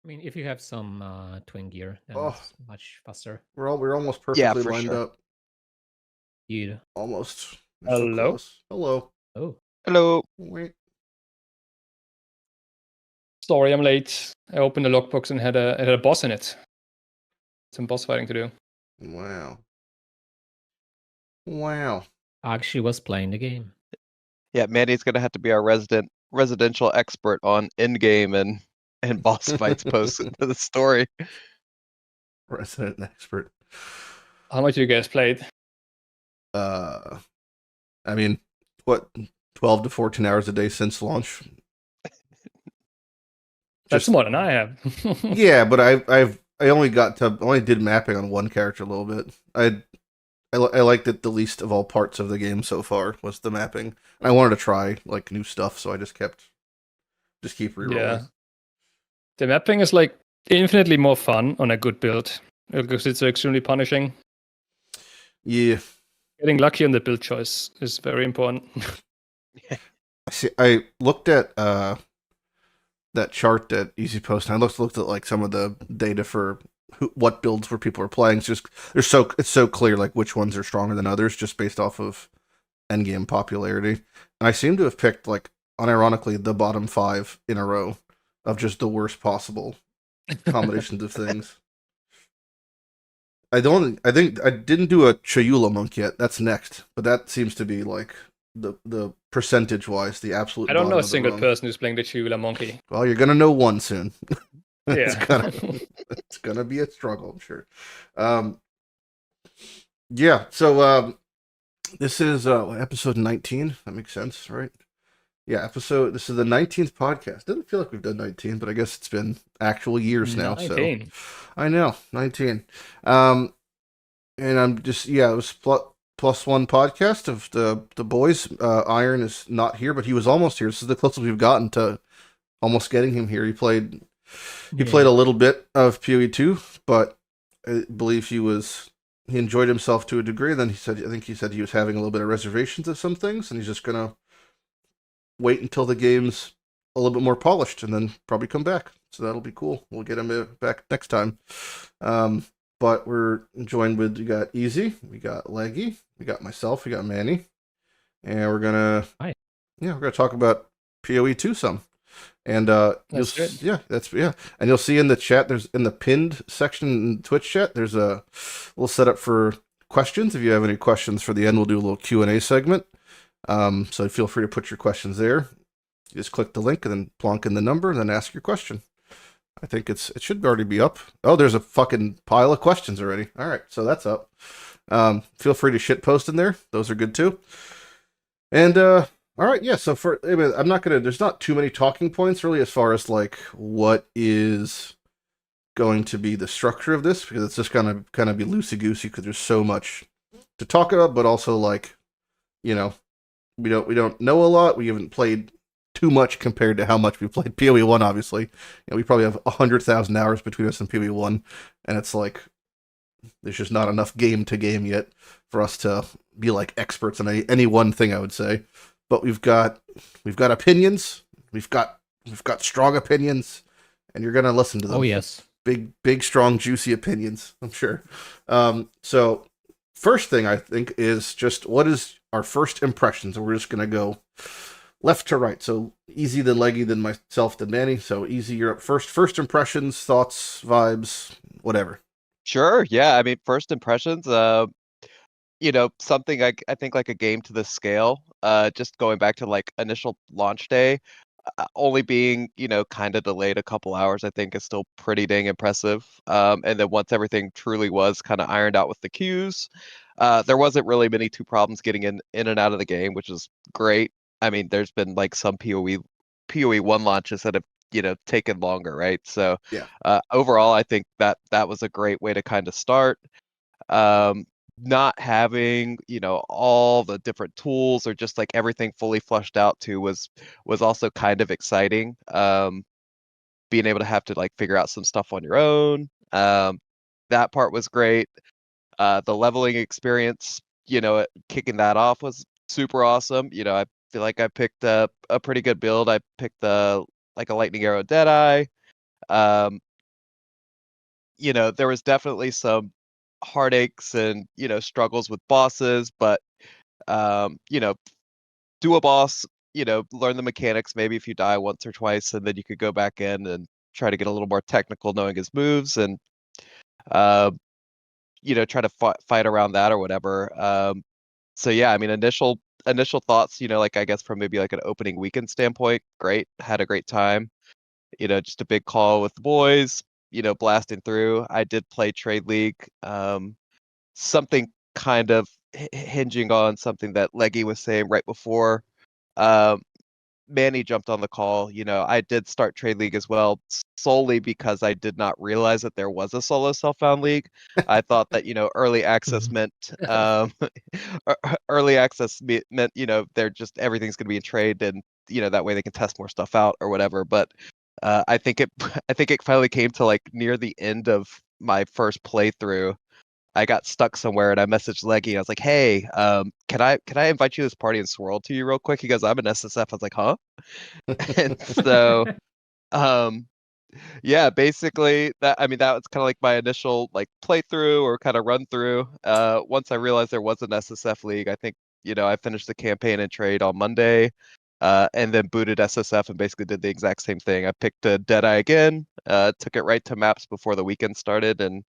I mean, if you have some twin gear, then Oh, it's much faster. we're almost Yeah, perfectly for lined sure. up. You. Almost. We're so Hello? close. Hello. Oh. Hello. Wait. Sorry, I'm late. I opened the logbox and had a boss in it. Some boss fighting to do. Wow. Wow. I actually was playing the game. Yeah, Manny's gonna have to be our residential expert on Endgame and boss fights post to the story. Resident expert. How much you guys played? I mean, what, 12 to 14 hours a day since launch? That's Just more than I have. yeah, but I only did mapping on one character a little bit. I liked it the least of all parts of the game so far was the mapping. I wanted to try like new stuff, so I just keep rerolling. Yeah. The mapping is like infinitely more fun on a good build because it's so extremely punishing. Yeah. Getting lucky on the build choice is very important. See, I looked at that chart that Easy Post, and I looked at like some of the data for what builds where people are playing. It's just it's so clear like which ones are stronger than others just based off of endgame popularity. And I seem to have picked like unironically the bottom 5 in a row of just the worst possible combinations of things. I think I didn't do a Chayula monk yet. That's next, but that seems to be like the percentage wise the absolute. I don't know a bottom of the single rung. person who's playing the Chula monkey. Well, you're gonna know one soon. Yeah. it's gonna be a struggle, I'm sure. Yeah. So this is episode 19. That makes sense, right? Yeah, this is the 19th podcast. Doesn't feel like we've done 19, but I guess it's been actual years now. 19. So I know, 19. And I'm just it was +1 podcast of the boys. Iron is not here, but he was almost here. This is the closest we've gotten to almost getting him here. He played a little bit of PoE2, but I believe he enjoyed himself to a degree. Then I think he said he was having a little bit of reservations of some things, and he's just gonna wait until the game's a little bit more polished and then probably come back. So that'll be cool. We'll get him back next time. But we're joined with, we got Easy, we got Legi, we got myself, we got Manny, and we're gonna talk about PoE2 and and you'll see in the chat, there's in the pinned section in Twitch chat, there's a little setup for questions. If you have any questions for the end, we'll do a little Q&A segment. So feel free to put your questions there. You just click the link and then plonk in the number and then ask your question. I think it should already be up. Oh, there's a fucking pile of questions already. All right, so that's up. Feel free to shit post in there. Those are good too. And all right, yeah. So there's not too many talking points really as far as like what is going to be the structure of this, because it's just gonna kind of be loosey goosey because there's so much to talk about, but also like, we don't know a lot. We haven't played too much compared to how much we played PoE1. Obviously, we probably have 100,000 hours between us and PoE1, and it's like there's just not enough game to game yet for us to be like experts on any one thing, I would say. But we've got opinions. We've got strong opinions, and you're gonna listen to them. Oh yes, big, strong, juicy opinions, I'm sure. So first thing I think is just what is our first impressions, and we're just gonna go left to right. So Easy, then Legi, then myself, then Manny. So Easy, you're up first. First impressions, thoughts, vibes, whatever. Sure. Yeah. I mean, first impressions. Something I think like a game to this scale. Just going back to like initial launch day, only being kind of delayed a couple hours, I think is still pretty dang impressive. And then once everything truly was kind of ironed out with the queues, there wasn't really many two problems getting in and out of the game, which is great. I mean, there's been like some PoE1 launches that have taken longer, right? So yeah. Overall, I think that was a great way to kind of start. Not having all the different tools or just like everything fully fleshed out too was also kind of exciting. Being able to have to like figure out some stuff on your own, that part was great. The leveling experience, kicking that off was super awesome. I feel like I picked a pretty good build. I picked like a lightning arrow Deadeye. there was definitely some heartaches and struggles with bosses, but do a boss, learn the mechanics. Maybe if you die once or twice, and then you could go back in and try to get a little more technical, knowing his moves, and try to fight around that or whatever. So yeah, I mean, initial thoughts, like I guess from maybe like an opening weekend standpoint, great, had a great time. Just a big call with the boys, blasting through. I did play Trade League, something kind of hinging on something that Legi was saying right before. Manni jumped on the call. I did start Trade League as well, solely because I did not realize that there was a solo self-found league. I thought that early access meant early access meant they're just everything's going to be in trade, and that way they can test more stuff out or whatever. But I think it finally came to like near the end of my first playthrough. I got stuck somewhere and I messaged Legi and I was like, "Hey, can I invite you to this party and swirl to you real quick?" He goes, "I'm an SSF." I was like, "Huh?" And so, yeah, basically that was kind of like my initial like playthrough or kind of run through. Once I realized there was an SSF league, I think I finished the campaign and trade on Monday, and then booted SSF and basically did the exact same thing. I picked a Deadeye again, took it right to maps before the weekend started, and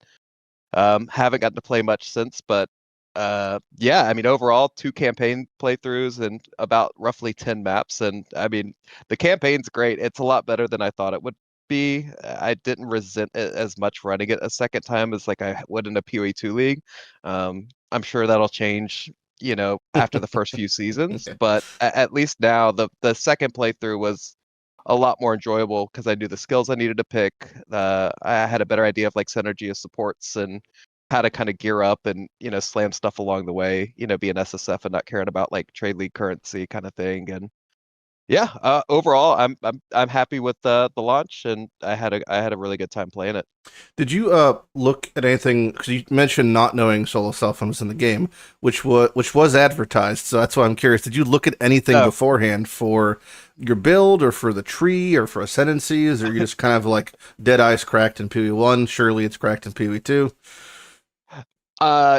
haven't gotten to play much since, but yeah, I mean, overall 2 campaign playthroughs and about roughly 10 maps, and I mean, the campaign's great. It's a lot better than I thought it would be. I didn't resent it as much running it a second time as like I would in a PoE2 league. I'm sure that'll change, after the first few seasons, but at least now the second playthrough was a lot more enjoyable because I knew the skills I needed to pick. I had a better idea of like synergy of supports and how to kind of gear up and slam stuff along the way. Be an SSF and not caring about like trade league currency kind of thing. And yeah, overall, I'm happy with the launch, and I had a really good time playing it. Did you look at anything? Because you mentioned not knowing solo self found was in the game, which was advertised. So that's why I'm curious. Did you look at anything beforehand for your build, or for the tree, or for Ascendancies, or you just kind of like dead eyes cracked in PoE1? Surely it's cracked in PoE2.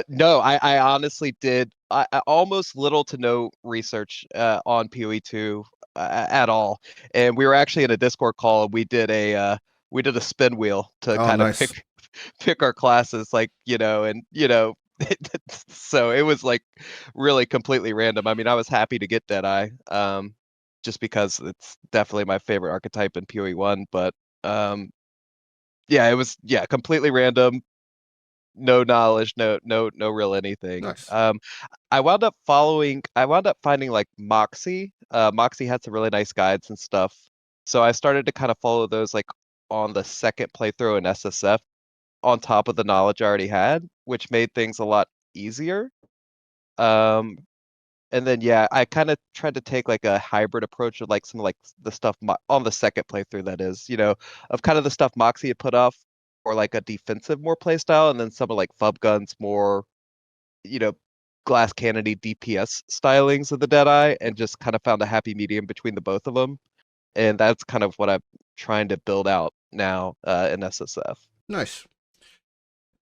No, I honestly did. I almost little to no research on PoE2 at all, and we were actually in a Discord call, and we did a spin wheel to kind of pick our classes, like and so it was like really completely random. I mean, I was happy to get Deadeye, just because it's definitely my favorite archetype in PoE1, but yeah, it was completely random. No knowledge, no real anything. Nice. I wound up finding like Moxie. Moxie had some really nice guides and stuff. So I started to kind of follow those like on the second playthrough in SSF on top of the knowledge I already had, which made things a lot easier. And then yeah, I kind of tried to take like a hybrid approach of like some like the stuff on the second playthrough, that is, of kind of the stuff Moxie had put off, or like a defensive more playstyle, and then some of like Fub Gun's more, glass cannony DPS stylings of the Deadeye, and just kind of found a happy medium between the both of them. And that's kind of what I'm trying to build out now in SSF. Nice.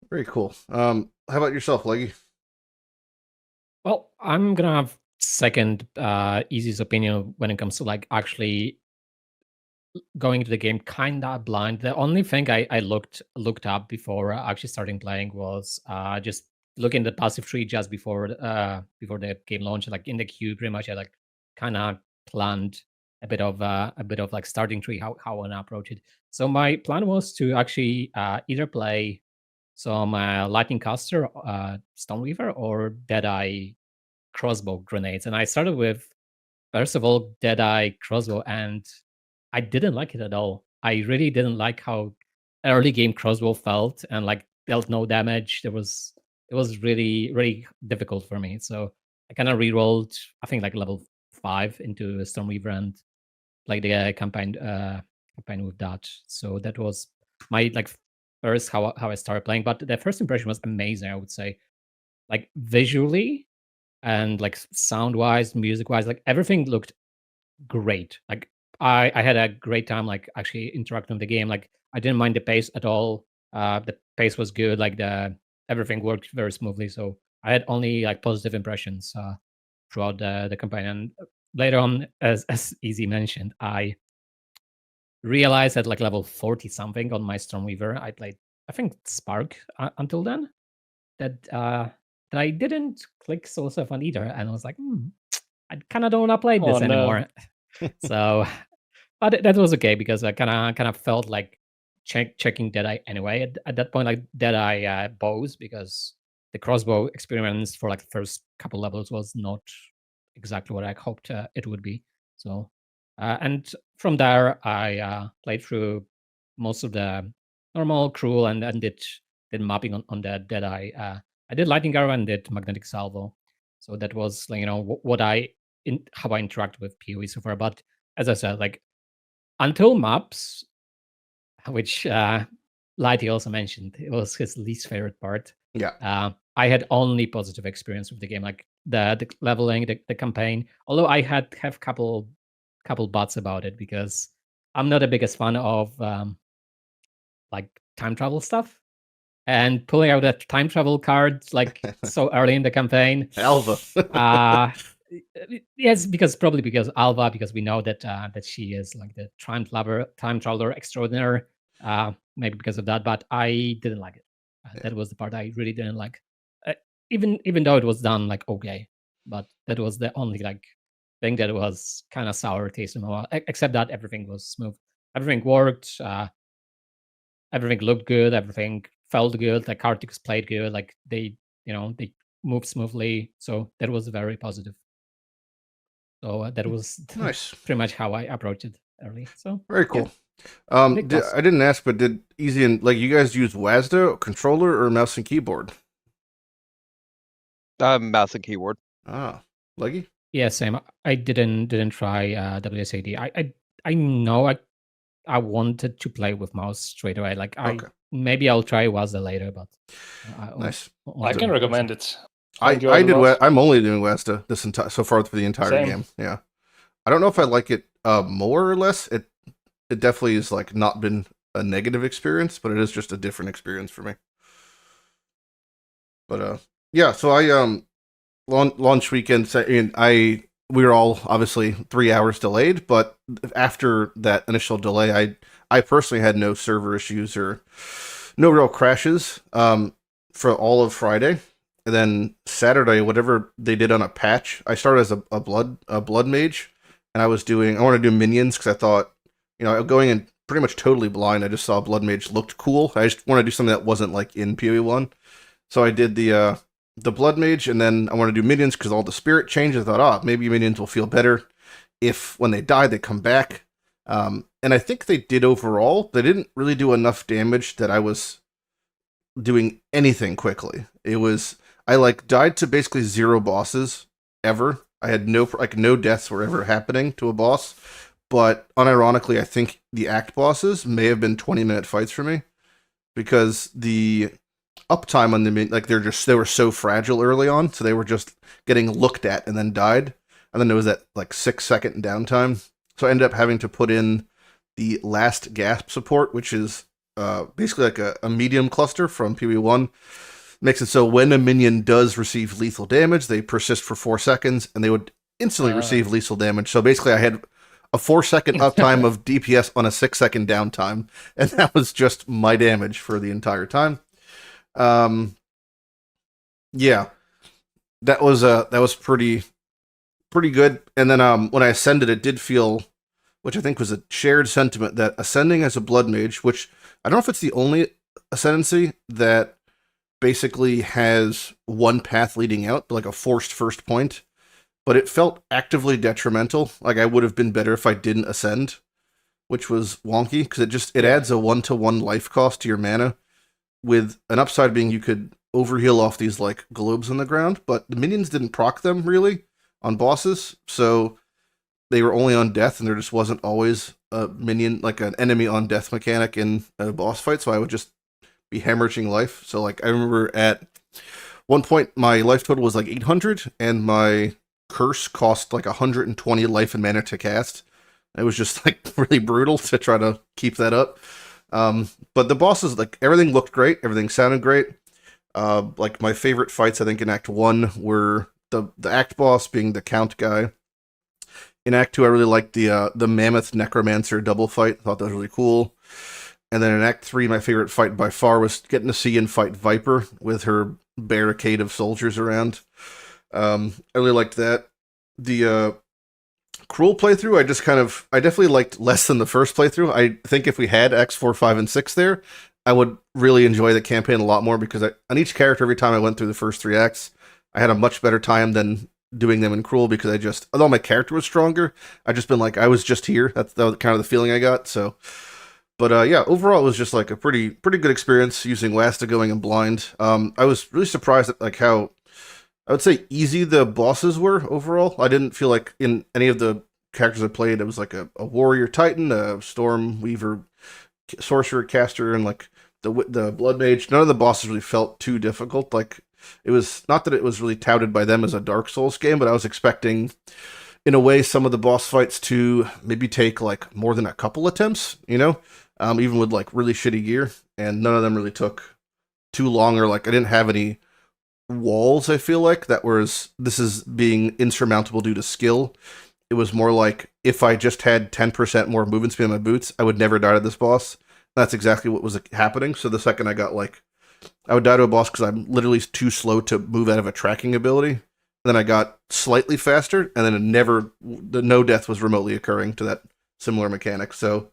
Very cool. How about yourself, Legi? Well, I'm gonna have second easiest opinion when it comes to like actually going into the game kinda blind. The only thing I looked up before actually starting playing was just looking at the passive tree just before the game launch. Like in the queue, pretty much I like kind of planned a bit of like starting tree, how I want to approach it. So my plan was to actually either play some lightning caster, Stoneweaver, or Deadeye crossbow grenades, and I started with first of all Deadeye crossbow, and I didn't like it at all. I really didn't like how early game crossbow felt and like dealt no damage. It was really, really difficult for me. So I kind of re-rolled, I think like level 5 into Stormweaver and played the campaign with that. So that was my like first how I started playing. But the first impression was amazing, I would say. Like visually and like sound wise, music wise, like everything looked great. Like I had a great time like actually interacting with the game. Like I didn't mind the pace at all. The pace was good. Like everything worked very smoothly. So I had only like positive impressions throughout the campaign. And later on, as Easy mentioned, I realized at like level 40 something on my Stormweaver, I played, I think, Spark until then, that I didn't click Soul Servant either. And I was like, I kind of don't want to play this anymore. So, but that was okay because I kind of felt like checking Deadeye anyway. At that point, like Deadeye bows, because the crossbow experience for like the first couple levels was not exactly what I hoped it would be. So, and from there, I played through most of the normal, cruel, and did mapping on the Deadeye. I did Lightning Arrow and did Magnetic Salvo. So that was like, what how I interact with PoE so far. But as I said, like until maps, which Lighty also mentioned, it was his least favorite part. Yeah. I had only positive experience with the game, like the leveling, the campaign. Although I have couple buts about it, because I'm not the biggest fan of like time travel stuff. And pulling out a time travel card like so early in the campaign, Alva. Yes, probably because Alva, because we know that that she is like the time traveler extraordinaire. Maybe because of that, but I didn't like it. That was the part I really didn't like. Even though it was done like okay, but that was the only like thing that was kind of sour taste in my mouth. Except that everything was smooth, everything worked, everything looked good, everything felt good. The Kartics played good, like they moved smoothly. So that was very positive. So that was Nice. pretty much how I approached it early. So very cool. Yeah. I didn't ask, but did Easy and like you guys use WASD controller or mouse and keyboard? Mouse and keyboard. Ah, Legi? Yeah, same. I didn't try WSAD. I know I wanted to play with mouse straight away. Like maybe I'll try WASD later, but nice. I can recommend it. I did. I'm only doing WASD so far for the entire game. Yeah, I don't know if I like it more or less. It definitely is like not been a negative experience, but it is just a different experience for me. But yeah. So I launch weekend. We were all obviously 3 hours delayed, but after that initial delay, I personally had no server issues or no real crashes for all of Friday. And then Saturday, whatever they did on a patch, I started as a blood mage, and I want to do minions because I thought, going in pretty much totally blind. I just saw blood mage looked cool. I just want to do something that wasn't like in PoE1, so I did the blood mage, and then I want to do minions because all the spirit changes. I thought, maybe minions will feel better if when they die they come back. And I think they did overall. They didn't really do enough damage that I was doing anything quickly. I died to basically 0 bosses ever. I had no deaths were ever happening to a boss. But unironically, I think the act bosses may have been 20-minute fights for me, because the uptime on they were so fragile early on, so they were just getting looked at and then died, and then there was that like 6-second downtime. So I ended up having to put in the last gasp support, which is basically like a medium cluster from PoE1. Makes it so when a minion does receive lethal damage, they persist for 4 seconds, and they would instantly receive lethal damage. So basically, I had a 4-second uptime of DPS on a 6-second downtime, and that was just my damage for the entire time. Yeah, that was pretty good. And then when I ascended, it did feel, which I think was a shared sentiment, that ascending as a blood mage, which I don't know if it's the only ascendancy that basically has one path leading out, like a forced first point, but it felt actively detrimental. Like I would have been better if I didn't ascend, which was wonky, because it adds a 1-to-1 life cost to your mana, with an upside being you could overheal off these like globes on the ground, but the minions didn't proc them really on bosses, so they were only on death, and there just wasn't always a minion, like an enemy on death mechanic in a boss fight, so I would just be hemorrhaging life. So like I remember at one point my life total was like 800, and my curse cost like 120 life and mana to cast. It was just like really brutal to try to keep that up. But the bosses, like everything looked great, everything sounded great. Like my favorite fights, I think in Act 1 were the Act boss being the Count guy. In Act 2, I really liked the Mammoth Necromancer double fight. Thought that was really cool. And then in Act 3, my favorite fight by far was getting to see and fight Viper with her barricade of soldiers around. I really liked that. The Cruel playthrough, I definitely liked less than the first playthrough. I think if we had X 4, 5, and 6 there, I would really enjoy the campaign a lot more because on each character, every time I went through the first 3 acts, I had a much better time than doing them in Cruel because although my character was stronger, I just been like, I was just here. That was kind of the feeling I got. So, but yeah, overall, it was just like a pretty good experience using Wasta going in blind. I was really surprised at like how I would say easy the bosses were overall. I didn't feel like in any of the characters I played, it was like a warrior titan, a storm weaver, sorcerer caster, and like the blood mage. None of the bosses really felt too difficult. Like it was not that it was really touted by them as a Dark Souls game, but I was expecting, in a way, some of the boss fights to maybe take like more than a couple attempts. Even with like really shitty gear, and none of them really took too long, or like I didn't have any walls, I feel like, this is being insurmountable due to skill. It was more like if I just had 10% more movement speed on my boots, I would never die to this boss. That's exactly what was happening. So the second I would die to a boss because I'm literally too slow to move out of a tracking ability. And then I got slightly faster, and then no death was remotely occurring to that similar mechanic. So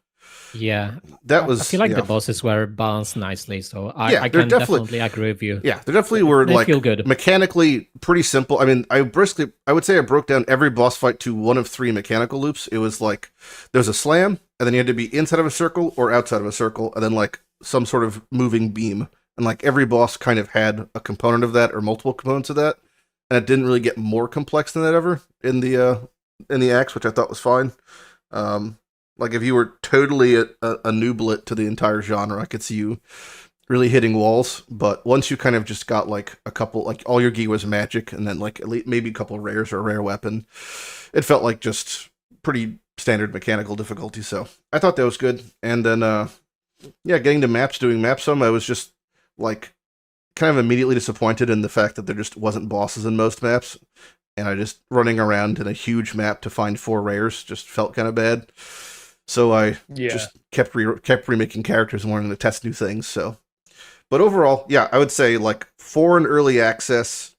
yeah, that was. I feel like the bosses were balanced nicely, so I they're can definitely agree with you. Yeah, they definitely were They like feel good. mechanically pretty simple. I mean, I would say I broke down every boss fight to one of 3 mechanical loops. It was like there's a slam, and then you had to be inside of a circle or outside of a circle, and then like some sort of moving beam. And like every boss kind of had a component of that or multiple components of that, and it didn't really get more complex than that ever in the acts, which I thought was fine. Like if you were totally a nooblet to the entire genre, I could see you really hitting walls. But once you kind of just got like a couple, like all your gear was magic, and then like at least maybe a couple of rares or a rare weapon, it felt like just pretty standard mechanical difficulty. So I thought that was good. And then getting to maps, doing map sum, I was just like kind of immediately disappointed in the fact that there just wasn't bosses in most maps. And I just running around in a huge map to find 4 rares just felt kind of bad. So I just kept remaking characters and wanting to test new things. So, but overall, yeah, I would say like 4 in early access,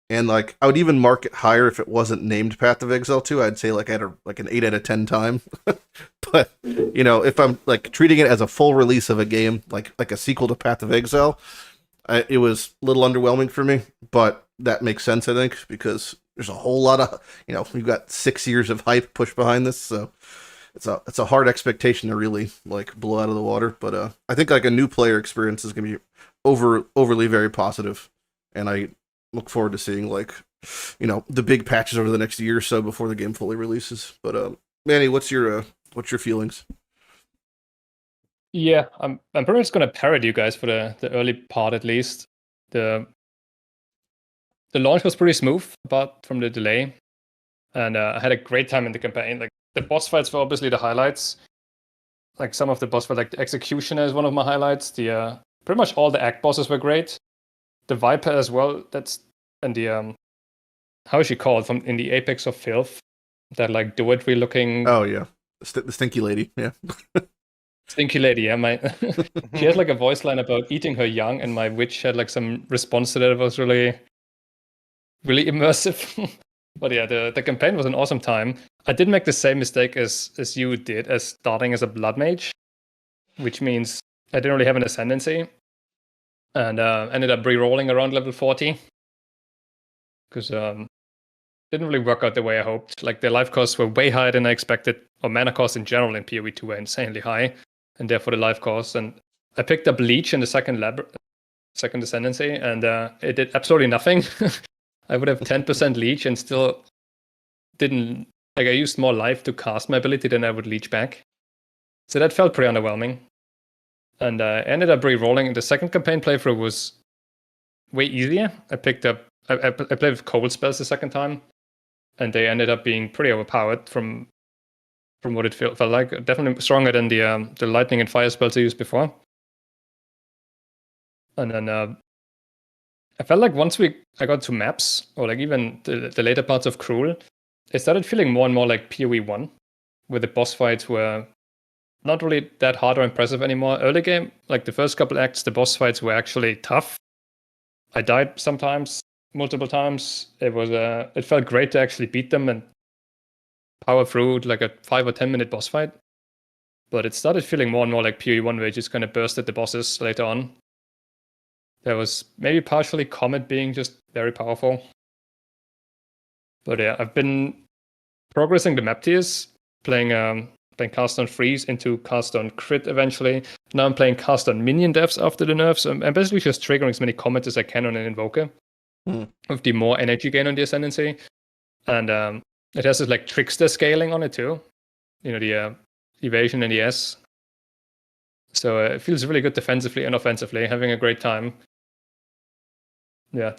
and like I would even mark it higher if it wasn't named Path of Exile 2. I'd say like I had an 8 out of 10 time. But if I'm like treating it as a full release of a game, like a sequel to Path of Exile, it was a little underwhelming for me. But that makes sense, I think, because there's a whole lot of we've got 6 years of hype pushed behind this, so. It's a hard expectation to really like blow out of the water, but I think like a new player experience is going to be overly very positive, and I look forward to seeing like the big patches over the next year or so before the game fully releases. But Manny, what's your feelings? Yeah, I'm pretty much gonna parrot you guys for the early part at least. The launch was pretty smooth apart from the delay, and I had a great time in the campaign. Like the boss fights were obviously the highlights. Like some of the boss fights, like the Executioner is one of my highlights. The pretty much all the act bosses were great. The Viper as well. And the how is she called from in the Apex of Filth? That like do-it-real looking. Oh yeah, the stinky lady. Yeah. Stinky lady, yeah. She has like a voice line about eating her young, and my witch had like some response to that. It was really, really immersive. But yeah, the campaign was an awesome time. I did make the same mistake as you did, as starting as a blood mage, which means I didn't really have an ascendancy, and ended up re-rolling around level 40 because didn't really work out the way I hoped. Like the life costs were way higher than I expected, or mana costs in general in PoE2 were insanely high, and therefore the life costs. And I picked up Leech in the second ascendancy, and it did absolutely nothing. I would have 10% leech and still didn't, like I used more life to cast my ability than I would leech back. So that felt pretty underwhelming. And I ended up re-rolling. The second campaign playthrough was way easier. I played with cold spells the second time, and they ended up being pretty overpowered from from what it felt like. Definitely stronger than the lightning and fire spells I used before. And then I felt like once I got to maps, or like even the later parts of Cruel, it started feeling more and more like PoE1, where the boss fights were not really that hard or impressive anymore. Early game, like the first couple acts, the boss fights were actually tough. I died sometimes, multiple times. It felt great to actually beat them and power through like a 5 or 10 minute boss fight. But it started feeling more and more like PoE1, where you just kind of bursted the bosses later on. There was maybe partially Comet being just very powerful. But yeah, I've been progressing the map tiers, playing Cast on Freeze into Cast on Crit eventually. Now I'm playing Cast on Minion Deaths after the nerfs. I'm basically just triggering as many Comets as I can on an Invoker with the more energy gain on the Ascendancy. And it has this like Trickster scaling on it too. You know, the evasion and the S. So it feels really good defensively and offensively, having a great time. Yeah,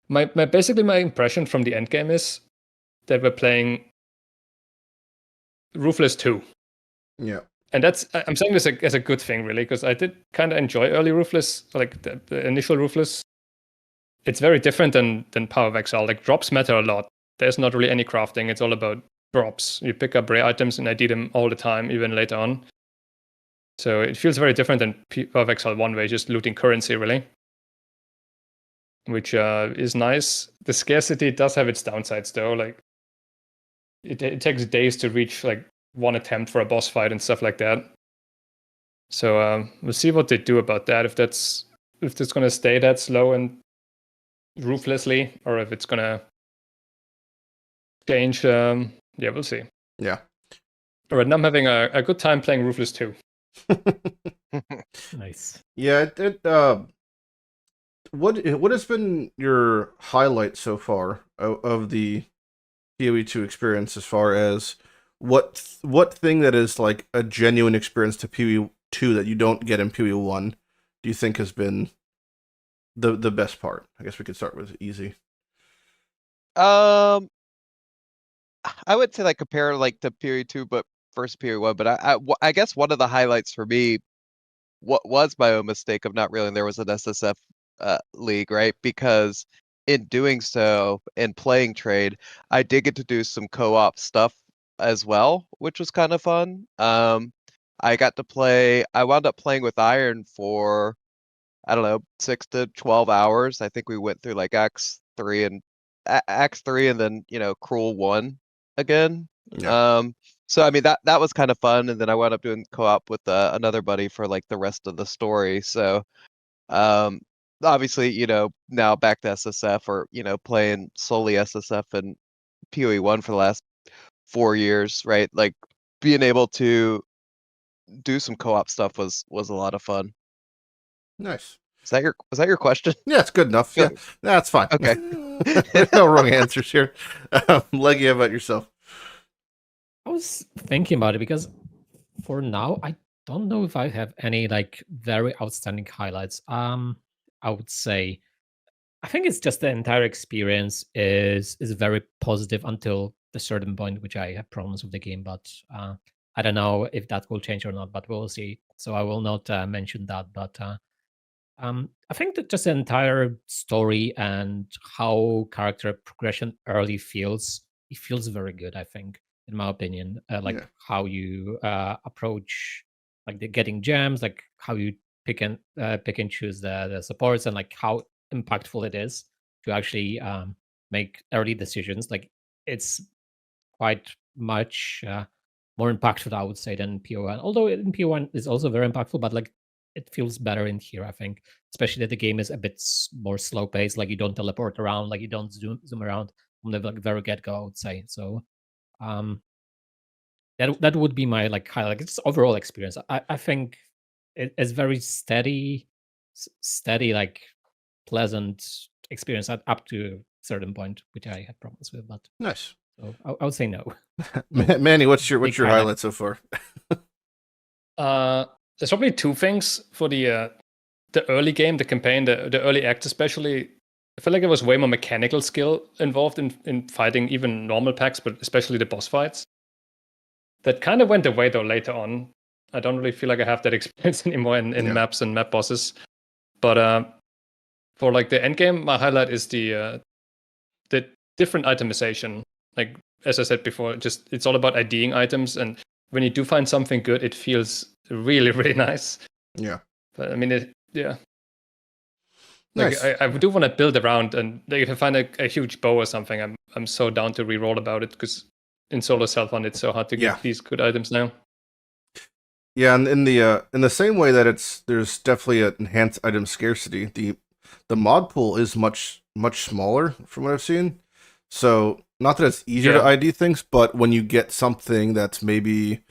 basically my impression from the endgame is that we're playing Ruthless 2. Yeah. And I'm saying this as a good thing, really, because I did kind of enjoy early Ruthless, like the initial Ruthless. It's very different than Power of Exile. Like, drops matter a lot. There's not really any crafting. It's all about drops. You pick up rare items, and I do them all the time, even later on. So it feels very different than Power of Exile 1, where you're just looting currency, really. Which is nice. The scarcity does have its downsides, though. Like, it takes days to reach like one attempt for a boss fight and stuff like that. So we'll see what they do about that. If it's gonna stay that slow and ruthlessly, or if it's gonna change. Yeah, we'll see. Yeah. All right, now I'm having a good time playing Ruthless 2. Nice. Yeah. What has been your highlight so far of the PoE2 experience, as far as what thing that is like a genuine experience to PoE2 that you don't get in PoE1 do you think has been the best part? I guess we could start with easy. I would say like compare like to PoE2, but versus PoE1. But I guess one of the highlights for me, what was my own mistake of not realizing there was an SSF league, right? Because in doing so and playing trade, I did get to do some co-op stuff as well, which was kind of fun. I wound up playing with Iron for, I don't know, 6 to 12 hours. I think we went through like Acts 3 and then, Cruel 1 again. Yeah. So I mean that was kind of fun, and then I wound up doing co-op with another buddy for like the rest of the story. So obviously, now back to SSF, or playing solely SSF and PoE1 for the last 4 years, right? Like, being able to do some co-op stuff was a lot of fun. Nice. Was that your question? Yeah, it's good enough. Yeah, that's fine. Okay. There's no wrong answers here. Legi, how about yourself? I was thinking about it because for now, I don't know if I have any like very outstanding highlights. I would say I think it's just the entire experience is very positive until a certain point, which I have problems with the game, but I don't know if that will change or not, but we'll see. So I will not mention that, but I think that just the entire story and how character progression early feels, it feels very good, I think, in my opinion. Like how you approach like the getting gems, like how you pick and choose the supports, and like how impactful it is to actually make early decisions. Like it's quite much more impactful, I would say, than PoE1. Although in PoE1 is also very impactful, but like it feels better in here, I think. Especially that the game is a bit more slow paced. Like you don't teleport around, like you don't zoom around from the very get go, I would say. So that would be my like highlight. It's overall experience. I think it's very steady, like pleasant experience up to a certain point, which I had problems with. But nice. So I would say no. Manni, what's your highlight so far? There's probably two things for the early game, the campaign, the early act especially. I feel like there was way more mechanical skill involved in fighting even normal packs, but especially the boss fights. That kind of went away though later on. I don't really feel like I have that experience anymore in maps and map bosses. But for like the end game, my highlight is the different itemization. Like as I said before, just it's all about IDing items, and when you do find something good, it feels really, really nice. Yeah. But I mean, yeah. Nice. Like I do want to build around, and like, if I find a huge bow or something, I'm so down to reroll about it, because in solo self-hunt it's so hard to get these good items now. Yeah, and in the same way that there's definitely an enhanced item scarcity, the mod pool is much smaller from what I've seen. So not that it's easier to ID things, but when you get something that's maybe,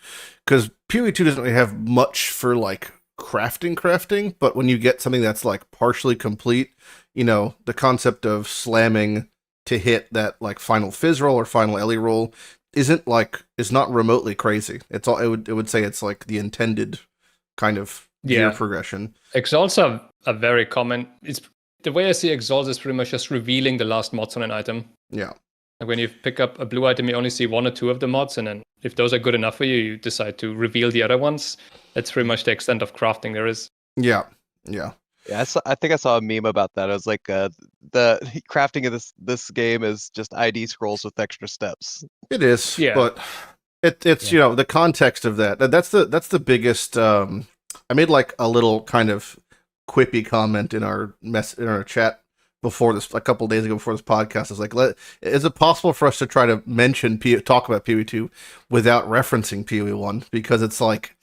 because PoE2 doesn't really have much for like crafting, but when you get something that's like partially complete, you know, the concept of slamming to hit that like final fizz roll or final Ellie roll is not remotely crazy. It would say it's like the intended kind of gear progression. Exiles are very common. It's the way I see Exiles is pretty much just revealing the last mods on an item. Yeah. Like when you pick up a blue item, you only see 1 or 2 of the mods, and then if those are good enough for you, you decide to reveal the other ones. That's pretty much the extent of crafting there is. Yeah. Yeah, I think I saw a meme about that. It was like the crafting of this game is just ID scrolls with extra steps. It is, but it's you know, the context of that's the biggest. I made like a little kind of quippy comment in our chat before this, a couple days ago before this podcast. I was like, is it possible for us to try to talk about PoE2 without referencing PoE1? Because it's like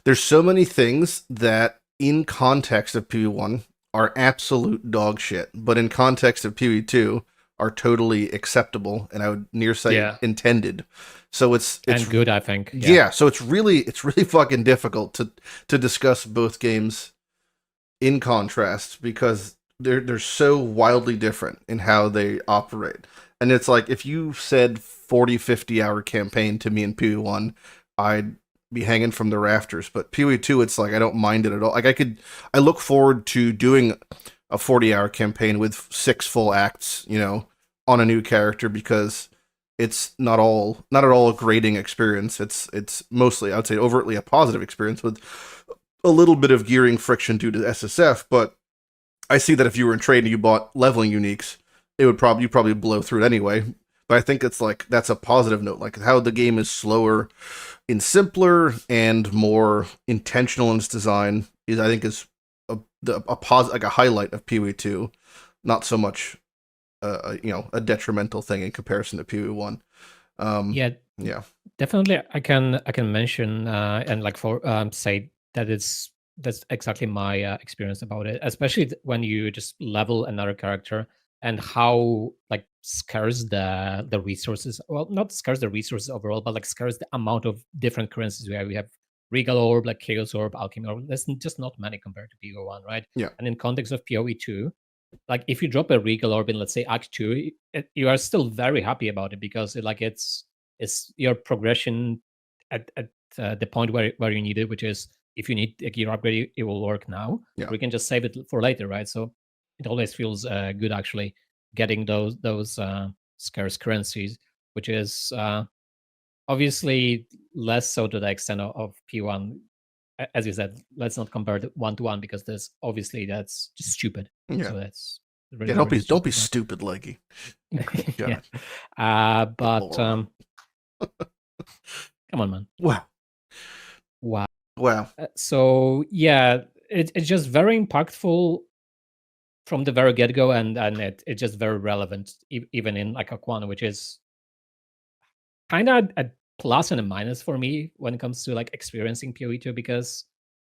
there's so many things that in context of PoE1 are absolute dog shit, but in context of PoE2 are totally acceptable, and I would near say intended. So it's good, I think. Yeah, so it's really fucking difficult to discuss both games in contrast, because they're so wildly different in how they operate. And it's like if you said 40-50 hour campaign to me in PoE1, I'd be hanging from the rafters. But PoE2, it's like I don't mind it at all. Like I look forward to doing a 40-hour campaign with 6 full acts, you know, on a new character, because it's not at all a grading experience. It's mostly, I would say, overtly a positive experience with a little bit of gearing friction due to SSF. But I see that if you were in trade and you bought leveling uniques, you probably blow through it anyway. But I think it's like that's a positive note, like how the game is slower and simpler and more intentional in its design is a highlight of PoE2, not so much a detrimental thing in comparison to PoE1. Yeah, definitely. I can mention and like say that that's exactly my experience about it, especially when you just level another character and how like scarce the resources. Well, not scarce the resources overall, but like scarce the amount of different currencies we have. We have Regal Orb, like Chaos Orb, Alchemy Orb. There's just not many compared to PoE1, right? Yeah. And in context of PoE2, like if you drop a Regal Orb in, let's say, Act 2, you are still very happy about it, because it's your progression at the point where you need it, which is if you need a gear upgrade, it will work now. Yeah. Or you can just save it for later, right? So it always feels good actually getting those scarce currencies, which is obviously less so to the extent of P1. As you said, let's not compare it 1-to-1, because that's just stupid. Yeah. So that's really, don't be stupid, Legi. Yeah. But come on, man. Wow. So yeah, it's just very impactful from the very get-go, and it's just very relevant, even in like Aquana, which is kind of a plus and a minus for me when it comes to like experiencing PoE2, because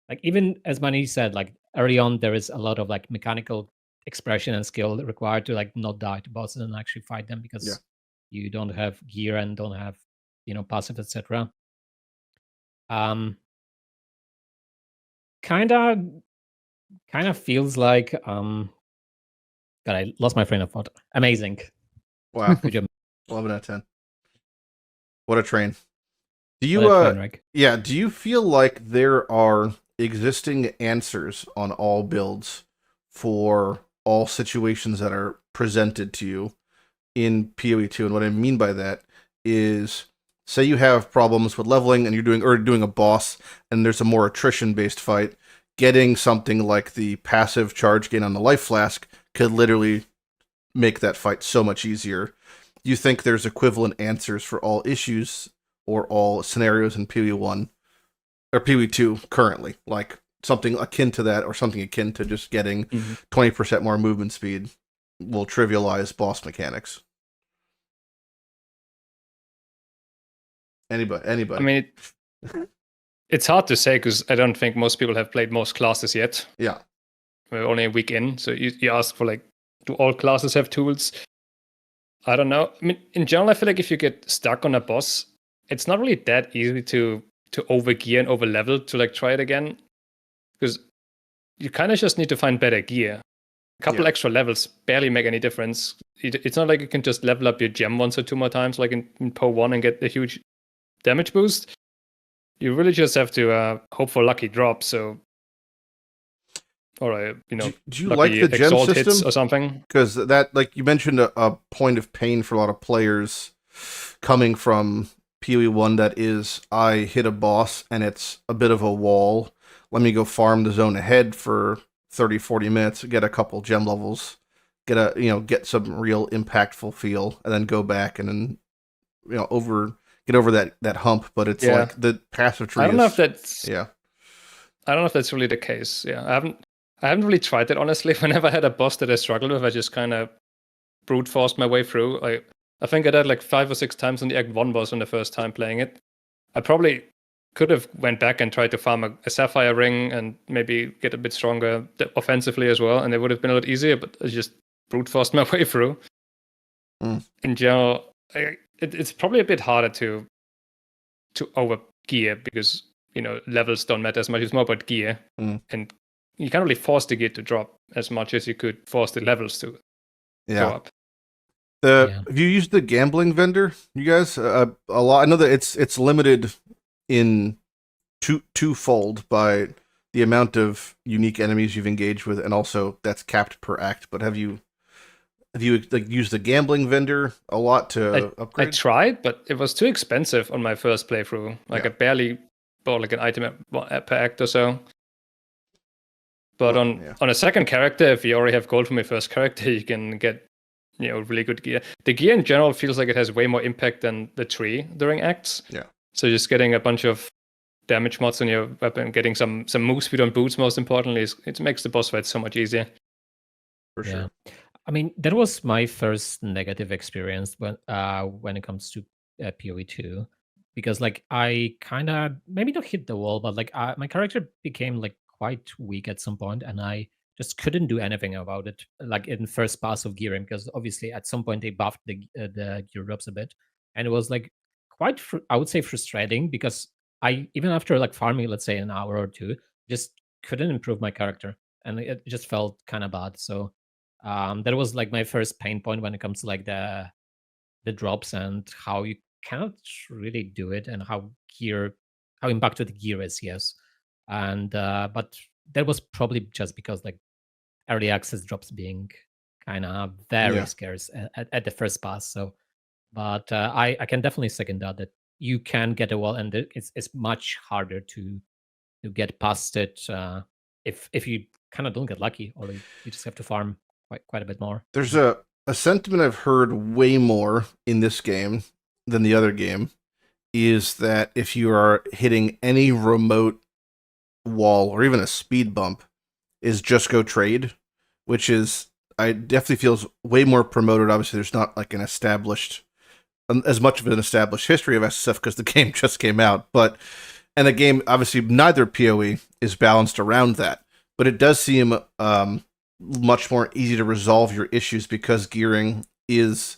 like even as Manni said, like early on there is a lot of like mechanical expression and skill required to like not die to bosses and actually fight them, because you don't have gear and don't have, you know, passive, etc. Kind of feels like God, I lost my train of thought. Amazing. Wow. Good job. 11 out of 10. What a train. Do you do you feel like there are existing answers on all builds for all situations that are presented to you in PoE2. And what I mean by that is, say you have problems with leveling and you're doing a boss and there's a more attrition-based fight, getting something like the passive charge gain on the life flask could literally make that fight so much easier. Do you think there's equivalent answers for all issues or all scenarios in PoE1 or PoE2 currently? Like something akin to that, or something akin to just getting 20% more movement speed will trivialize boss mechanics. Anybody? I mean, it's hard to say because I don't think most people have played most classes yet. Yeah. We're only a week in, so you ask for like, do all classes have tools? I don't know. I mean, in general, I feel like if you get stuck on a boss, it's not really that easy to overgear and overlevel to like try it again, because you kind of just need to find better gear. A couple extra levels barely make any difference. It's not like you can just level up your gem once or two more times, like in PoE1, and get a huge damage boost. You really just have to hope for lucky drops. So, or do you like the gem Exalt system hits or something? Because that, like you mentioned, a point of pain for a lot of players coming from PoE1 that is, I hit a boss and it's a bit of a wall. Let me go farm the zone ahead for 30-40 minutes, get a couple gem levels, get some real impactful feel, and then go back and then get over that hump. But it's like the passive tree. I don't know if that's I don't know if that's really the case. Yeah, I haven't really tried it, honestly. Whenever I had a boss that I struggled with, I just kind of brute forced my way through. I think I did like 5 or 6 times on the Act 1 boss on the first time playing it. I probably could have went back and tried to farm a Sapphire Ring and maybe get a bit stronger offensively as well, and it would have been a lot easier, but I just brute forced my way through. In general, it's probably a bit harder to over gear because, levels don't matter as much. It's more about gear. And you can't really force the gear to drop as much as you could force the levels to go up. Have you used the gambling vendor, you guys? A lot. I know that it's limited in twofold by the amount of unique enemies you've engaged with, and also that's capped per act. But have you like used the gambling vendor a lot to upgrade? I tried, but it was too expensive on my first playthrough. I barely bought like an item per act or so. But on a second character, if you already have gold from your first character, you can get really good gear. The gear in general feels like it has way more impact than the tree during acts. Yeah. So just getting a bunch of damage mods on your weapon, getting some move speed on boots, most importantly, it makes the boss fight so much easier. For sure. I mean, that was my first negative experience when it comes to PoE2, because like I kind of maybe not hit the wall, but like my character became like quite weak at some point, and I just couldn't do anything about it, like in first pass of gearing, because obviously at some point they buffed the gear drops a bit, and it was like quite I would say frustrating, because I, even after like farming, let's say an hour or two, just couldn't improve my character, and it just felt kind of bad. So that was like my first pain point when it comes to like the drops and how you cannot really do it, and how impacted the gear is. Yes, and but that was probably just because like early access drops being kind of very scarce at the first pass. So, but I can definitely second that you can get a wall, and it's much harder to get past it if you kind of don't get lucky, or you just have to farm quite a bit more. There's a sentiment I've heard way more in this game than the other game, is that if you are hitting any remote wall or even a speed bump, is just go trade, which is, I definitely feels way more promoted. Obviously, there's not like as much of an established history of SSF because the game just came out, and the game, obviously, neither PoE is balanced around that, but it does seem much more easy to resolve your issues because gearing is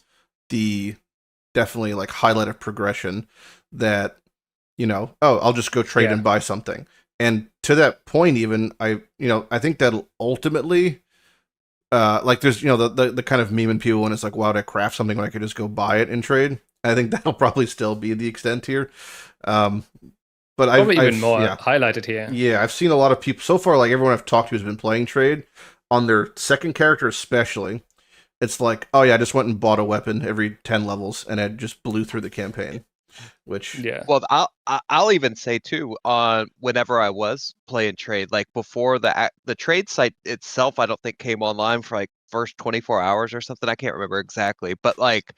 the definitely like highlight of progression that, I'll just go trade and buy something. And to that point, even I think that ultimately, like there's, the kind of meme in PoE1 is like, wow, did I craft something when I could just go buy it and trade? I think that'll probably still be the extent here. But probably even more highlighted here. Yeah, I've seen a lot of people so far. Like everyone I've talked to who's been playing trade on their second character, especially, it's like, oh yeah, I just went and bought a weapon every 10 levels and I just blew through the campaign. Which Yeah. Well, I'll even say too, on whenever I was playing trade, like before the trade site itself, I don't think came online for like first 24 hours or something. I can't remember exactly, but like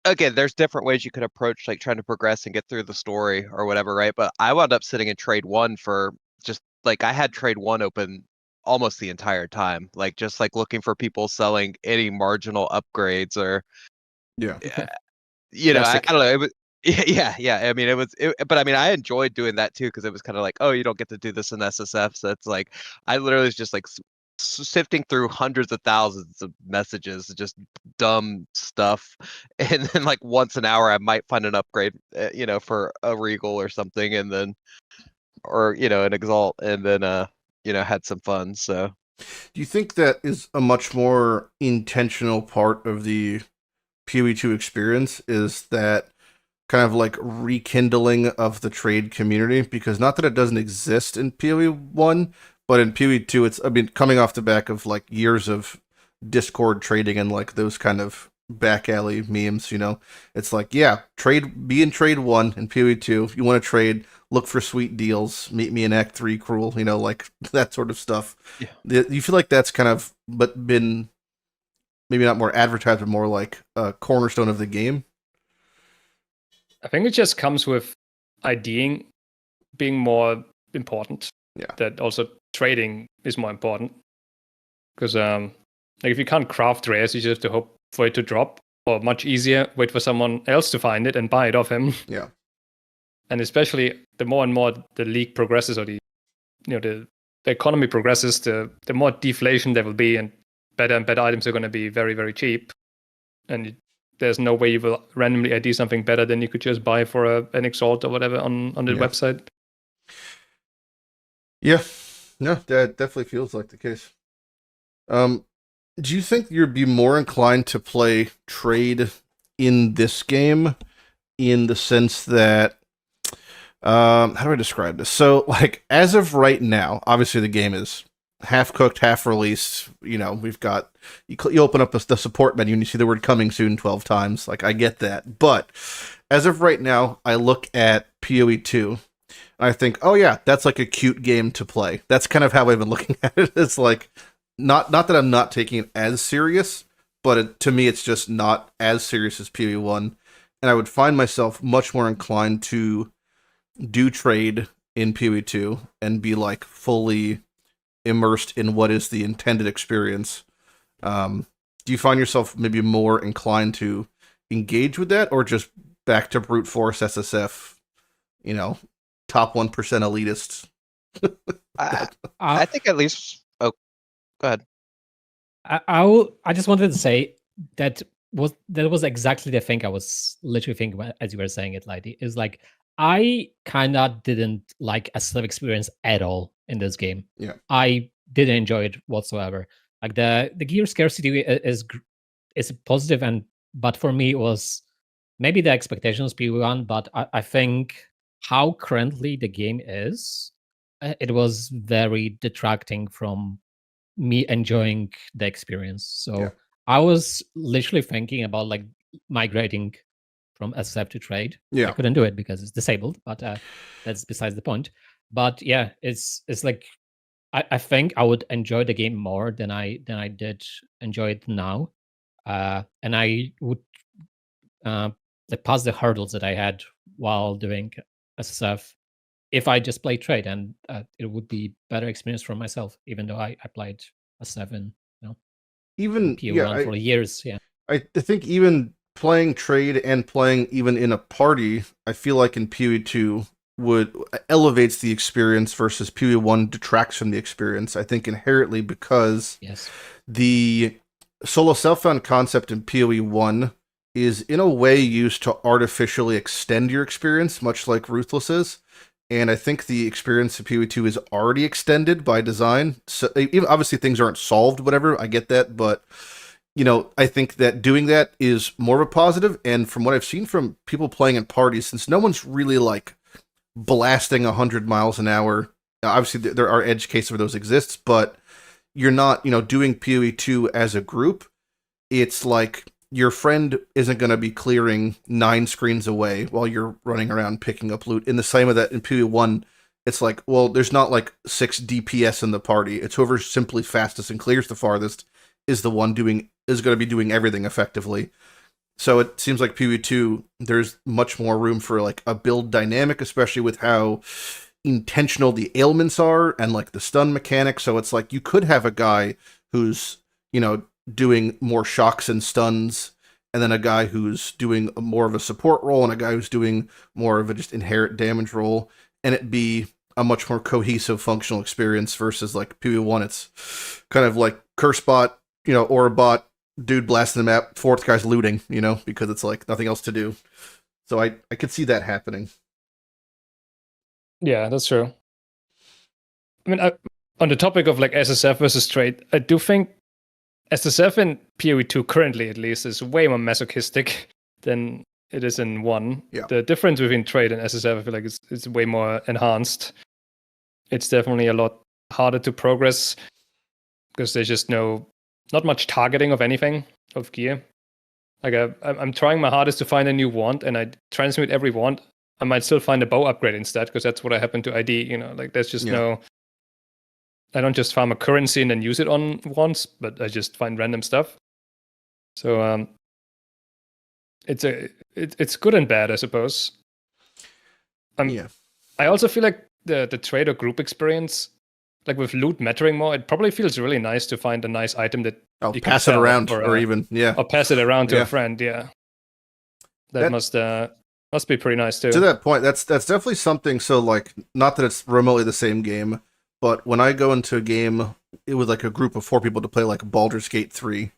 again, there's different ways you could approach like trying to progress and get through the story or whatever, right? But I wound up sitting in trade one for just like I had trade one open almost the entire time, like just like looking for people selling any marginal upgrades or yeah. you know, I Classic. don't know. It was, yeah. I mean, but I mean, I enjoyed doing that too because it was kind of like, oh, you don't get to do this in SSF. So it's like, I literally was just like sifting through hundreds of thousands of messages, just dumb stuff, and then like once an hour, I might find an upgrade, you know, for a Regal or something, and then, or you know, an Exalt, and then you know, had some fun. So Do you think that is a much more intentional part of the PoE2 experience, is that kind of like rekindling of the trade community? Because not that it doesn't exist in PoE1, but in PoE2, it's, I mean, coming off the back of like years of Discord trading and like those kind of back alley memes, you know, it's like, yeah, be in trade 1 and PoE2. If you want to trade, look for sweet deals, meet me in Act 3 Cruel, you know, like that sort of stuff. Yeah. You feel like that's kind of but been maybe not more advertised, but more like a cornerstone of the game? I think it just comes with IDing being more important. Yeah. That also trading is more important. Because like if you can't craft rares, you just have to hope for it to drop. Or much easier, wait for someone else to find it and buy it off him. Yeah. And especially the more and more the league progresses, or the economy progresses, the more deflation there will be, and better items are going to be very, very cheap. And there's no way you will randomly ID something better than you could just buy for an Exalt or whatever on the website. Yeah, no, that definitely feels like the case. Do you think you'd be more inclined to play trade in this game, in the sense that, how do I describe this? So, like, as of right now, obviously the game is half cooked, half released. You know, we've got, you open up the support menu and you see the word coming soon 12 times. Like, I get that. But as of right now, I look at PoE2 and I think, oh yeah, that's like a cute game to play. That's kind of how I've been looking at it. It's like, not that I'm not taking it as serious, but to me, it's just not as serious as PoE1. And I would find myself much more inclined to do trade in PoE2 and be like fully immersed in what is the intended experience. Do you find yourself maybe more inclined to engage with that, or just back to brute force SSF, you know, top 1% elitists? I think at least. Oh, go ahead. I just wanted to say that was exactly the thing I was literally thinking about as you were saying it, Lighty. Is like, I kind of didn't like a self experience at all in this game. Yeah. I didn't enjoy it whatsoever. Like the gear scarcity is positive, but for me it was maybe the expectations P1, but I think how currently the game is, it was very detracting from me enjoying the experience. So Yeah. I was literally thinking about like migrating from SF to trade. Yeah. I couldn't do it because it's disabled, but that's besides the point. But yeah, it's like I think I would enjoy the game more than I did enjoy it now, and I would like pass the hurdles that I had while doing SSF if I just play trade, and it would be better experience for myself, even though I played a 7, you know, Even PoE1 for years. Yeah, I think even playing trade and playing even in a party, I feel like in PoE2 elevates the experience versus PoE1 detracts from the experience. I think inherently because yes, the solo self-found concept in PoE1 is in a way used to artificially extend your experience, much like Ruthless is. And I think the experience of PoE2 is already extended by design. So even obviously things aren't solved, whatever, I get that, but you know, I think that doing that is more of a positive. And from what I've seen from people playing in parties, since no one's really like blasting 100 miles an hour, obviously there are edge cases where those exist, but you're not, doing PoE2 as a group. It's like your friend isn't going to be clearing 9 screens away while you're running around picking up loot. In the same way that in PoE1, it's like, well, there's not like 6 DPS in the party. It's whoever's simply fastest and clears the farthest is going to be doing everything effectively. So it seems like PoE2, there's much more room for like a build dynamic, especially with how intentional the ailments are and like the stun mechanic. So it's like you could have a guy who's, doing more shocks and stuns, and then a guy who's doing more of a support role, and a guy who's doing more of a just inherent damage role, and it be a much more cohesive functional experience versus like PoE1. It's kind of like curse bot, or a bot, dude blasting the map, 4th guy's looting, because it's like nothing else to do. So I could see that happening. Yeah, that's true. I mean, on the topic of like SSF versus trade, I do think SSF in PoE2 currently, at least, is way more masochistic than it is in 1. Yeah. The difference between trade and SSF, I feel like it's way more enhanced. It's definitely a lot harder to progress because there's just not much targeting of anything, of gear. Like I'm trying my hardest to find a new wand, and I transmute every wand. I might still find a bow upgrade instead, because that's what I happen to ID. Like there's just I don't just farm a currency and then use it on wands, but I just find random stuff. So it's good and bad, I suppose. I also feel like the trader group experience, like with loot mattering more, it probably feels really nice to find a nice item that you pass it around, or pass it around to a friend. Yeah, that must be pretty nice too. To that point, that's definitely something. So like, not that it's remotely the same game, but when I go into a game with like a group of 4 people to play like Baldur's Gate 3,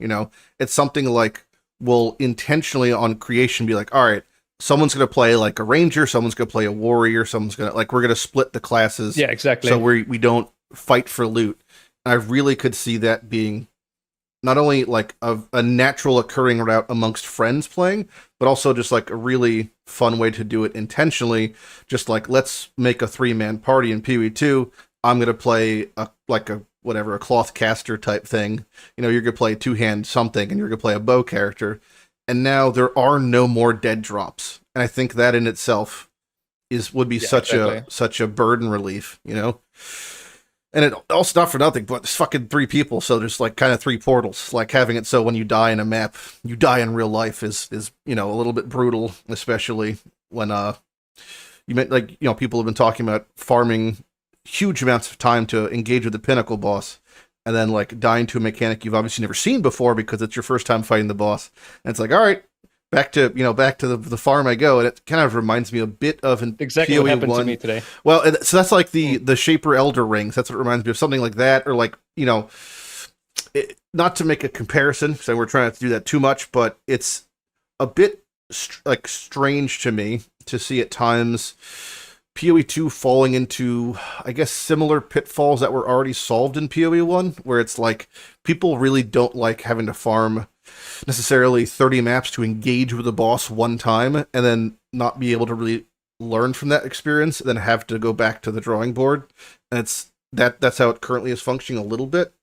it's something like we'll intentionally on creation be like, all right, someone's going to play like a ranger, someone's going to play a warrior, someone's going to we're going to split the classes. Yeah, exactly. So we don't fight for loot. And I really could see that being not only like a natural occurring route amongst friends playing, but also just like a really fun way to do it intentionally. Just like, let's make a 3-man party in PoE2. I'm going to play a cloth caster type thing. You're going to play 2-hand something, and you're going to play a bow character. And now there are no more dead drops. And I think that in itself would be such a burden relief, And it also, not for nothing, but there's fucking 3 people, so there's like kind of 3 portals. Like having it so when you die in a map, you die in real life is a little bit brutal, especially when people have been talking about farming huge amounts of time to engage with the pinnacle boss, and then like dying to a mechanic you've obviously never seen before because it's your first time fighting the boss. And it's like, all right, back to the farm I go. And it kind of reminds me a bit of exactly PoE1. What happened to me today. Well, so that's like the Shaper Elder Rings. That's what it reminds me of, something like that, or like not to make a comparison, so we're trying not to do that too much, but it's a bit strange to me to see at times PoE2 falling into, I guess, similar pitfalls that were already solved in PoE1, where it's like people really don't like having to farm necessarily 30 maps to engage with the boss one time and then not be able to really learn from that experience, and then have to go back to the drawing board. And that's how it currently is functioning a little bit.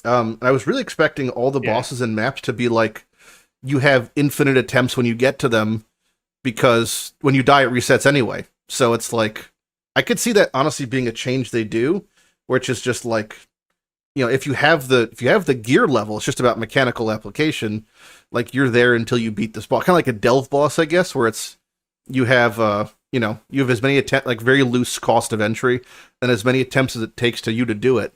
I was really expecting all the bosses and maps to be like, you have infinite attempts when you get to them, because when you die it resets anyway. So it's like, I could see that honestly being a change they do, which is just like, if you have the gear level, it's just about mechanical application. Like, you're there until you beat this boss, kind of like a delve boss, I guess, where it's you have as many attempts, like very loose cost of entry, and as many attempts as it takes to you to do it,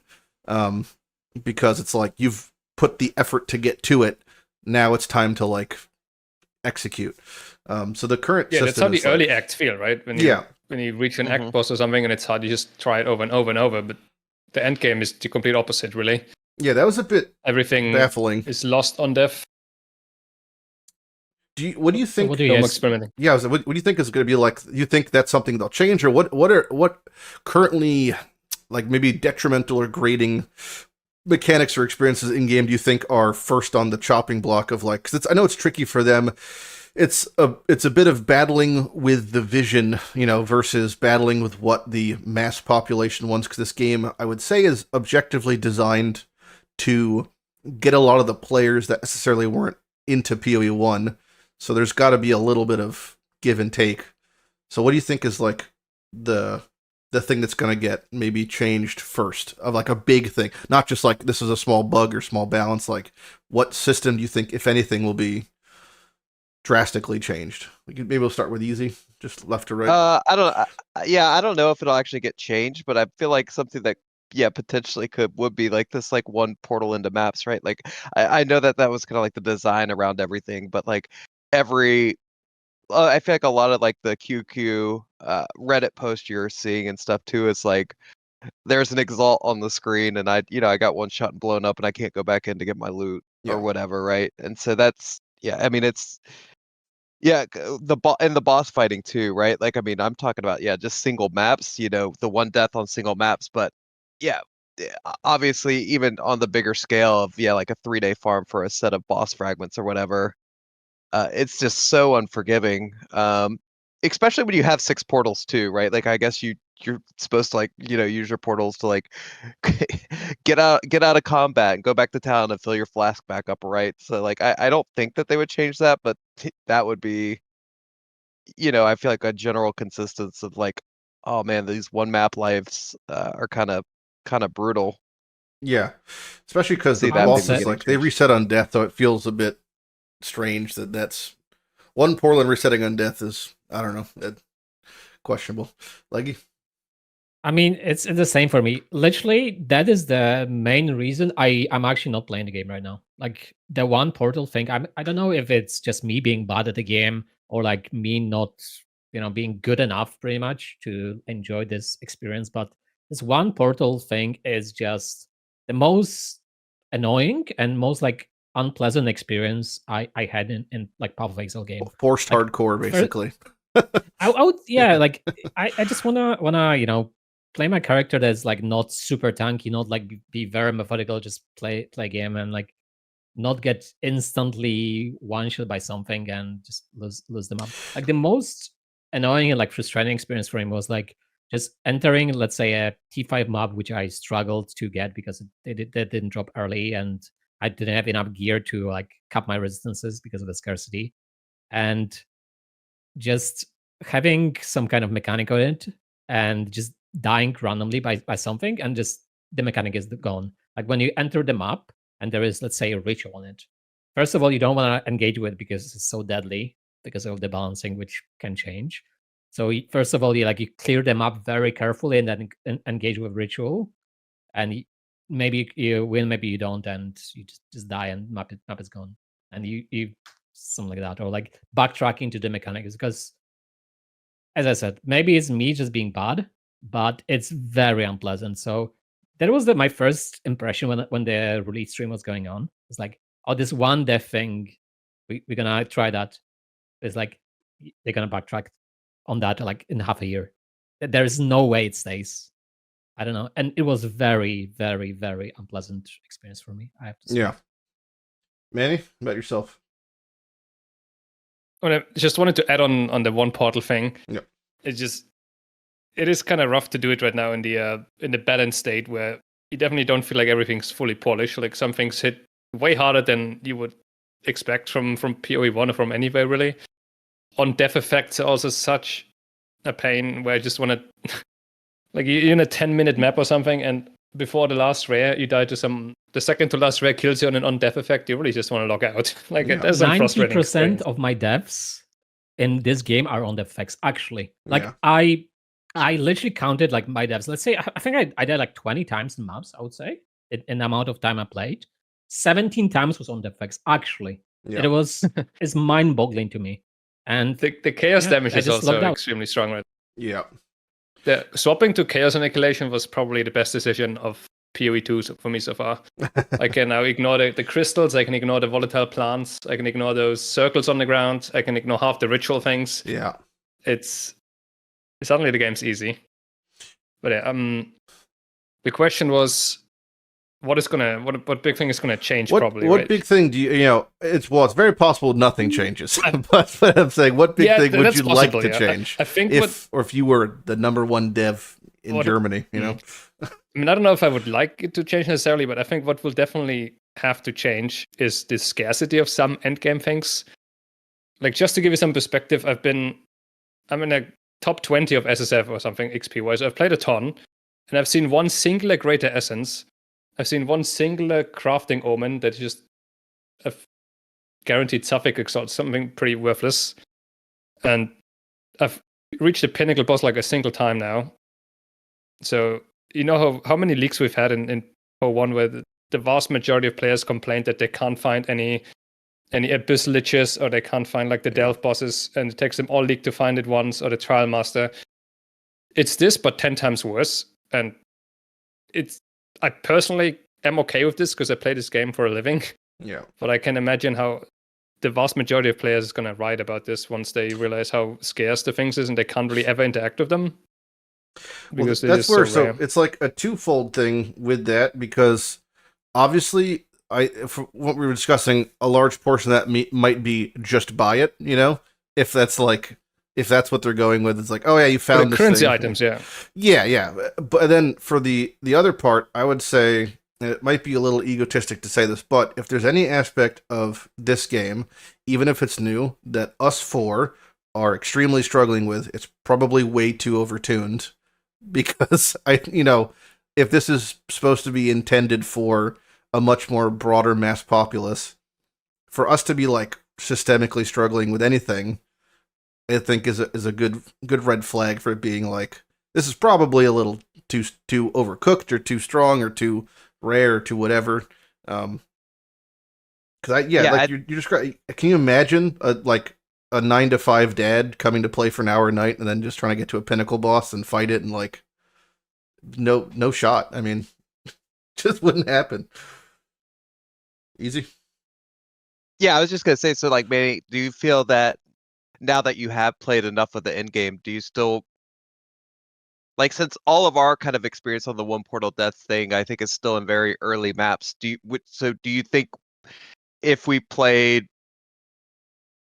because it's like you've put the effort to get to it. Now it's time to like execute. So the current system, that's how the early acts feel, right? When you reach an act boss or something and it's hard, you just try it over and over and over. But the end game is the complete opposite, really. Yeah, that was a bit everything baffling. Is lost on death. What do you think? Experimenting. Yeah, what do you think is going to be like? You think that's something they'll change, or what currently, like, maybe detrimental or grading mechanics or experiences in game do you think are first on the chopping block of, like, because I know it's tricky for them. It's a bit of battling with the vision, versus battling with what the mass population wants, because this game, I would say, is objectively designed to get a lot of the players that necessarily weren't into PoE1. So there's got to be a little bit of give and take. So what do you think is like the thing that's going to get maybe changed first, of like a big thing, not just like this is a small bug or small balance? Like, what system do you think, if anything, will be drastically changed? Maybe we'll start with easy, just left to right. I don't know if it'll actually get changed, but I feel like something that potentially would be like this, like one portal into maps, right? Like I know that was kind of like the design around everything, but like I feel like a lot of like the QQ Reddit post you're seeing and stuff too is like there's an Exalt on the screen and I got one shot and blown up and I can't go back in to get my loot or whatever, right? And so that's I mean it's the boss fighting too, right? Like I mean I'm talking about just single maps, the one death on single maps, but obviously even on the bigger scale of like a 3-day farm for a set of boss fragments or whatever. It's just so unforgiving, especially when you have 6 portals too, right? Like I guess you're supposed to like use your portals to like get out of combat and go back to town and fill your flask back up, right? So like I don't think that they would change that, but that would be I feel like a general consistency of like, oh man, these one map lives are kind of brutal. Yeah, especially because the bosses like they reset on death, so it feels a bit strange that's one portal and resetting on death is, I don't know, questionable. Leggy? I mean, it's the same for me. Literally, that is the main reason I'm actually not playing the game right now. Like the one portal thing, I don't know if it's just me being bad at the game or like me not, being good enough pretty much to enjoy this experience. But this one portal thing is just the most annoying and most like unpleasant experience I had in like Path of Exile game. Forced like, hardcore, basically. I would, like I just wanna play my character that's like not super tanky, not like be very methodical, just play game and like not get instantly one shot by something and just lose them up. Like the most annoying and like frustrating experience for him was like just entering, let's say, a T5 map, which I struggled to get because they didn't drop early and I didn't have enough gear to like cap my resistances because of the scarcity, and just having some kind of mechanic on it and just dying randomly by something, and just the mechanic is gone. Like when you enter the map and there is, let's say, a ritual on it. First of all, you don't want to engage with it because it's so deadly because of the balancing, which can change. So first of all, you clear them up very carefully and then engage with ritual, and maybe you win, maybe you don't, and you just die and map is gone, and you something like that, or like backtracking to the mechanics, because as I said, maybe it's me just being bad, but it's very unpleasant. So that was my first impression when the release stream was going on. It's like, oh, this one dev thing, we're gonna try that. It's like they're gonna backtrack on that like in half a year. There is no way it stays. I don't know. And it was very, very, very unpleasant experience for me, I have to say. Yeah. Manny, about yourself? I just wanted to add on the one portal thing. Yeah. It is kind of rough to do it right now in the balance state where you definitely don't feel like everything's fully polished. Like some things hit way harder than you would expect from PoE1 or from anywhere really. On death effects are also such a pain where I just want to like you're in a 10-minute map or something, and before the last rare you die to the second to last rare kills you on an on-death effect, you really just want to log out. Like that's some frustrating 90% of my deaths in this game are on death effects, actually. Like I literally counted like my deaths. Let's say I think I died like 20 times in maps, I would say, in the amount of time I played. 17 times was on death effects, actually. It was it's mind-boggling to me. And the chaos damage is also extremely strong, right? Yeah. The swapping to Chaos Annihilation was probably the best decision of PoE2 for me so far. I can now ignore the crystals, I can ignore the volatile plants, I can ignore those circles on the ground, I can ignore half the ritual things. Yeah. Suddenly the game's easy. But the question was, what big thing is gonna change? What big thing do you it's very possible nothing changes. but I'm saying, what big thing would you like to change? I think if you were the number one dev in Germany, you know? I mean, I don't know if I would like it to change necessarily, but I think what will definitely have to change is the scarcity of some endgame things. Like, just to give you some perspective, I'm in a top 20 of SSF or something XP-wise. I've played a ton, and I've seen one singular greater essence. I've seen one singular crafting omen that's just a guaranteed suffix exalt, something pretty worthless. And I've reached the pinnacle boss like a single time now. So you know how many leaks we've had in PoE1 where the vast majority of players complained that they can't find any abyss liches, or they can't find like the delve bosses, and it takes them all league to find it once, or the trial master. It's this, but 10 times worse. And I personally am okay with this because I play this game for a living. Yeah. But I can imagine how the vast majority of players is going to write about this once they realize how scarce the things is and they can't really ever interact with them. Because that's where so it's like a twofold thing with that, because obviously for what we were discussing, a large portion of that might be just buy it, you know, if that's what they're going with. It's like, oh yeah, you found the currency items, yeah. But then for the other part, I would say, and it might be a little egotistic to say this, but if there's any aspect of this game, even if it's new, that us four are extremely struggling with, it's probably way too overtuned. Because if this is supposed to be intended for a much more broader mass populace, for us to be like systemically struggling with anything, I think is a good red flag for it being like, this is probably a little too overcooked, or too strong, or too rare, or too whatever. Because you describe. Can you imagine a 9 to 5 dad coming to play for an hour a night and then just trying to get to a pinnacle boss and fight it, and like no shot? I mean, just wouldn't happen. Easy. Yeah, I was just gonna say, so like, maybe do you feel that now that you have played enough of the end game, do you still, like, since all of our kind of experience on the one portal death thing, I think is still in very early maps, do you think if we played,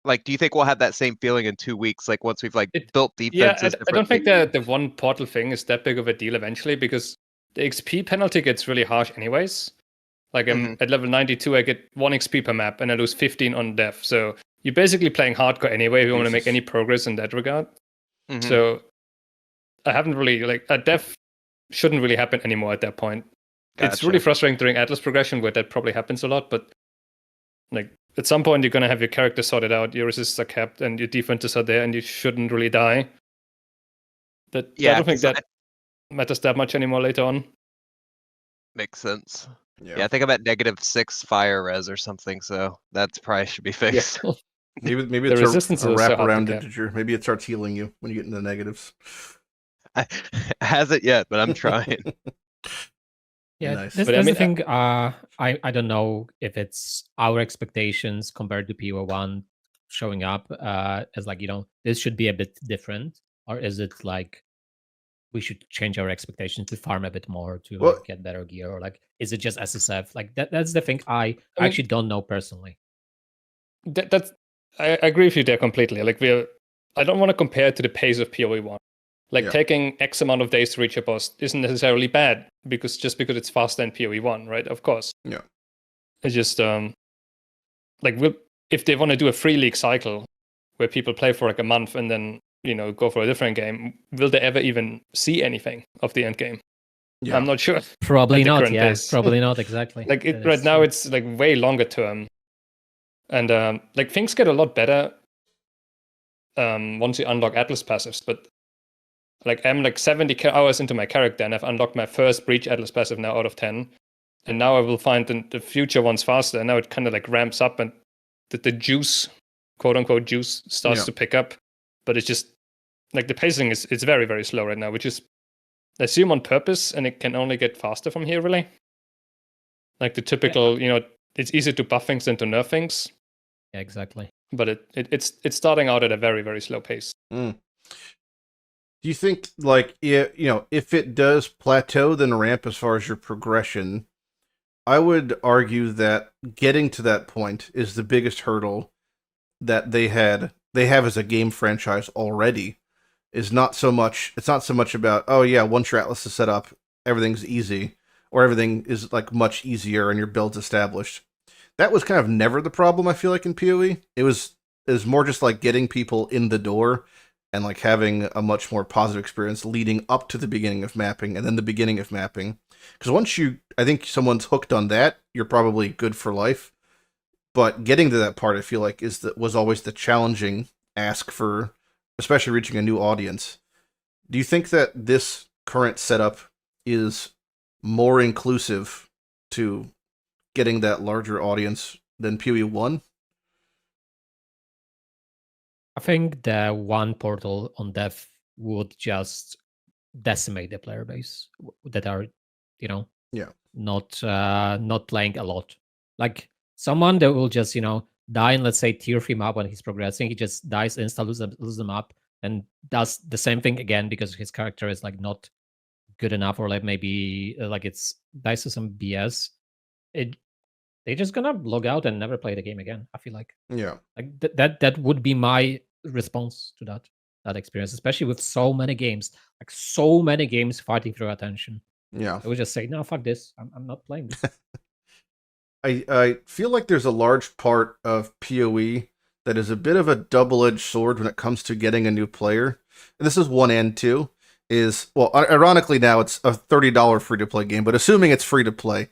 like, do you think we'll have that same feeling in 2 weeks, like once we've built defenses? Yeah, I don't think that the one portal thing is that big of a deal eventually, because the XP penalty gets really harsh anyways. Like, at level 92, I get 1 XP per map, and I lose 15 on death. So you're basically playing hardcore anyway if you want to make any progress in that regard. So I haven't really, a death shouldn't really happen anymore at that point. Gotcha. It's really frustrating during Atlas progression where that probably happens a lot, but like, at some point you're going to have your character sorted out, your resists are kept, and your defenses are there, and you shouldn't really die. I don't think that matters that much anymore later on. Makes sense. Yeah, I think I'm at -6 fire res or something, so that's probably should be fixed. Yeah. maybe it's a wraparound integer. Maybe it starts healing you when you get into the negatives. Hasn't yet, but I'm trying. Yeah, nice. That's the thing. I don't know if it's our expectations compared to PoE1 showing up as like, this should be a bit different, or is it like we should change our expectations to farm a bit more to get better gear, or like, is it just SSF? Like that's the thing. I actually don't know personally. I agree with you there completely. Like, I don't want to compare it to the pace of PoE1. Like, taking X amount of days to reach a boss isn't necessarily bad, because it's faster than PoE1, right? Of course. Yeah. It's just if they want to do a free league cycle where people play for like a month and then go for a different game, will they ever even see anything of the end game? Yeah. I'm not sure. Probably not. Yeah, probably not exactly. Like right now, it's like way longer term, and like things get a lot better once you unlock Atlas passives. But like, I'm like 70 hours into my character, and I've unlocked my first Breach Atlas passive now out of 10, and now I will find the future ones faster. And now it kind of like ramps up, and the juice, quote unquote juice, starts to pick up. But it's just like the pacing it's very, very slow right now, which is, I assume, on purpose, and it can only get faster from here, really. Like the typical, it's easier to buff things than to nerf things. Yeah, exactly. But it's starting out at a very, very slow pace. Do you think, like, if it does plateau, then ramp as far as your progression? I would argue that getting to that point is the biggest hurdle that they have as a game franchise already. is not so much. It's not so much about, oh yeah, once your atlas is set up, everything's easy, or everything is like much easier and your build's established. That was kind of never the problem, I feel like, in PoE. It was more just like getting people in the door and like having a much more positive experience leading up to the beginning of mapping and then the beginning of mapping. Because once I think someone's hooked on that, you're probably good for life. But getting to that part, I feel like was always the challenging ask for, especially reaching a new audience. Do you think that this current setup is more inclusive to getting that larger audience than PoE1? I think the one portal on dev would just decimate the player base that are, not playing a lot. Like someone that will just, die in, let's say, tier 3 map when he's progressing, he just dies insta, loses the map, and does the same thing again because his character is like not good enough, or like maybe like it's dies to some BS. They're just gonna log out and never play the game again. I feel like like that would be my response to that experience, especially with so many games, fighting for attention. Yeah, I would just say, no, fuck this. I'm not playing this. I feel like there's a large part of PoE that is a bit of a double-edged sword when it comes to getting a new player. And this is 1 and 2. Ironically now it's a $30 free-to-play game, but assuming it's free-to-play,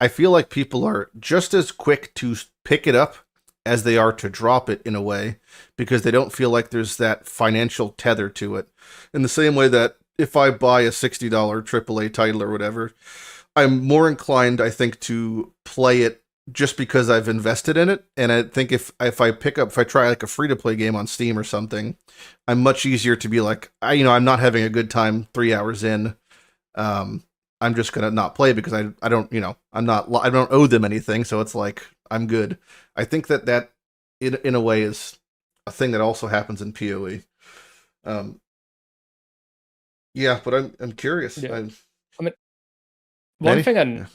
I feel like people are just as quick to pick it up as they are to drop it in a way, because they don't feel like there's that financial tether to it. In the same way that if I buy a $60 AAA title or whatever, I'm more inclined, I think, to play it just because I've invested in it. And I think if I try like a free-to-play game on Steam or something, I'm much easier to be like, I'm not having a good time 3 hours in. I'm just gonna not play because I don't I don't owe them anything, so it's like I'm good. I think that in a way is a thing that also happens in PoE. Yeah, but I'm curious. Yeah. One Manni? Thing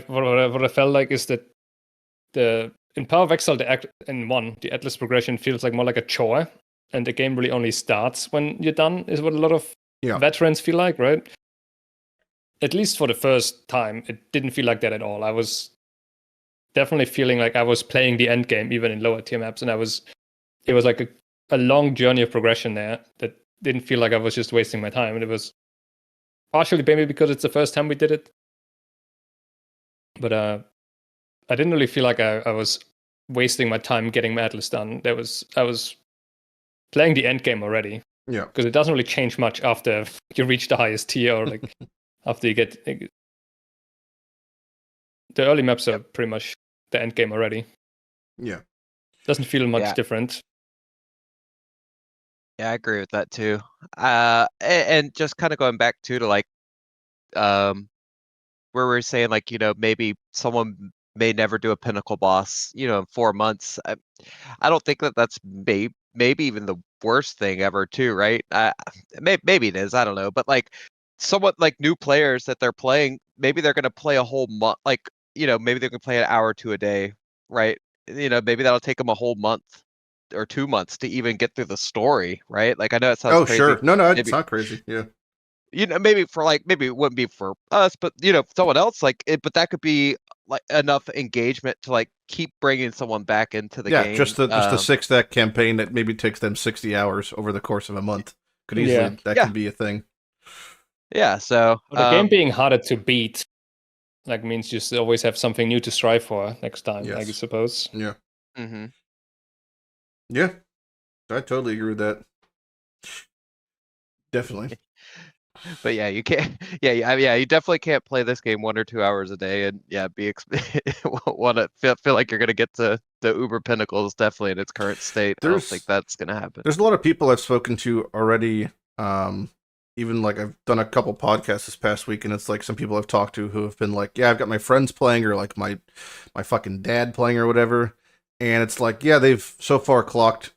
what I felt like is that in Power of Exile the Atlas progression feels like more like a chore, and the game really only starts when you're done, is what a lot of veterans feel like, right? At least for the first time, it didn't feel like that at all. I was definitely feeling like I was playing the end game, even in lower tier maps, and it was like a long journey of progression there that didn't feel like I was just wasting my time. And it was partially maybe because it's the first time we did it, but I didn't really feel like I was wasting my time getting my Atlas done. I was playing the end game already. Yeah, because it doesn't really change much after you reach the highest tier, or like after you get the early maps are pretty much the end game already. Yeah, doesn't feel much different. Yeah, I agree with that too. And just kind of going back to like, where we're saying like, maybe someone may never do a pinnacle boss, in 4 months. I don't think that's maybe even the worst thing ever too, right? Maybe it is, I don't know, but like somewhat like new players that they're playing, maybe they're gonna play a whole month, like maybe they're gonna play an hour or two a day, right? Maybe that'll take them a whole month or 2 months to even get through the story, right? Like I know it sounds crazy. Sure, no, it's not crazy. Yeah, maybe it wouldn't be for us, but someone else like it, but that could be like enough engagement to like keep bringing someone back into the game. Just the 6-stack campaign that maybe takes them 60 hours over the course of a month could easily could be a thing. Yeah, so the game being harder to beat like means you always have something new to strive for next time, I suppose. Yeah. Mm-hmm. Yeah, I totally agree with that. Definitely. But yeah, you can't. Yeah, you definitely can't play this game 1 or 2 hours a day, and want to feel like you're gonna get to the uber pinnacles. Definitely in its current state, I don't think that's gonna happen. There's a lot of people I've spoken to already. Even like I've done a couple podcasts this past week, and it's like some people I've talked to who have been like, yeah, I've got my friends playing, or like my fucking dad playing, or whatever. And it's like, yeah, they've so far clocked,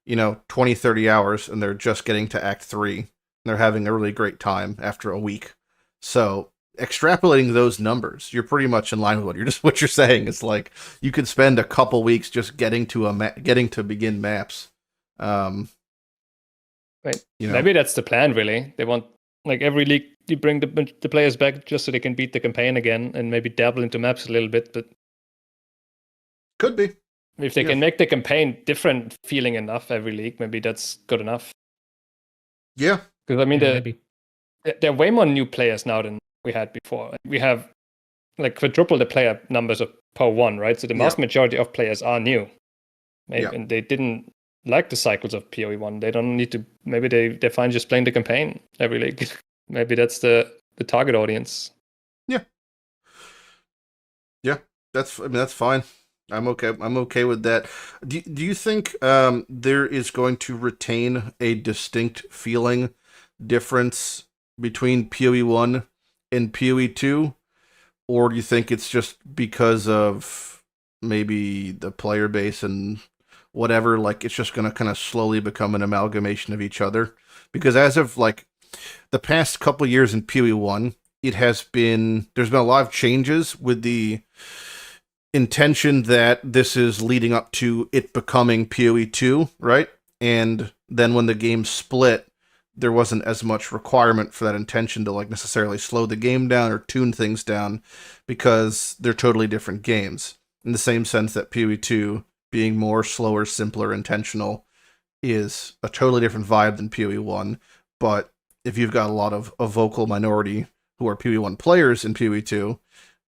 20, 30 hours, and they're just getting to Act 3. They're having a really great time after a week. So extrapolating those numbers, you're pretty much in line with what you're saying. It's like you could spend a couple weeks just getting to begin maps. Right. You know? Maybe that's the plan, really. They want, like, every league, you bring the players back just so they can beat the campaign again and maybe dabble into maps a little bit. But Could be. if they Yeah. can make the campaign different feeling enough every league, maybe that's good enough. Yeah. Because, I mean, Maybe. there are way more new players now than we had before. We have, like, quadruple the player numbers of PoE1, right? So the vast majority of players are new. Maybe, and they didn't like the cycles of PoE1. They don't need to. Maybe they're fine just playing the campaign every league. Maybe that's the target audience. Yeah. That's fine. I'm okay with that. Do you think there is going to retain a distinct feeling difference between PoE1 and PoE2, or do you think it's just because of maybe the player base and whatever, like it's just going to kind of slowly become an amalgamation of each other? Because as of like the past couple years in PoE1, there's been a lot of changes with the intention that this is leading up to it becoming PoE2, right? And then when the game split, there wasn't as much requirement for that intention to like necessarily slow the game down or tune things down because they're totally different games. In the same sense that PoE2 being more slower, simpler, intentional is a totally different vibe than PoE1. But if you've got a lot of a vocal minority who are PoE1 players in PoE2,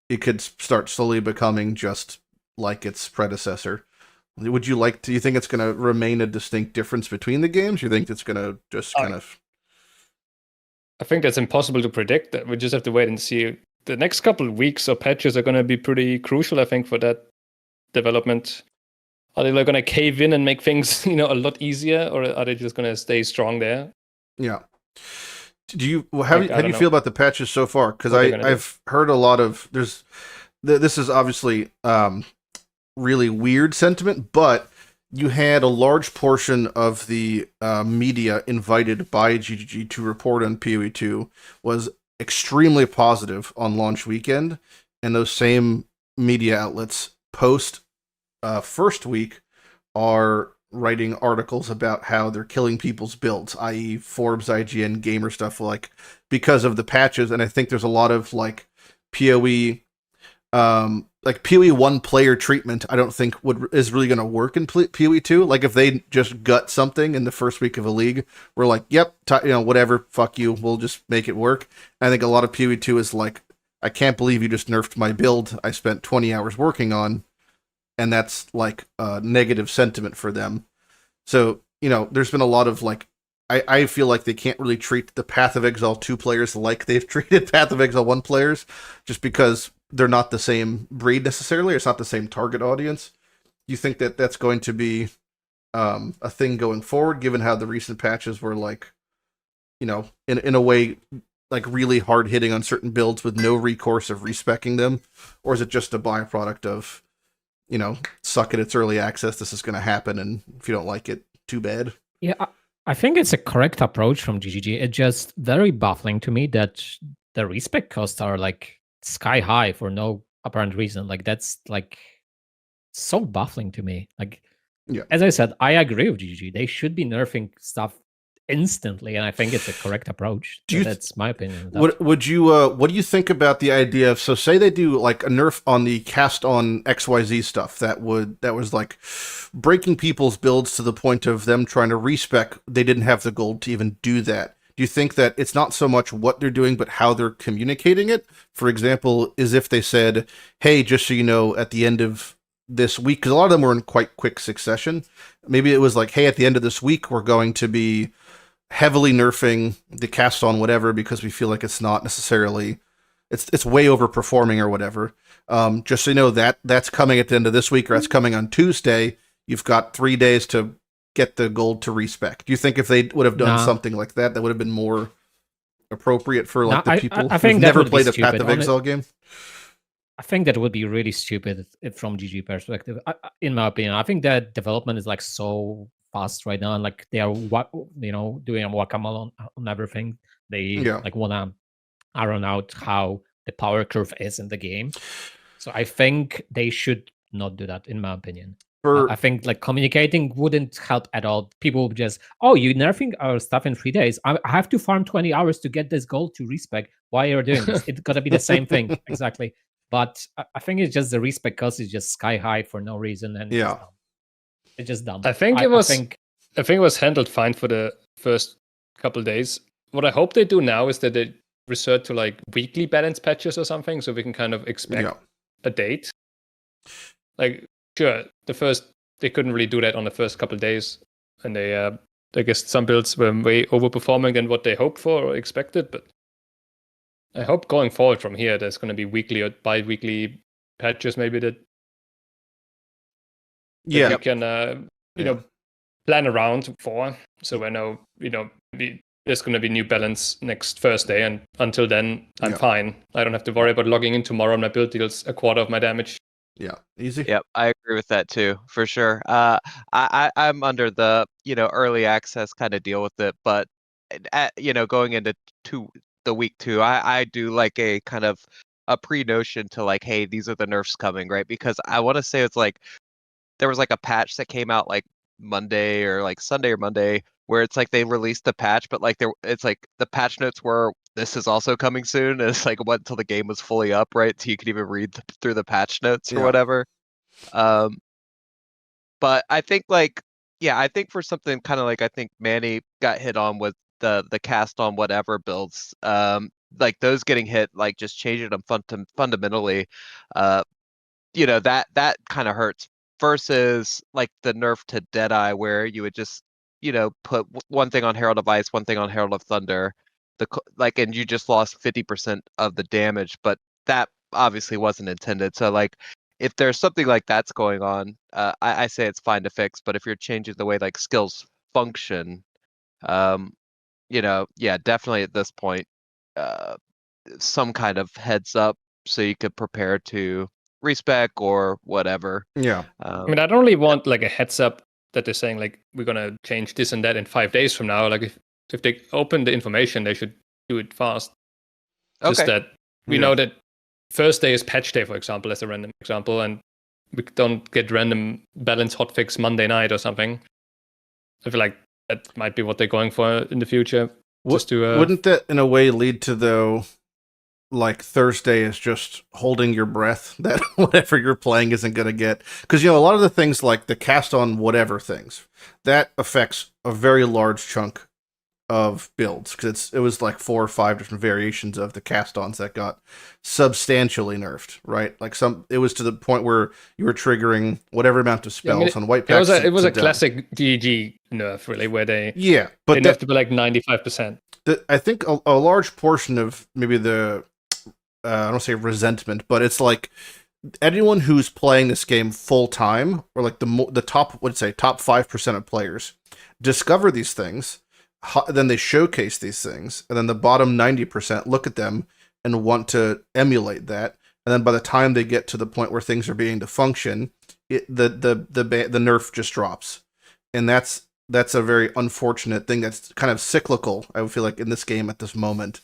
it could start slowly becoming just like its predecessor. Do you think it's going to remain a distinct difference between the games? You think it's going to just kind of... I think that's impossible to predict. That we just have to wait and see. The next couple of weeks or patches are going to be pretty crucial, I think, for that development. Are they like going to cave in and make things, a lot easier, or are they just going to stay strong there? Yeah. How do you feel about the patches so far? Because I've heard a lot of this is obviously really weird sentiment, but you had a large portion of the media invited by GGG to report on PoE2 was extremely positive on launch weekend, and those same media outlets post first week are writing articles about how they're killing people's builds, i.e. Forbes, IGN, Gamer stuff, like because of the patches. And I think there's a lot of like PoE, like PoE1 player treatment. I don't think is really going to work in PoE2. Like if they just gut something in the first week of a league, we're like, yep, whatever, fuck you, we'll just make it work. And I think a lot of PoE2 is like, I can't believe you just nerfed my build I spent 20 hours working on. And that's like a negative sentiment for them. So, there's been a lot of like, I feel like they can't really treat the Path of Exile 2 players like they've treated Path of Exile 1 players, just because they're not the same breed necessarily. It's not the same target audience. You think that that's going to be a thing going forward, given how the recent patches were like, in a way, like really hard hitting on certain builds with no recourse of respecking them? Or is it just a byproduct of, suck it, it's early access, this is going to happen, and if you don't like it, too bad? Yeah, I think it's a correct approach from GGG. It's just very baffling to me that the respec costs are like sky high for no apparent reason. Like that's like so baffling to me. Like, as I said, I agree with GGG. They should be nerfing stuff instantly, and I think it's a correct approach. That's my opinion. What do you think about the idea of, so say they do like a nerf on the cast on XYZ stuff that was like breaking people's builds to the point of them trying to respec, they didn't have the gold to even do that. Do you think that it's not so much what they're doing, but how they're communicating it? For example, is if they said, hey, just so you know, at the end of this week, because a lot of them were in quite quick succession, maybe it was like, hey, at the end of this week, we're going to be heavily nerfing the cast on whatever because we feel like it's not necessarily, it's way overperforming or whatever. Just so you know, that's coming at the end of this week, or that's coming on Tuesday. You've got 3 days to get the gold to respec. Do you think if they would have done something like that, that would have been more appropriate for like the people who've never played a Path of Exile game? I think that would be really stupid from GG perspective. In my opinion, I think that development is like so fast right now, and like they are doing a whack-a-mole on everything. They like want to iron out how the power curve is in the game. So I think they should not do that, in my opinion. I think like communicating wouldn't help at all. People would just, oh, you're nerfing our stuff in 3 days. I have to farm 20 hours to get this gold to respec. Why are you doing this? It's gotta be the same thing. Exactly. But I think it's just the respec cost is just sky high for no reason, and it's just dumb. I think it was handled fine for the first couple days. What I hope they do now is that they resort to like weekly balance patches or something, so we can kind of expect a date. Like, sure, they couldn't really do that on the first couple of days, and they, I guess some builds were way overperforming than what they hoped for or expected. But I hope going forward from here, there's going to be weekly or bi-weekly patches, maybe that we can, plan around for. So I know, there's going to be new balance next Thursday, and until then, I'm fine. I don't have to worry about logging in tomorrow, and my build deals a quarter of my damage. Yeah, easy. Yep, I agree with that too, for sure. I'm under the early access kind of deal with it, but going into the week 2, I do like a kind of a pre-notion to like, hey, these are the nerfs coming, right? Because I want to say it's like there was like a patch that came out like Monday or like Sunday or Monday where it's like they released the patch, but like it's like the patch notes were, this is also coming soon, and it's like went until the game was fully up, right? So you could even read through the patch notes or whatever. But I think like, I think for something kind of like, I think Manni got hit on with the cast on whatever builds, like those getting hit, like just changing them fundamentally, that kind of hurts versus like the nerf to Deadeye where you would just put one thing on Herald of Ice, one thing on Herald of Thunder, and you just lost 50% of the damage, but that obviously wasn't intended. So like if there's something like that's going on, I say it's fine to fix, but if you're changing the way like skills function, definitely at this point, some kind of heads up so you could prepare to respec or whatever. Yeah. I mean, I don't really want like a heads up that they're saying like we're gonna change this and that in 5 days from now. Like if they open the information, they should do it fast. Just that we know that Thursday is patch day, for example, as a random example, and we don't get random balance hotfix Monday night or something. I feel like that might be what they're going for in the future. Wouldn't that in a way lead to, though, like Thursday is just holding your breath that whatever you're playing isn't going to get? Because, a lot of the things like the cast on whatever things, that affects a very large chunk of builds, because it was like 4 or 5 different variations of the cast-ons that got substantially nerfed, right? Like it was to the point where you were triggering whatever amount of spells on white packs. It was a classic GG nerf, really, where they nerfed to be like 95%. I think a large portion of maybe the I don't say resentment, but it's like anyone who's playing this game full time, or like the top 5% of players discover these things. Then they showcase these things, and then the bottom 90% look at them and want to emulate that. And then by the time they get to the point where things are beginning to function, the nerf just drops, and that's a very unfortunate thing. That's kind of cyclical. I feel like in this game at this moment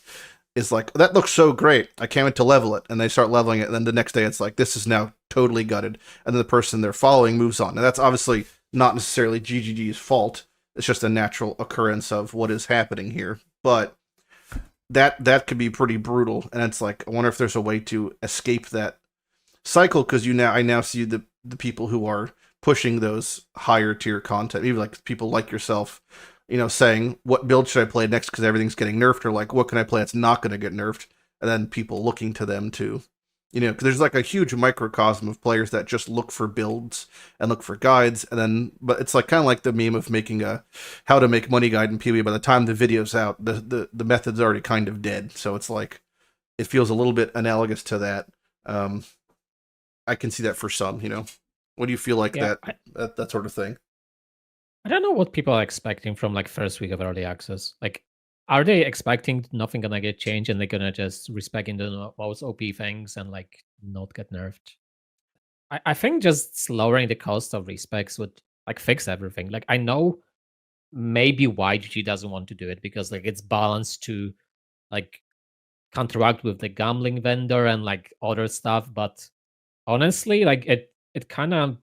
is like, that looks so great, I can't wait to level it, and they start leveling it, and then the next day it's like, this is now totally gutted, and then the person they're following moves on, and that's obviously not necessarily GGG's fault. It's just a natural occurrence of what is happening here. But that could be pretty brutal. And it's like, I wonder if there's a way to escape that cycle, because I now see the people who are pushing those higher tier content, even like people like yourself, saying, what build should I play next because everything's getting nerfed, or like, what can I play that's not going to get nerfed? And then people looking to them to, because there's like a huge microcosm of players that just look for builds and look for guides, but it's like kind of like the meme of making a how to make money guide in PoE. By the time the video's out, the method's already kind of dead. So it's like, it feels a little bit analogous to that. I can see that for some. What do you feel like that sort of thing? I don't know what people are expecting from like first week of early access. Like, are they expecting nothing gonna get changed and they're gonna just respec into the most OP things and like not get nerfed? I think just lowering the cost of respecs would like fix everything. Like, I know maybe why GG doesn't want to do it, because like it's balanced to like counteract with the gambling vendor and like other stuff, but honestly, like it kind of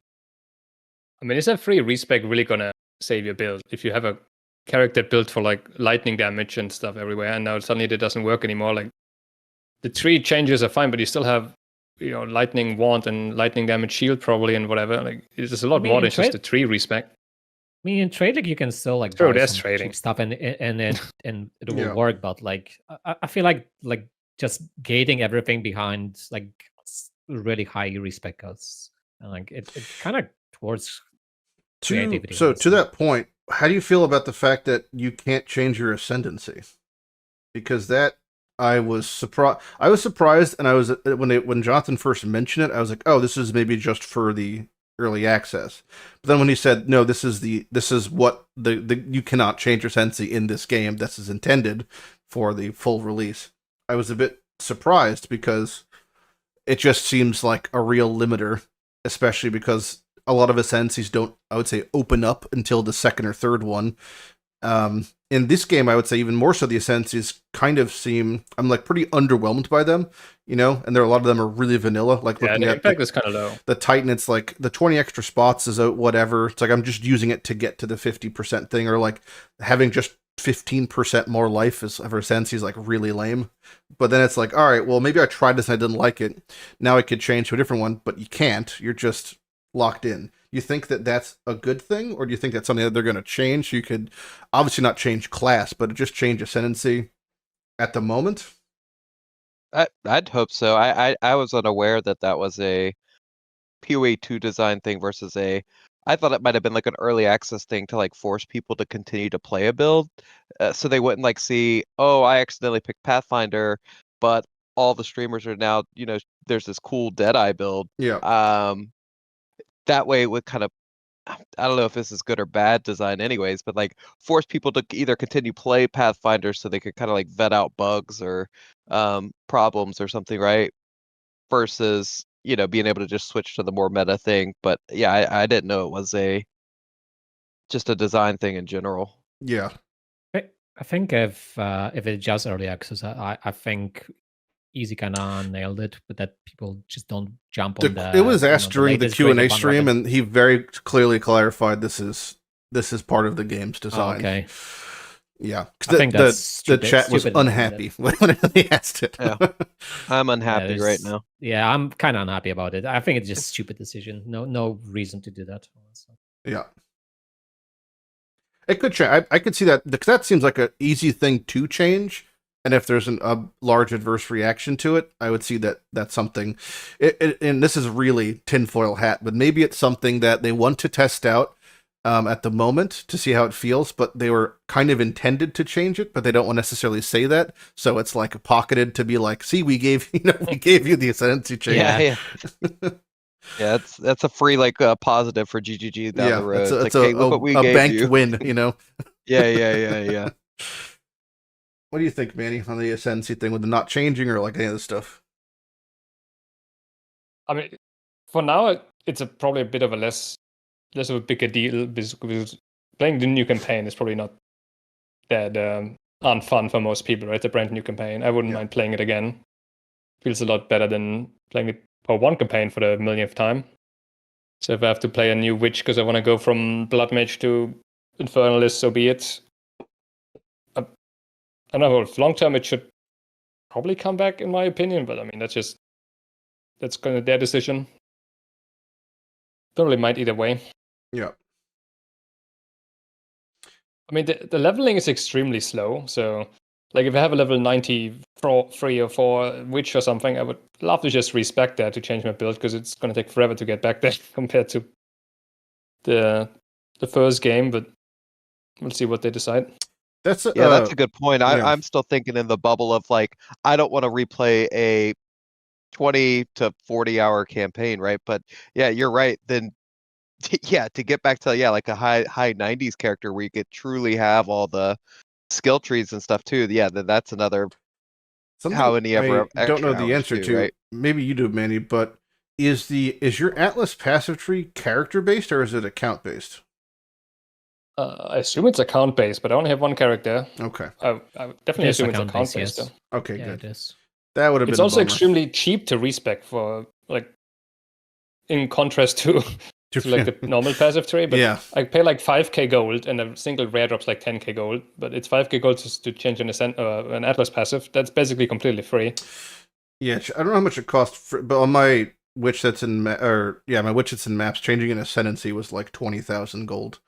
I mean, is a free respec really gonna save your build if you have a character built for like lightning damage and stuff everywhere, and now suddenly it doesn't work anymore? Like the 3 changes are fine, but you still have lightning wand and lightning damage shield probably and whatever. Like there's a lot more than just the 3 respec. I mean, in trade, like you can still like True, buy there's some trading cheap stuff and it will Yeah. work. But like I feel like just gating everything behind like really high respec costs, and like it kind of towards creativity. So to honestly. that point, how do you feel about the fact that you can't change your ascendancy? Because that I was surprised. And I was when Jonathan first mentioned it, I was like, oh, this is maybe just for the early access. But then when he said, no, this is what the you cannot change your ascendancy in this game. This is intended for the full release. I was a bit surprised because it just seems like a real limiter, especially because a lot of ascendancies don't, I would say, open up until the second or third one. In this game, I would say even more so, the ascendancies kind of seem, I'm like pretty underwhelmed by them, and there are a lot of them are really vanilla. Like looking the at impact is kind of low. The Titan, it's like the 20 extra spots is out, whatever. It's like I'm just using it to get to the 50% thing, or like having just 15% more life is for ascendancy is like really lame. But then it's like, all right, well maybe I tried this and I didn't like it. Now I could change to a different one, but you can't. You're just locked in. You think that that's a good thing, or do you think that's something that they're going to change? So you could obviously not change class, but just change ascendancy at the moment. I'd hope so. I was unaware that was a PoE2 design thing versus I thought it might have been like an early access thing to like force people to continue to play a build, so they wouldn't like see, oh, I accidentally picked Pathfinder, but all the streamers are now, there's this cool Deadeye build. Yeah. That way it would kind of, I don't know if this is good or bad design anyways, but like force people to either continue play Pathfinder so they could kind of like vet out bugs or problems or something, right? Versus, being able to just switch to the more meta thing. But yeah, I didn't know it was just a design thing in general. Yeah. I think if it's just early access, I think Easy kind of nailed it, but that people just don't jump on that. It was asked during the Q&A stream, bandwagon. and he very clearly clarified this is part of the game's design. Okay. Yeah, I think that's the chat was unhappy when he asked it. Yeah. I'm unhappy right now. Yeah, I'm kind of unhappy about it. I think it's just a stupid decision. No reason to do that. Yeah. It could change. I could see that, because that seems like an easy thing to change. And if there's a large adverse reaction to it, I would see that that's something. And this is really tinfoil hat, but maybe it's something that they want to test out at the moment to see how it feels. But they were kind of intended to change it, but they don't want to necessarily say that. So it's like pocketed to be like, see, we gave you the ascendancy change. Yeah. Yeah, that's a free like positive for GGG down the road. It's like, a, hey, look what we a gave banked you. win, Yeah. What do you think, Manny, on the ascendancy thing with the not changing or like any of this stuff? I mean, for now, it's probably a bit of a less of a bigger deal because playing the new campaign is probably not that unfun for most people, right? The brand new campaign. I wouldn't mind playing it again. Feels a lot better than playing it for one campaign for the millionth time. So if I have to play a new witch because I want to go from Blood Mage to Infernalist, so be it. I don't know, long term it should probably come back in my opinion, but I mean that's kind of their decision. Don't really mind either way. Yeah. I mean the leveling is extremely slow, so like if I have a level 93 or 4 witch or something, I would love to just respec that to change my build, because it's gonna take forever to get back there compared to the first game, but we'll see what they decide. That's a good point. I'm still thinking in the bubble of like, I don't want to replay a 20 to 40 hour campaign, right? But yeah, you're right. Then to get back to like a high 90s character where you could truly have all the skill trees and stuff too. Yeah, that's another something how many ever I don't know the answer to. Right? Maybe you do, Manny, but is your Atlas passive tree character based or is it account based? I assume it's account based, but I only have one character. Okay. I would definitely assume it's account based. Yes. Okay, yeah, good. It is. That would have been. It's also extremely cheap to respec for, like, in contrast to It's like the normal passive tree, but Yeah. I pay like 5k gold, and a single rare drops like 10k gold. But it's 5k gold just to change an Atlas passive. That's basically completely free. Yeah, I don't know how much it costs, but on my witch that's in my witch that's in maps, changing an ascendancy was like 20,000 gold,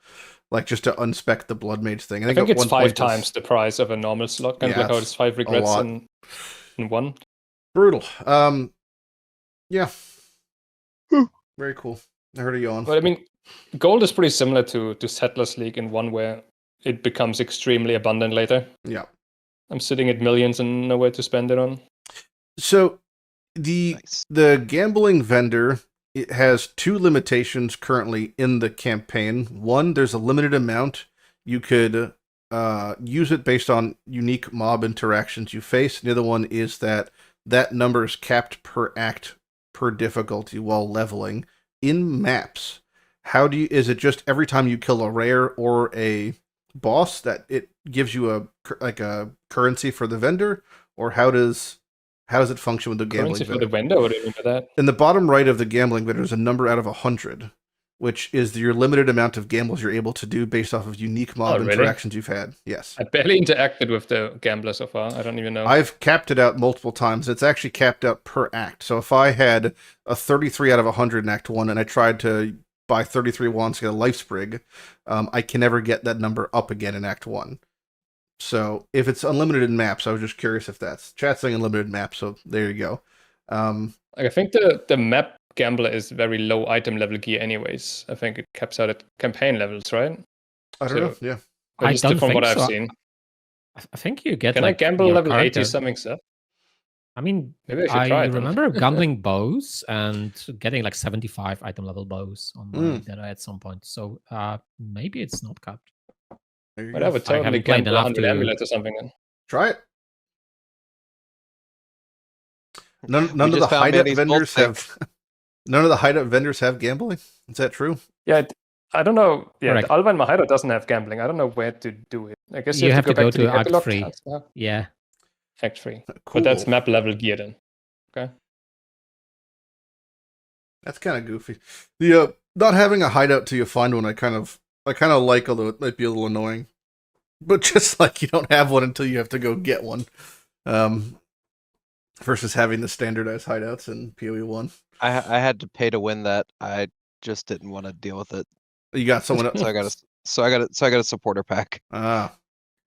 like just to unspec the blood mage thing. I think at it's one 5 point times the price of a normal slot, kind of Yeah, like how it's 5 regrets lot. in one. Brutal. Yeah. Very cool. I heard a yawn. But I mean, gold is pretty similar to Settlers League in one where it becomes extremely abundant later. Yeah. I'm sitting at millions and nowhere to spend it on. So the gambling vendor, it has 2 limitations currently in the campaign. One, there's a limited amount you could use it based on unique mob interactions you face. The other one is that number is capped per act per difficulty while leveling in maps. Is it just every time you kill a rare or a boss that it gives you a currency for the vendor, or how does it function with the gambling Currency vendor? for the vendor? What do you mean by that? In the bottom right of the gambling vendor is a number out of 100, which is your limited amount of gambles you're able to do based off of unique mob interactions you've had. Yes. I barely interacted with the gambler so far. I don't even know. I've capped it out multiple times. It's actually capped out per act. So if I had a 33 out of 100 in Act 1 and I tried to buy 33 wands to get a life sprig, I can never get that number up again in Act 1. So if it's unlimited in maps, I was just curious if that's chat's saying unlimited maps. So there you go. I think the map gambler is very low item level gear anyways. I think it caps out at campaign levels, right? I don't know. Yeah. I don't from think what so. I've seen. I think you get Can like I gamble your level 80 character. something stuff? I mean, Maybe I should try it then. remember gambling bows and getting like 75 item level bows on my Dead Eye at some point. So maybe it's not capped. But I would I totally haven't played gamble enough 100 to- amulets or something then. Try it. None of just the found hideout Manni's vendors bolt have. None of the hideout vendors have gambling. Is that true? Yeah, I don't know. Yeah, Correct. the Alban Mahida doesn't have gambling. I don't know where to do it. I guess You have to go to the Act epilogue 3. tabs. Yeah. Act 3. Cool. But that's map level gear then. Okay. That's kind of goofy. The not having a hideout till you find one, I kind of like, although it might be a little annoying. But just like you don't have one until you have to go get one, versus having the standardized hideouts in PoE1. I had to pay to win that. I just didn't want to deal with it. You got someone else. So I got a supporter pack. Ah.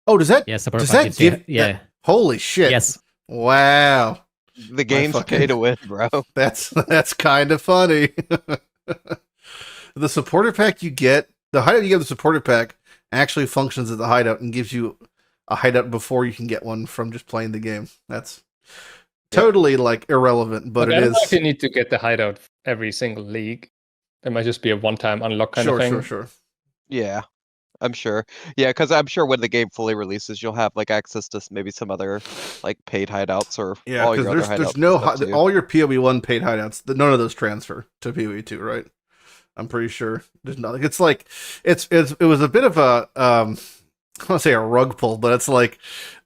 Oh, does that? Yes, Does that give? Yeah. That, holy shit! Yes. Wow. The game's pay to win, bro. That's kind of funny. The supporter pack you get, the hideout you get, the supporter pack actually functions as a hideout and gives you a hideout before you can get one from just playing the game. That's totally like irrelevant, but I it don't know is. if you need to get the hideout every single league. It might just be a one-time unlock kind of thing. Sure. Yeah, I'm sure. Yeah, because I'm sure when the game fully releases, you'll have like access to maybe some other like paid hideouts or Yeah, all your other because hideouts. there's no and stuff, too. all your PoE1 paid hideouts. None of those transfer to PoE2, right? I'm pretty sure there's nothing. It's like it was a bit of a I don't want to say a rug pull, but it's like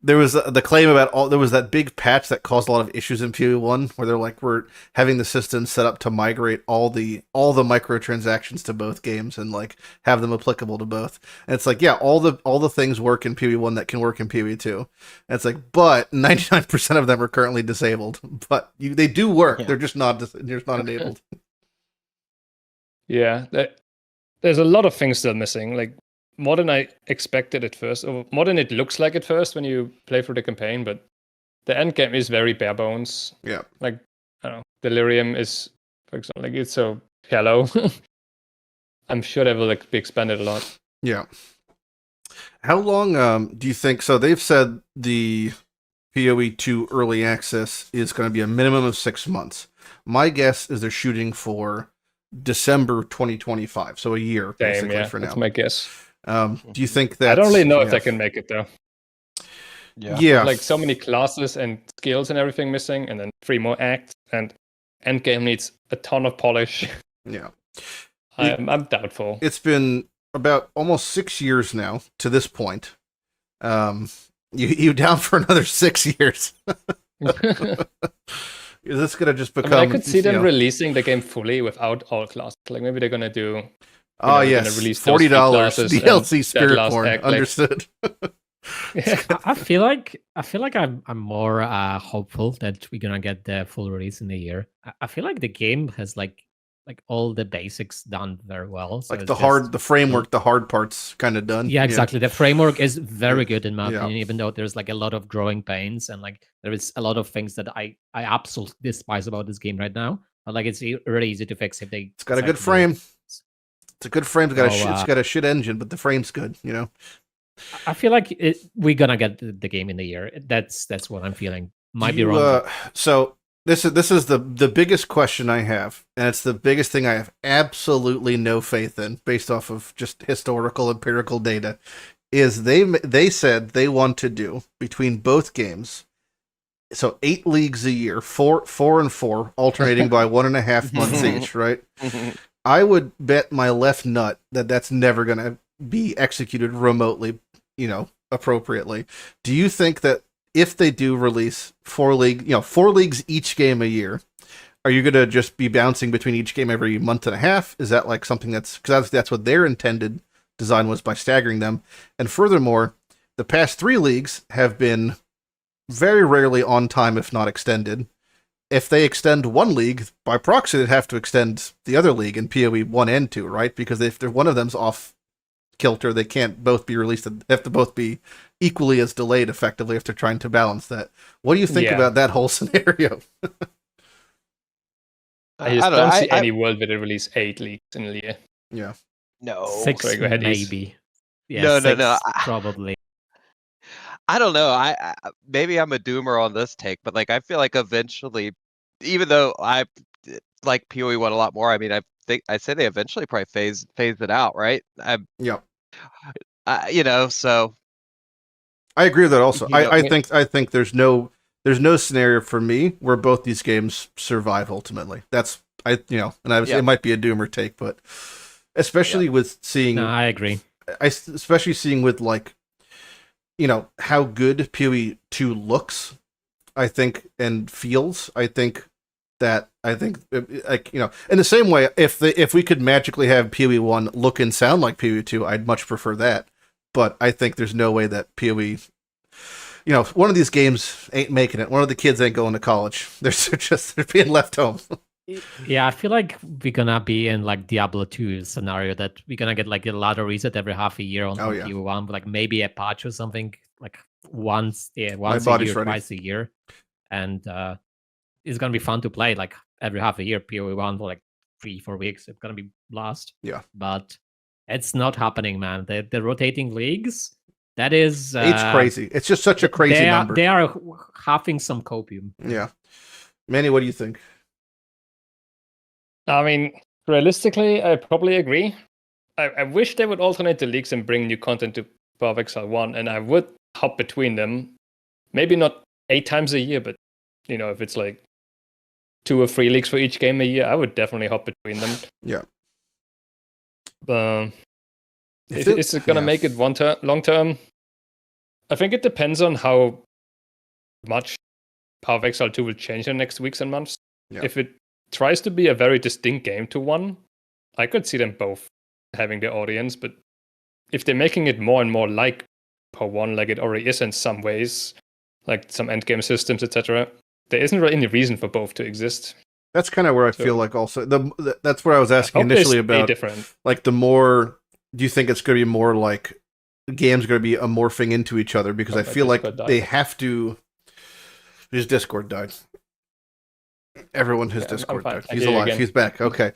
there was the claim about there was that big patch that caused a lot of issues in PoE1 where they're like, we're having the system set up to migrate all the microtransactions to both games and like have them applicable to both. And it's like, yeah, all the things work in PoE1 that can work in PoE2. And it's like, but 99% of them are currently disabled. But they do work. Yeah. They're just not enabled. Yeah, there's a lot of things still missing. Like more than I expected at first, or more than it looks like at first when you play through the campaign. But the end game is very bare bones. Yeah. Like I don't know, Delirium is, for example, like it's so shallow. I'm sure that will like be expanded a lot. Yeah. How long do you think? So they've said the PoE2 early access is going to be a minimum of 6 months. My guess is they're shooting for December 2025, so a year basically for now. That's my guess. Do you think that? I don't really know if they can make it though. Yeah. Like so many classes and skills and everything missing, and then 3 more acts, and Endgame needs a ton of polish. Yeah. I'm doubtful. It's been about almost 6 years now to this point. You down for another 6 years? Is this gonna just I become? mean, I could see them you know, releasing the game fully without all classes. Like maybe they're gonna do. Oh They're yes, gonna release those $40 three classes and DLC that Spirit last Born. egg, like- Understood. Yeah. I feel like I'm more hopeful that we're gonna get the full release in the year. I feel like the game has like all the basics done very well. So Like it's the just framework, the hard parts kind of done. Yeah, exactly. The framework is very Yeah. good in my Yeah. opinion, even though there's like a lot of growing pains and like there is a lot of things that I absolutely despise about this game right now. But like it's really easy to fix if they. It's got a decide good to do it. frame. It's a good frame. It's got, So, it's got a shit engine, but the frame's good, you know? I feel like we're gonna get the game in the year. That's what I'm feeling. Might be wrong. But So this is the biggest question I have, and it's the biggest thing I have absolutely no faith in, based off of just historical empirical data. Is they said they want to do between both games, so 8 leagues a year, 4 and 4, alternating by 1.5 months each, right? I would bet my left nut that that's never gonna be executed remotely, you know, appropriately. Do you think that if they do release 4 leagues each game a year, are you going to just be bouncing between each game every month and a half? Is that like something because that's what their intended design was by staggering them? And furthermore, the past 3 leagues have been very rarely on time, if not extended. If they extend one league, by proxy, they'd have to extend the other league in PoE1 and 2, right? Because if one of them's off kilter, they can't both be released. They have to both be equally as delayed, effectively, if they're trying to balance that. What do you think about that whole scenario? I just don't see any world where they release 8 leagues in a year. Yeah. No. 6 Sorry, go ahead, East. maybe. Yeah, No, 6 probably. I don't know. I maybe I'm a doomer on this take, but like I feel like eventually, even though I like PoE1 a lot more, I mean I say they eventually probably phase it out, right? Yeah. You know, so I agree with that also. You know, I think there's no scenario for me where both these games survive ultimately. That's it might be a doomer take, but especially with seeing No, I agree. especially seeing with like, you know, how good PoE2 looks, I think, and feels. I think like, you know, in the same way, if we could magically have PoE1 look and sound like PoE2, I'd much prefer that. But I think there's no way that PoE, you know, one of these games ain't making it. One of the kids ain't going to college. They're being left home. Yeah, I feel like we're gonna be in like Diablo 2 scenario that we're gonna get like a ladder reset every half a year on PoE1, but like maybe a patch or something like once a year, twice a year, and it's gonna be fun to play like every half a year PoE1 for like 3-4 weeks. It's gonna be blast. Yeah, but it's not happening, man. The rotating leagues, that is it's crazy. It's just such a crazy number. They are having some copium. Yeah, Manny, what do you think? I mean, realistically, I probably agree. I wish they would alternate the leagues and bring new content to PoE Exile 1, and I would hop between them. Maybe not 8 times a year, but, you know, if it's like 2 or 3 leagues for each game a year, I would definitely hop between them. Yeah. Is it going to make it long term? I think it depends on how much PoE Exile 2 will change in the next weeks and months. Yeah. If it tries to be a very distinct game to 1, I could see them both having their audience, but if they're making it more and more like PoE1, like it already is in some ways, like some endgame systems, etc., there isn't really any reason for both to exist. That's kind of where I feel like also that's where I was asking initially about like the more, do you think it's going to be more like the game's going to be morphing into each other? Because I feel like they have to. His Discord died. Everyone, his Discord died. He's alive. He's back. Okay.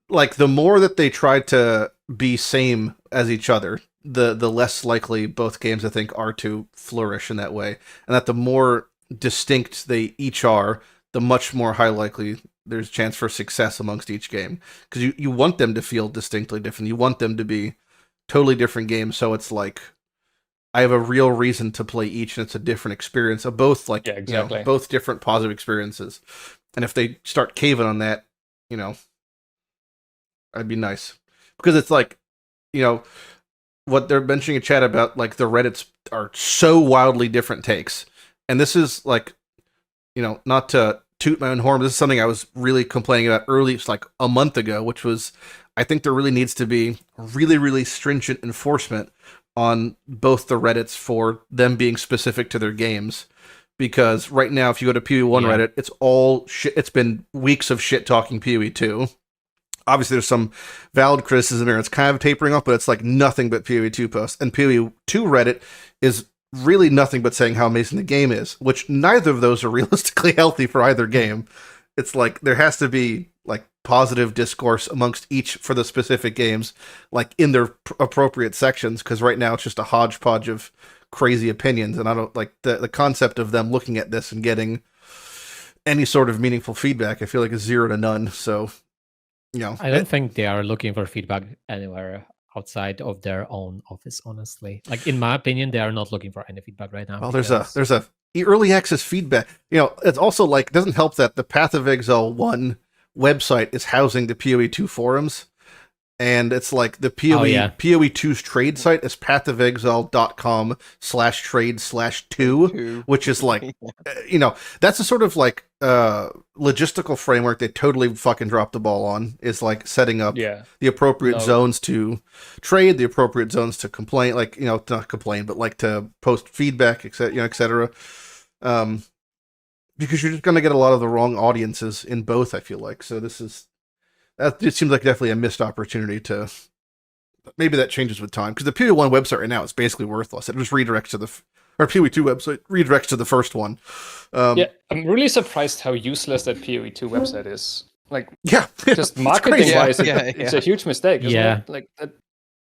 Like the more that they try to be same as each other, the less likely both games I think are to flourish in that way, and that the more distinct they each are, the much more high likely there's chance for success amongst each game, because you want them to feel distinctly different. You want them to be totally different games, so it's like I have a real reason to play each, and it's a different experience of both, like exactly. You know, both different positive experiences. And if they start caving on that, you know, that'd be nice, because it's like, you know, what they're mentioning in chat about like the Reddits are so wildly different takes, and this is like, you know, not to toot my own horn. This is something I was really complaining about early, it's like a month ago, which was I think there really needs to be really, really stringent enforcement on both the Reddits for them being specific to their games. Because right now, if you go to PoE1 Reddit, it's all shit. It's been weeks of shit talking PoE2. Obviously, there's some valid criticism there. It's kind of tapering off, but it's like nothing but PoE2 posts. And PoE2 Reddit is really nothing but saying how amazing the game is, which neither of those are realistically healthy for either game. It's like there has to be like positive discourse amongst each for the specific games, like in their appropriate sections, because right now it's just a hodgepodge of crazy opinions, and I don't like the concept of them looking at this and getting any sort of meaningful feedback. I feel like is 0 to none. So, you know, I don't think they are looking for feedback anywhere outside of their own office, honestly. Like, in my opinion, they are not looking for any feedback right now. Well, there's a early access feedback. You know, it's also like, it doesn't help that the Path of Exile 1 website is housing the PoE2 forums. And it's like the PoE2's trade site is pathofexile.com/trade/2, which is like, you know, that's a sort of like logistical framework they totally fucking dropped the ball on, is like setting up the appropriate zones to trade, the appropriate zones to complain, like, you know, not complain, but like to post feedback, etc., you know, etc. Because you're just going to get a lot of the wrong audiences in both, I feel like. So this is... it seems like definitely a missed opportunity to... Maybe that changes with time, because the PoE1 website right now is basically worthless. It just redirects to the... Or PoE2 website redirects to the first one. Yeah, I'm really surprised how useless that PoE2 website is. Like, yeah, just marketing-wise, it's a huge mistake, isn't it? Like, that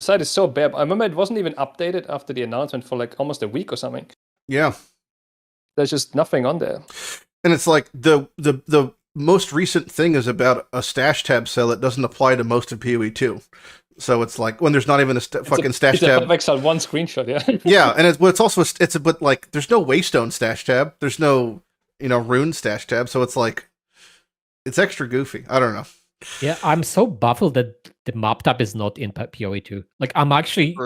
site is so bare. I remember it wasn't even updated after the announcement for like almost a week or something. Yeah. There's just nothing on there. And it's like the most recent thing is about a stash tab sale that doesn't apply to most of PoE2. So it's like when there's not even a fucking stash tab. It's a one screenshot, yeah. Yeah, and it's also but like there's no Waystone stash tab. There's no, you know, Rune stash tab. So it's like it's extra goofy. I don't know. Yeah, I'm so baffled that the map tab is not in PoE2. Like, I'm actually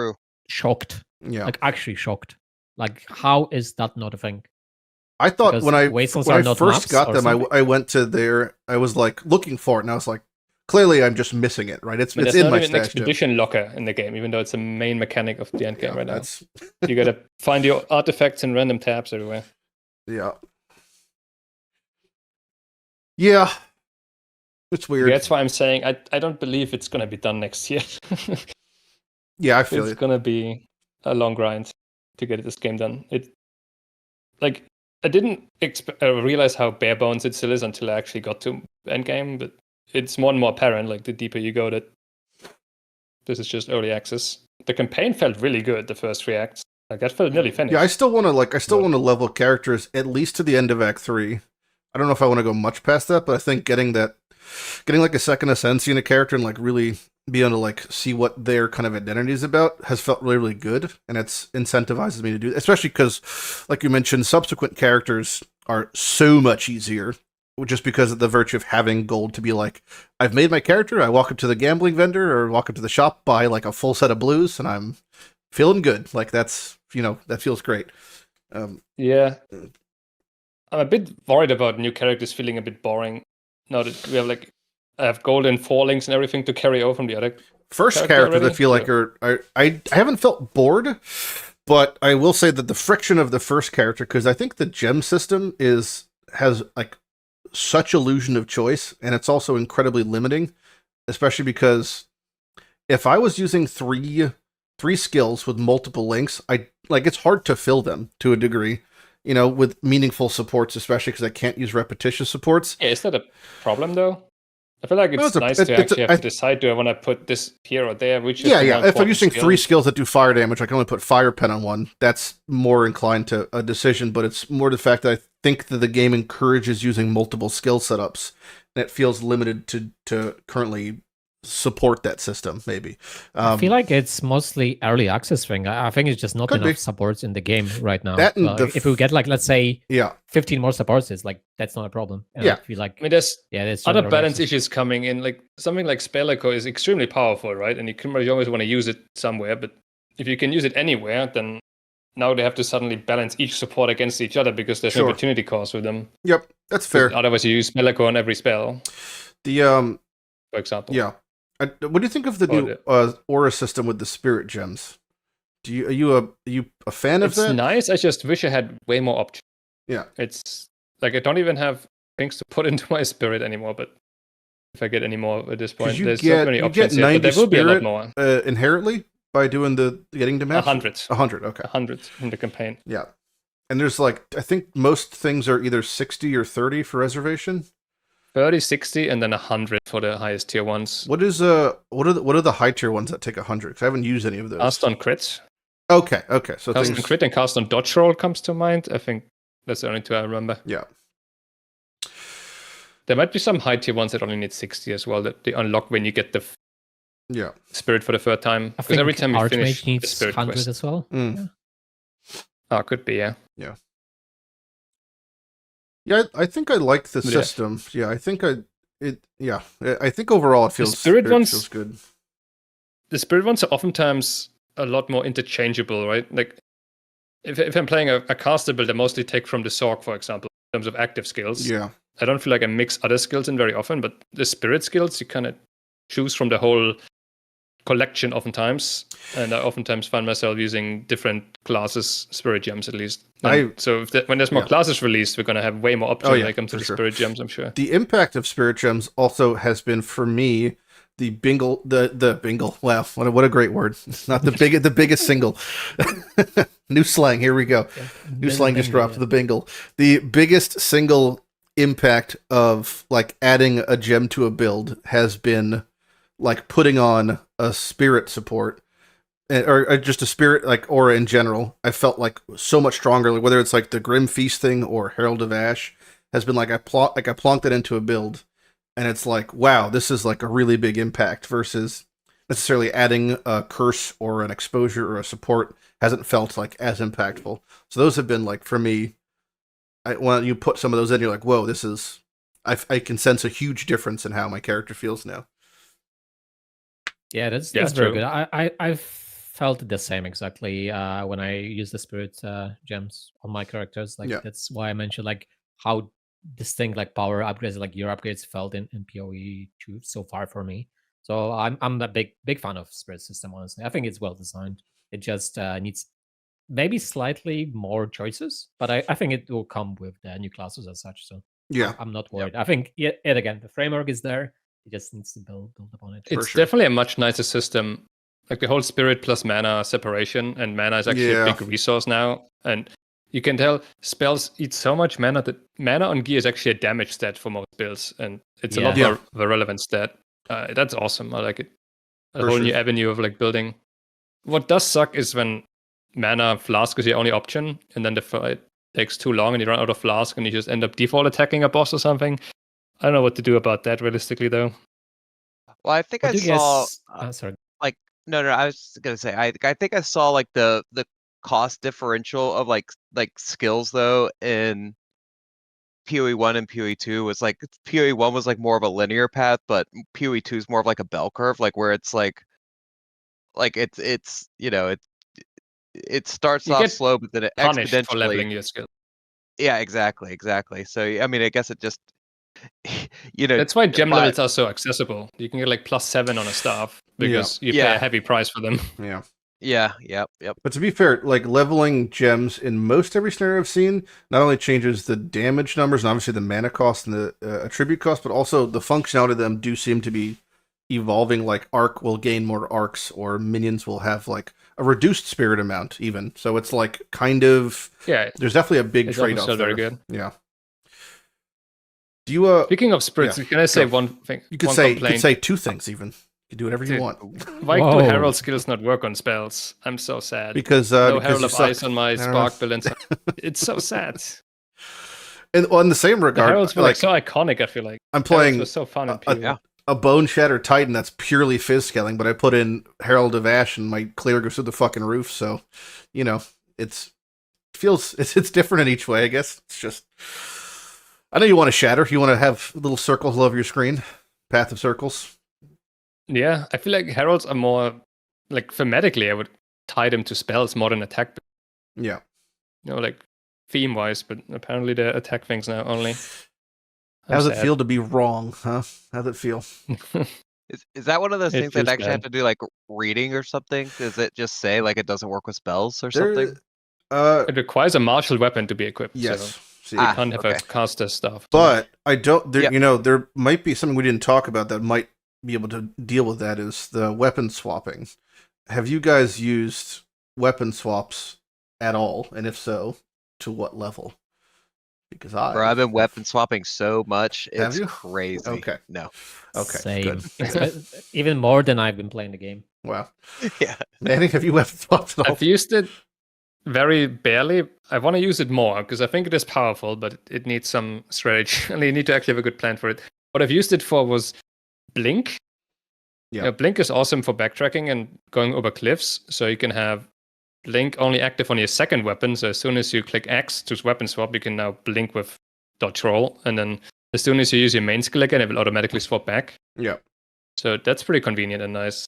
shocked. Yeah, like actually shocked. Like, how is that not a thing? I thought when I first got them, I went to there. I was like looking for it, and I was like, clearly, I'm just missing it. Right? It's in my stash. There's not even an expedition locker in the game, even though it's a main mechanic of the end game right now. You gotta find your artifacts in random tabs everywhere. Yeah. Yeah. It's weird. That's why I'm saying I don't believe it's gonna be done next year. Yeah, I feel it's gonna be a long grind to get this game done. I didn't realize how bare bones it still is until I actually got to Endgame, but it's more and more apparent, like, the deeper you go, that this is just early access. The campaign felt really good, the first 3 acts. Like, that felt nearly finished. Yeah, I still want to level characters at least to the end of Act 3. I don't know if I want to go much past that, but I think getting like a second Ascendancy in a character and like really be able to like see what their kind of identity is about has felt really, really good, and it's incentivizes me to do, especially because, like you mentioned, subsequent characters are so much easier just because of the virtue of having gold to be like, I've made my character, I walk up to the gambling vendor or walk up to the shop, buy like a full set of blues, and I'm feeling good. Like, that's, you know, that feels great. Yeah. I'm a bit worried about new characters feeling a bit boring now that we have like I have golden 4 links and everything to carry over from the other first characters. I feel like I haven't felt bored, but I will say that the friction of the first character, because I think the gem system has like such illusion of choice, and it's also incredibly limiting, especially because if I was using three skills with multiple links, it's hard to fill them to a degree, you know, with meaningful supports, especially because I can't use repetitious supports. Yeah, is that a problem though? I feel like it's nice to actually have to decide, do I want to put this here or there? If I'm using 3 skills that do fire damage, I can only put Fire Pen on one. That's more inclined to a decision, but it's more the fact that I think that the game encourages using multiple skill setups, and it feels limited to currently support that system, maybe. I feel like it's mostly early access thing. I think it's just not enough supports in the game right now. If we get like, let's say 15 more supports, it's like, that's not a problem. And I feel like, there's other balance issues coming in. Like something like Spellico is extremely powerful, right? And you always want to use it somewhere, but if you can use it anywhere, then now they have to suddenly balance each support against each other because there's no opportunity cost with them. Yep, that's fair. Otherwise, you use Melico on every spell. The for example. Yeah. What do you think of the new aura system with the spirit gems? Are you a fan of that? It's nice. I just wish I had way more options. Yeah. It's like I don't even have things to put into my spirit anymore. But if I get any more at this point, there's so many options yet. But there will be a lot more inherently by doing getting to match. 100. 100. Okay. 100 in the campaign. Yeah. And there's I think most things are either 60 or 30 for reservation. 30, 60, and then 100 for the highest tier ones. What are the high tier ones that take 100? 'Cause I haven't used any of those. Cast on crits. Okay. So cast on crit and cast on dodge roll comes to mind. I think that's the only two I remember. Yeah. There might be some high tier ones that only need 60 as well that they unlock when you get the spirit for the third time. Because every time you finish the spirit 100 quest as well. Mm. Yeah. Could be, yeah. Yeah, I think I like the system. Yeah, I think I think overall it feels feels good. The spirit ones are oftentimes a lot more interchangeable, right? Like if I'm playing a caster build, I mostly take from the Sorg, for example, in terms of active skills. Yeah. I don't feel like I mix other skills in very often, but the spirit skills you kind of choose from the whole collection oftentimes, and I oftentimes find myself using different classes spirit gems at least. So when there's more classes released, we're going to have way more options when it comes to the spirit gems, I'm sure. The impact of spirit gems also has been, for me, the bingle. Wow, what a great word! It's not the biggest single. New slang. Here we go. New slang just dropped. The bingle. The biggest single impact of adding a gem to a build has been putting on a spirit support, or just a spirit aura in general. I felt so much stronger. Whether it's the Grim Feast thing or Herald of Ash, has been I plonked it into a build, and it's wow, this is a really big impact versus necessarily adding a curse or an exposure or a support hasn't felt as impactful. So those have been for me. When you put some of those in, you're whoa, this is. I can sense a huge difference in how my character feels now. Yeah, that's very good. I felt the same exactly when I use the spirit gems on my characters. That's why I mentioned how distinct power upgrades, your upgrades felt in PoE2 so far for me. So I'm a big fan of spirit system, honestly. I think it's well designed. It just needs maybe slightly more choices, but I think it will come with the new classes as such. So yeah, I'm not worried. I think yet again the framework is there. It just needs to build upon it. It's definitely a much nicer system. The whole spirit plus mana separation, and mana is actually a big resource now. And you can tell spells eat so much mana that mana on gear is actually a damage stat for most builds, and it's a lot more of a relevant stat. That's awesome. I like it. A whole new avenue of building. What does suck is when mana flask is your only option, and then the fight takes too long and you run out of flask and you just end up default attacking a boss or something. I don't know what to do about that realistically, though. Well, I think I saw. Sorry. No, I was gonna say. I think I saw the cost differential of like skills though in PoE1 and PoE2 was PoE1 was more of a linear path, but PoE2 is more of a bell curve, where it's it's it starts off slow, but then it exponentially for leveling your skill. Yeah, exactly. So I mean, I guess it just that's why gem levels are so accessible. You can get +7 on a staff because you pay a heavy price for them. Yep. But to be fair, leveling gems in most every scenario I've seen not only changes the damage numbers and obviously the mana cost and the attribute cost, but also the functionality of them do seem to be evolving. Arc will gain more arcs, or minions will have a reduced spirit amount even. So it's kind of there's definitely a big trade-off there. Very good. Yeah. Do you Speaking of spirits, can I say one thing? You could say two things even. You can do whatever you want. Why do Herald skills not work on spells? I'm so sad. Because no Herald of Ice on my Spark build. It's so sad. And in the same regard, the Heralds were so iconic. I feel like I'm playing was so fun in a Bone Shatter Titan that's purely fizz scaling, but I put in Herald of Ash and my clear goes through the fucking roof. So, it's different in each way. I guess it's just. I know you want to shatter. You want to have little circles all over your screen, path of circles. Yeah, I feel like heralds are more thematically. I would tie them to spells more than attack. Yeah. Like theme-wise, but apparently the attack things now only. How's it feel to be wrong, huh? How's it feel? Is that one of those It things that feels actually have bad. to do like reading or something? Does it just say like it doesn't work with spells or something? It requires a martial weapon to be equipped. Yes. So See, you can't have a caster stuff. but I don't. There, Yep. you know, there might be something we didn't talk about that might be able to deal with that. Is the weapon swapping? Have you guys used weapon swaps at all? And if so, to what level? Because Bro, I've been weapon swapping so much, Have it's you? crazy. Okay. No. Okay. Same. Good. Even more than I've been playing the game. Wow. Yeah. Manny, have you weapon swapped at all? I've used it very barely. I want to use it more because I think it is powerful, but it needs some strategy. And you need to actually have a good plan for it. What I've used it for was Blink. Yeah. Blink is awesome for backtracking and going over cliffs. So you can have Blink only active on your second weapon. So as soon as you click X to weapon swap, you can now blink with dodge roll. And then as soon as you use your main skill again, it will automatically swap back. Yeah. So that's pretty convenient and nice.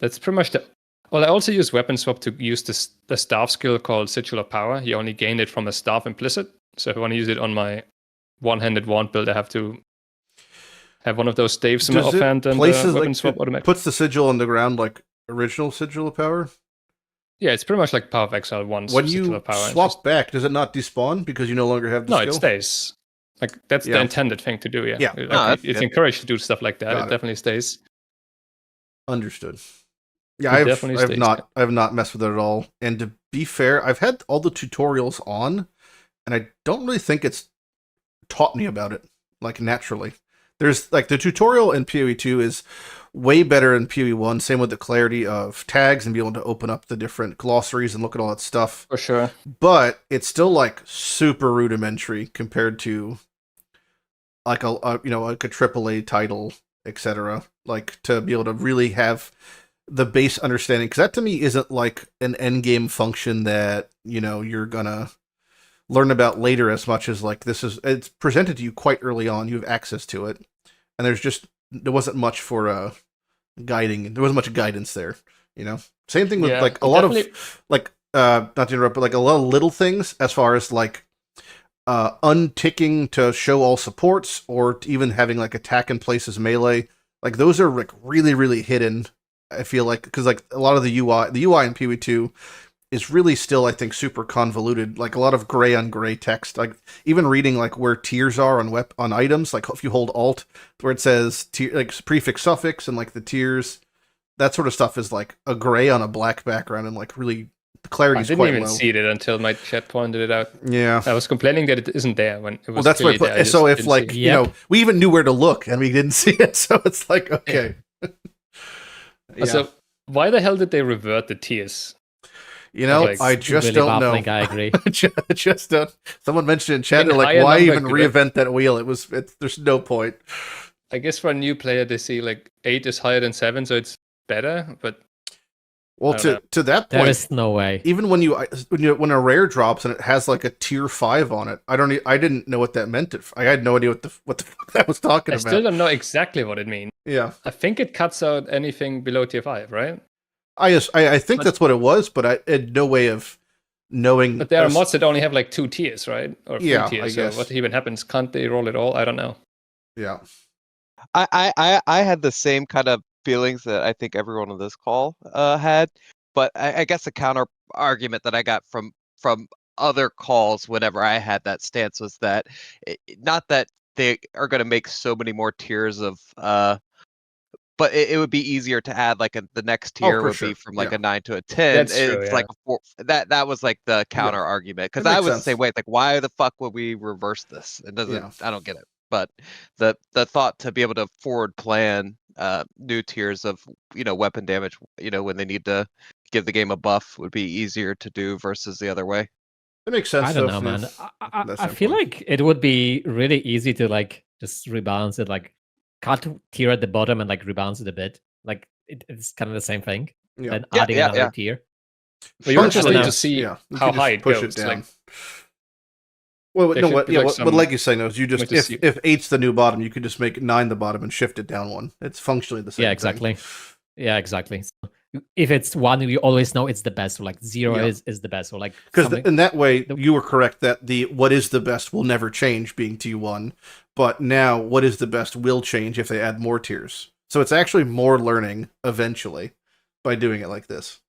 That's pretty much the... Well, I also use weapon swap to use the staff skill called Sigil of Power. You only gain it from a staff implicit. So if I want to use it on my one-handed wand build, I have to have one of those staves in my Does it offhand and places weapon like swap it automatically. puts the sigil on the ground like original sigil of power? Yeah, it's pretty much like Power of Exile 1's When Sigil you of Power. It's swap just... back, does it not despawn because you no longer have the No, skill? it stays. Like that's the Yeah. intended thing to do. Yeah, Yeah. Like, No, that's it's good. encouraged to do stuff like that. Got It it. definitely stays. Understood. Yeah, It I've definitely stays, I've not messed with it at all. And to be fair, I've had all the tutorials on, and I don't really think it's taught me about it like naturally. There's like the tutorial in PoE2 is way better in PoE1. Same with the clarity of tags and be able to open up the different glossaries and look at all that stuff. For sure. But it's still like super rudimentary compared to like a you know, like a AAA title, etc. Like to be able to really have the base understanding, because that to me isn't like an endgame function that, you know, you're gonna learn about later as much as like it's presented to you quite early on. You have access to it, and there wasn't much for guiding. There wasn't much guidance there, you know. Same thing with like a lot of like not to interrupt, but like a lot of little things as far as like unticking to show all supports, or even having like attack in place as melee. Like those are like really, really hidden. I feel like because like a lot of the UI in PoE2 is really still, I think, super convoluted. Like a lot of gray on gray text. Like even reading like where tiers are on items. Like if you hold Alt, where it says tier, like prefix suffix and like the tiers, that sort of stuff is like a gray on a black background, and like really the clarity is quite low. I didn't even see it until my chat pointed it out. Yeah, I was complaining that it isn't there when it was. well, that's what I put. So if like you know, we even knew where to look and we didn't see it, so it's like okay. Yeah. So why the hell did they revert the tiers? You know, like, I just really don't know. I agree. just don't. Someone mentioned in chat, they're like, why even reinvent that wheel? There's no point. I guess for a new player, they see like 8 is higher than 7, so it's better. But well, to that point, there is no way. Even when a rare drops and it has like a tier 5 on it, I didn't know what that meant. I had no idea what the fuck that was talking about. I still don't know exactly what it means. Yeah, I think it cuts out anything below tier 5, right? I think that's what it was, but I had no way of knowing. But there are mods that only have like 2 tiers, right? Or 3 tiers. I guess. So what even happens? Can't they roll it all? I don't know. Yeah. I had the same kind of feelings that I think everyone on this call had, but I guess the counter argument that I got from other calls whenever I had that stance was that not that they are going to make so many more tiers of but it would be easier to add like the next tier would be from like a 9 to a 10. That's true, like a 4. That was like the counter argument, because I was the same way. Like, why the fuck would we reverse this? It doesn't. I don't get it. But the thought to be able to forward plan new tiers of weapon damage, when they need to give the game a buff, would be easier to do versus the other way. It makes sense. I don't know, man. I feel like it would be really easy to like just rebalance it, like cut tier at the bottom and like rebalance it a bit. Like it's kind of the same thing. Yeah. Then adding another tier. But you just need to see how high it push goes. it down. Like, well, no, what Legi's saying is you just if 8's the new bottom, you could just make 9 the bottom and shift it down 1. It's functionally the same. Yeah, exactly. Thing. Yeah, exactly. So if it's 1, you always know it's the best, or like 0 Yeah. is the best, or like Because something. in that way, you were correct that the what is the best will never change being T1, but now what is the best will change if they add more tiers. So it's actually more learning eventually by doing it like this.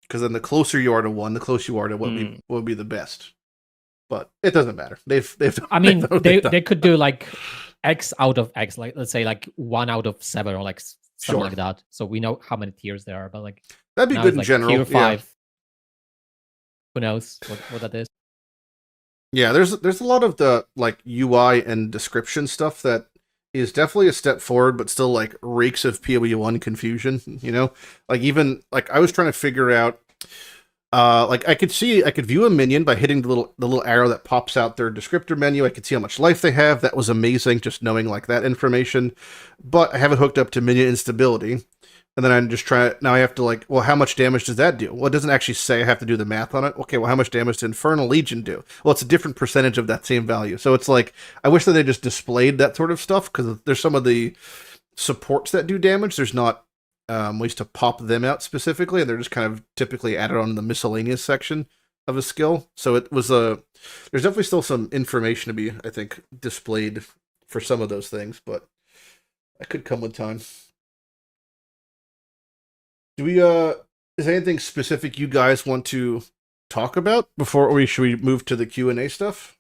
Because then the closer you are to 1, the closer you are to what would be the best. But it doesn't matter. They've I mean, they've done. they could do like X out of X, like let's say like 1 out of 7, or like something Sure. like that. So we know how many tiers there are. But like That'd be now good it's in like general. tier Yeah. 5. Who knows what that is? Yeah, there's a lot of the like UI and description stuff that is definitely a step forward, but still like reeks of PoE1 confusion. You know, like even like I was trying to figure out, like I could view a minion by hitting the little arrow that pops out their descriptor menu. I could see how much life they have. That was amazing, just knowing like that information. But I have it hooked up to minion instability. And then I'm just trying. Now I have to like, well, how much damage does that do? Well, it doesn't actually say. I have to do the math on it. Okay, well, how much damage does Infernal Legion do? Well, it's a different percentage of that same value. So it's like, I wish that they just displayed that sort of stuff, because there's some of the supports that do damage. There's not ways to pop them out specifically, and they're just kind of typically added on in the miscellaneous section of a skill. So it was there's definitely still some information to be, I think, displayed for some of those things, but that could come with time. Do we is there anything specific you guys want to talk about before should we move to the Q&A stuff?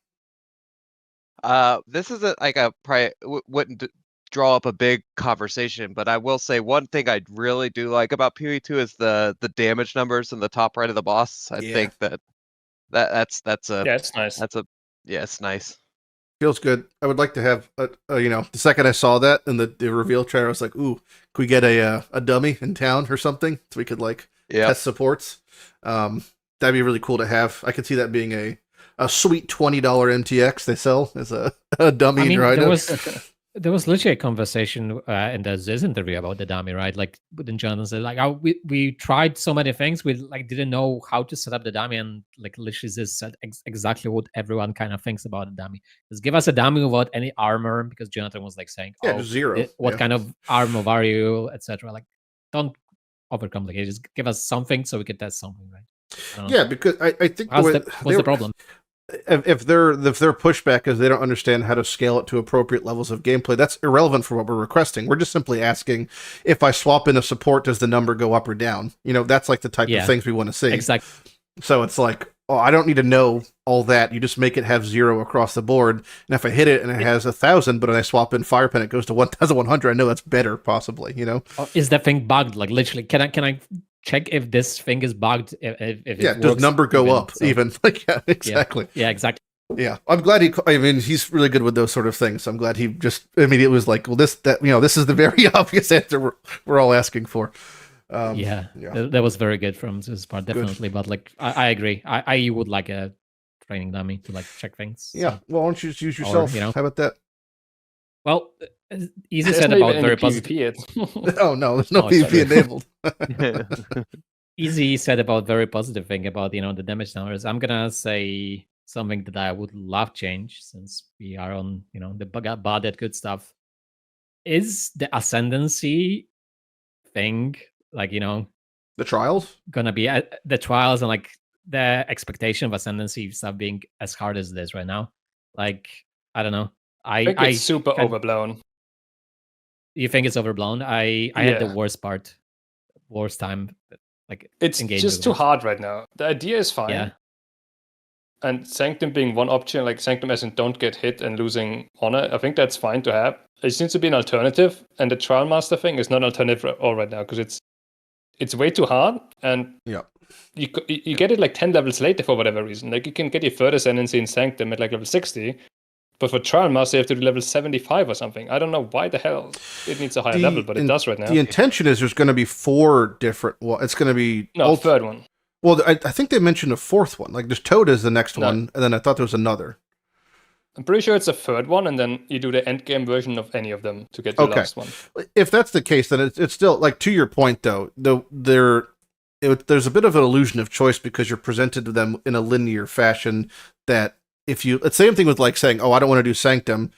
This is probably wouldn't draw up a big conversation, but I will say one thing I really do like about PoE2 is the damage numbers in the top right of the boss. I think that's it's nice. It's nice. Feels good. I would like to have the second I saw that in the reveal trailer, I was like, ooh, could we get a dummy in town or something so we could like test supports? That'd be really cool to have. I could see that being a sweet $20 MTX they sell as a dummy. I mean, right? there was literally a conversation in the Ziz interview about the dummy, right? Like, then Jonathan said, like, oh, we tried so many things, we like didn't know how to set up the dummy, and like literally Ziz said exactly what everyone kind of thinks about the dummy. Just give us a dummy without any armor, because Jonathan was like saying, just 0. What kind of armor are you, etc. Like, don't overcomplicate it. Just give us something so we can test something, right? Yeah, because I think what's the problem? If their pushback is they don't understand how to scale it to appropriate levels of gameplay, that's irrelevant for what we're requesting. We're just simply asking, if I swap in a support, does the number go up or down? That's like the type of things we want to see. Exactly. So it's like, oh, I don't need to know all that. You just make it have 0 across the board. And if I hit it and it has 1,000, but then I swap in Fire Pen, it goes to 1,100. I know that's better, possibly. Is that thing bugged? Like, literally, can I check if this thing is bugged? If does number go up even? Like, exactly. Yeah, exactly. Yeah, I'm glad he's really good with those sort of things. I'm glad he just immediately was like, well, this is the very obvious answer we're all asking for. That was very good from this part, definitely. Good. But like, I agree. I would like a training dummy to like check things. Yeah, so. Well, why don't you just use yourself? How about that? Well, Easy said about very positive. Oh no, there's no PvP enabled. Easy said about very positive thing about the damage numbers. I'm gonna say something that I would love change, since we are on the bad good stuff. Is the ascendancy thing, like the trials gonna be the trials, and like the expectation of ascendancy stuff being as hard as it is right now? Like, I don't know. I think it's super overblown. You think it's overblown? I had the worst time. Like, it's just too hard right now. The idea is fine. Yeah. And Sanctum being one option, like Sanctum as in don't get hit and losing honor, I think that's fine to have. It seems to be an alternative, and the Trial Master thing is not an alternative at all right now, because it's way too hard, and you get it like 10 levels later for whatever reason. Like, you can get your third ascendancy in Sanctum at like level 60, but for Trial Master you have to do level 75 or something. I don't know why the hell it needs a higher level, but it does right now. The intention is there's going to be 4 different. Well, it's going to be third one. Well, I think they mentioned a 4th one. Like, there's Toad is the next one, and then I thought there was another. I'm pretty sure it's a 3rd one, and then you do the endgame version of any of them to get the last one. If that's the case, then it's still, like, to your point, though, there's a bit of an illusion of choice, because you're presented to them in a linear fashion that if you... It's the same thing with, like, saying, oh, I don't want to do Sanctum.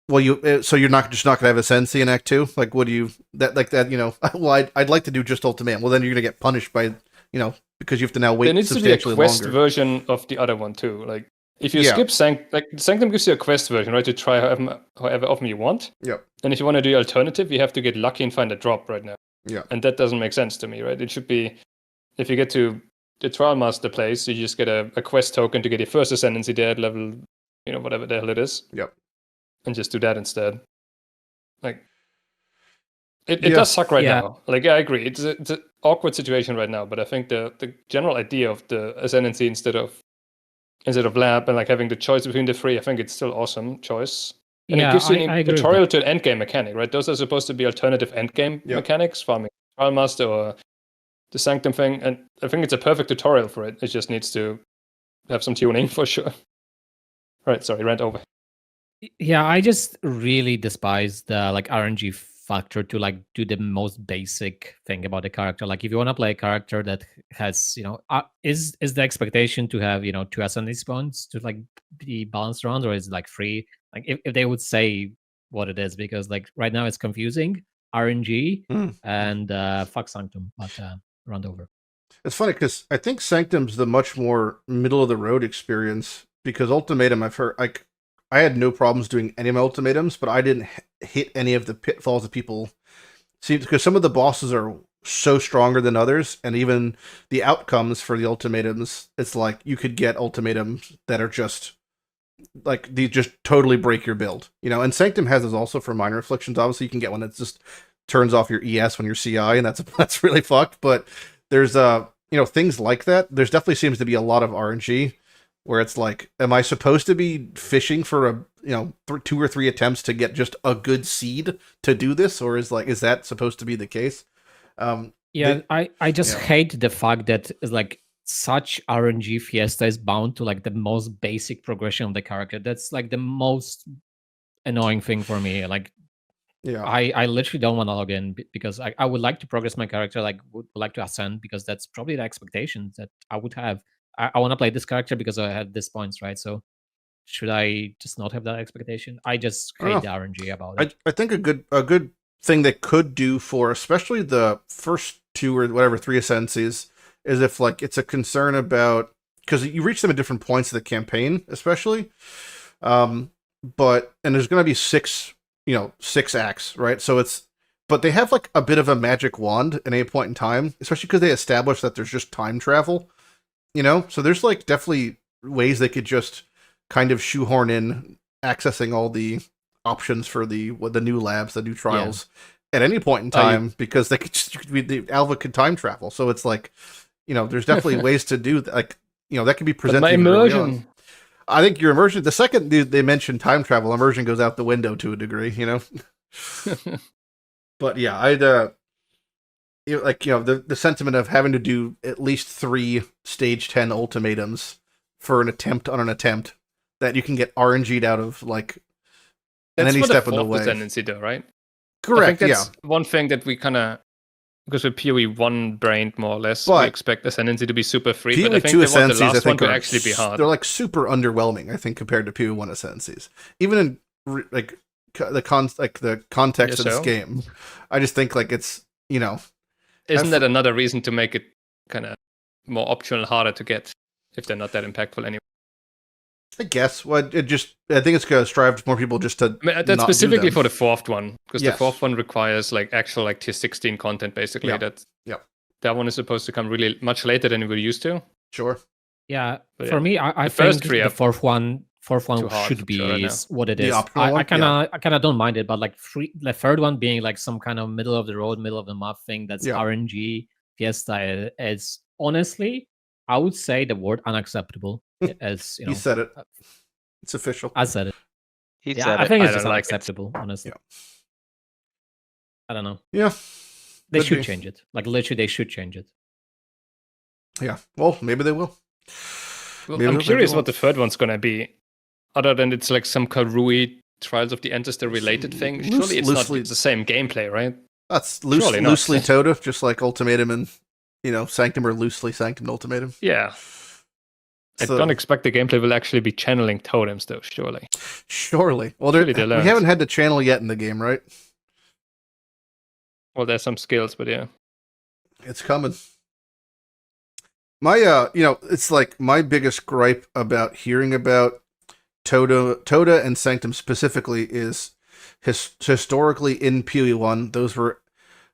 Well, so you're not just not gonna have Ascendancy in Act 2? Like, what do you that? You know, well, I'd like to do just Ultimatum. Well, then you're gonna get punished by because you have to now wait There needs to be a substantially quest longer. version of the other one too. Like if you Yeah. skip Sanctum gives you a quest version, right? To try however often you want. Yep. And if you want to do alternative, you have to get lucky and find a drop right now. Yeah. And that doesn't make sense to me, right? It should be if you get to the Trial Master place, you just get a quest token to get your first Ascendancy there at level, whatever the hell it is. Yep. And just do that instead. Like it does suck right now. Like I agree, it's an awkward situation right now. But I think the general idea of the Ascendancy instead of lab and like having the choice between the three, I think it's still awesome choice. And it gives you a tutorial to an endgame mechanic, right? Those are supposed to be alternative endgame mechanics, farming Trial Master or the Sanctum thing. And I think it's a perfect tutorial for it. It just needs to have some tuning for sure. Right, sorry, rant over. Yeah, I just really despise the like RNG factor to like do the most basic thing about the character. Like if you want to play a character that has, is the expectation to have, 2 ascending spawns to like be balanced around, or is it like 3? Like if they would say what it is, because like right now it's confusing RNG and fuck Sanctum, but round over. It's funny because I think Sanctum's the much more middle of the road experience, because Ultimatum, I've heard, like, I had no problems doing any of my ultimatums, but I didn't hit any of the pitfalls that people see, because some of the bosses are so stronger than others, and even the outcomes for the ultimatums, it's like you could get ultimatums that are just like they just totally break your build, And Sanctum has this also for minor afflictions. Obviously, you can get one that just turns off your ES when you're CI, and that's really fucked. But there's things like that. There's definitely seems to be a lot of RNG where it's like, am I supposed to be fishing for 2 or 3 attempts to get just a good seed to do this, or is that supposed to be the case? I just hate the fact that it's like such RNG fiesta is bound to like the most basic progression of the character. That's like the most annoying thing for me. Like, I literally don't want to log in because I would like to progress my character, like would like to ascend, because that's probably the expectations that I would have. I want to play this character because I had this points, right? So should I just not have that expectation? I just hate the RNG about it. I think a good thing they could do for especially the first 2 or whatever 3 ascendancies is if like it's a concern about, because you reach them at different points of the campaign, especially. And there's going to be 6 acts, right? So but they have like a bit of a magic wand at any point in time, especially because they establish that there's just time travel, So there's like definitely ways they could just kind of shoehorn in accessing all the options for the new labs, the new trials at any point in time, because they could the Alva could time travel. So it's like, there's definitely ways to do that. Like, that could be presented. But my immersion. I think your immersion, the second they mention time travel, immersion goes out the window to a degree, But yeah, I'd the sentiment of having to do at least 3 stage 10 ultimatums for an attempt on an attempt that you can get RNG'd out of, like, in any step of the way. Tendency though, right? Correct. I think that's one thing that we kind of, because we're PoE1 brained more or less, we expect Ascendancy to be super free. PoE2 but I think they want the last one to are actually be hard. They're like super underwhelming, I think, compared to PoE1 Ascendancies. Even in like the context of this game, I just think like it's Isn't that another reason to make it kind of more optional, harder to get if they're not that impactful anyway? I guess. Well, I think it's going to strive more people just to. That's specifically for the 4th one, because the 4th one requires like actual like tier 16 content basically. That one is supposed to come really much later than we were used to. Sure. Yeah, but for me, I think the fourth one should be what it is. I kind of don't mind it, but like the third one being like some kind of middle of the road, middle of the map thing that's RNG fiesta is honestly, I would say the word unacceptable. As he said it, it's official. I said it. He said I think it. it's just unacceptable, honestly. I don't know. Yeah, they should change it. Like literally, they should change it. Yeah, well, maybe they will. Well, I'm curious what the third one's gonna be, other than it's like some Karui Trials of the Ancestor related thing. Surely it's not the same gameplay, right? That's loosely Toda, just like Ultimatum and Sanctum, or loosely Sanctum Ultimatum. Yeah. I don't expect the gameplay will actually be channeling totems, though. Surely. Surely. Well, Surely they we learned. haven't had to channel yet in the game, right? Well, there's some skills, but yeah. It's coming. My, it's like my biggest gripe about hearing about Toda and Sanctum specifically is historically in PoE1, those were